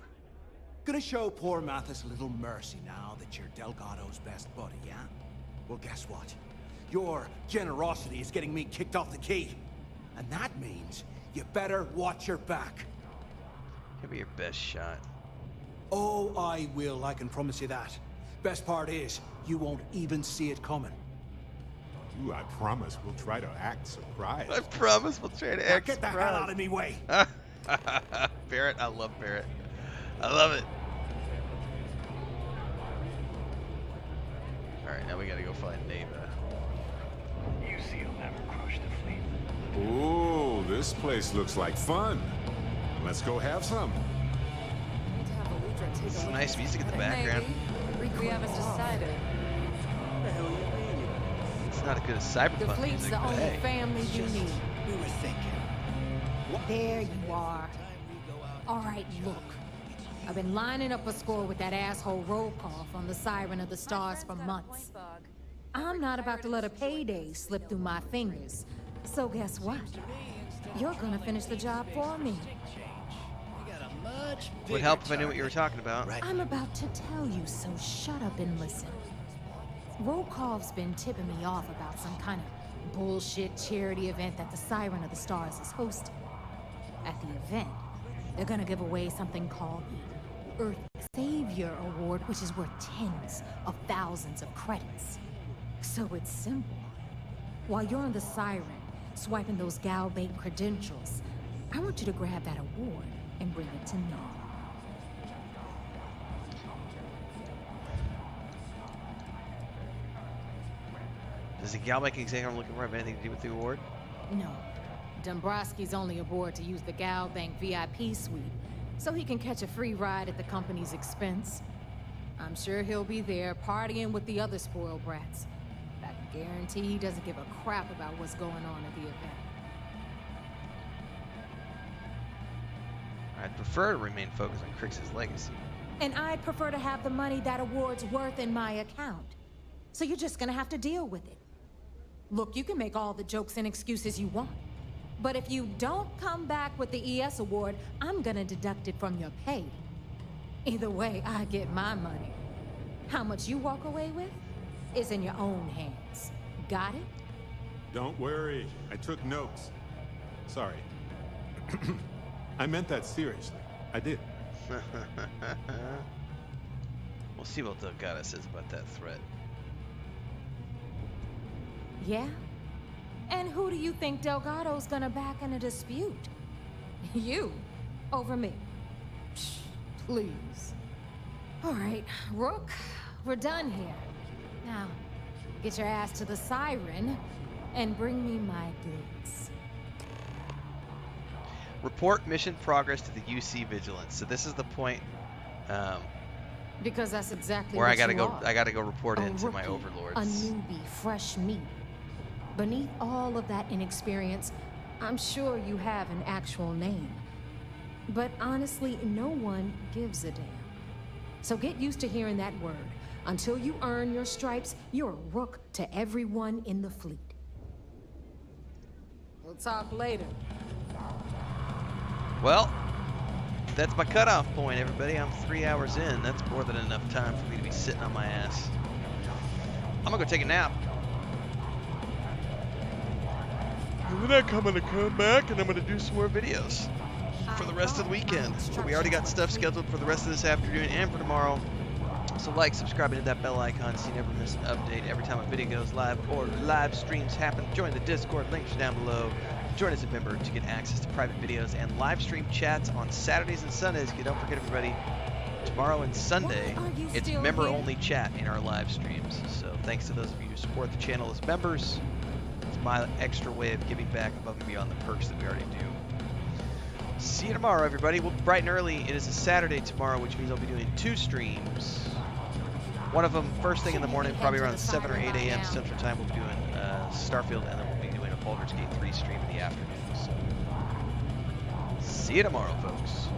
Gonna show poor Mathis a little mercy now that you're Delgado's best buddy, yeah? Well, guess what? Your generosity is getting me kicked off the key. And that means you better watch your back. Give me your best shot. Oh, I will, I can promise you that. Best part is, you won't even see it coming. Ooh, I promise we'll try to act surprised. I promise we'll try to act Get the hell out of me way! Barrett, I love Barrett. I love it. Alright, now we gotta go find Neva. You see you'll never crush the fleet. Ooh, this place looks like fun. Let's go have some. Some nice music in the background. We haven't decided. It's not as good as Cyberpunk The fleet's music, the but only hey. family you need. We were thinking. There you are. All right, look. I've been lining up a score with that asshole Rokov on the Siren of the Stars for months. I'm not about to let a payday slip through my fingers. So guess what? You're gonna finish the job for me. Would help if I knew what you were talking about. I'm about to tell you, so shut up and listen. Rokov's been tipping me off about some kind of bullshit charity event that the Siren of the Stars is hosting. At the event, they're gonna give away something called the Earth Savior Award, which is worth tens of thousands of credits. So it's simple. While you're on the Siren, swiping those Galbait credentials, I want you to grab that award and bring it to me. Does the Galbait exam I'm looking for have anything to do with the award? No. Dombrowski's only aboard to use the Galbank VIP suite, so he can catch a free ride at the company's expense. I'm sure he'll be there partying with the other spoiled brats. I can guarantee he doesn't give a crap about what's going on at the event. I'd prefer to remain focused on Crix's legacy. And I'd prefer to have the money that award's worth in my account. So you're just gonna have to deal with it. Look, you can make all the jokes and excuses you want. But if you don't come back with the ES award, I'm gonna deduct it from your pay. Either way, I get my money. How much you walk away with is in your own hands. Got it? Don't worry, I took notes. Sorry. I meant that seriously. I did. We'll see what Delgado says about that threat. Yeah? And who do you think Delgado's gonna back in a dispute? You, over me. Psh, please. All right, Rook, we're done here. Now, get your ass to the Siren and bring me my goods. Report mission progress to the UC Vigilance. So this is the point because that's exactly where what I gotta you go. are. I gotta go report A in to my rookie, overlords. A newbie, fresh meat. Beneath all of that inexperience, I'm sure you have an actual name. But honestly, no one gives a damn. So get used to hearing that word. Until you earn your stripes, you're a rook to everyone in the fleet. We'll talk later. Well, that's my cutoff point, everybody. I'm 3 hours in. That's more than enough time for me to be sitting on my ass. I'm gonna go take a nap. And then I'm gonna come back and I'm gonna do some more videos for the rest of the weekend. So we already got stuff scheduled for the rest of this afternoon and for tomorrow. So like, subscribe, and hit that bell icon so you never miss an update every time a video goes live or live streams happen. Join the Discord, links are down below. Join as a member to get access to private videos and live stream chats on Saturdays and Sundays. Don't forget, everybody, tomorrow and Sunday, it's member-only chat in our live streams. So thanks to those of you who support the channel as members. It's my extra way of giving back above and beyond the perks that we already do. See you tomorrow, everybody. We'll be bright and early. It is a Saturday tomorrow, which means I'll be doing 2 streams. One of them first thing in the morning, probably around 7 or 8 a.m. Central Time. We'll be doing Starfield, and then we'll be doing a Baldur's Gate 3 stream in the afternoon. So, see you tomorrow, folks.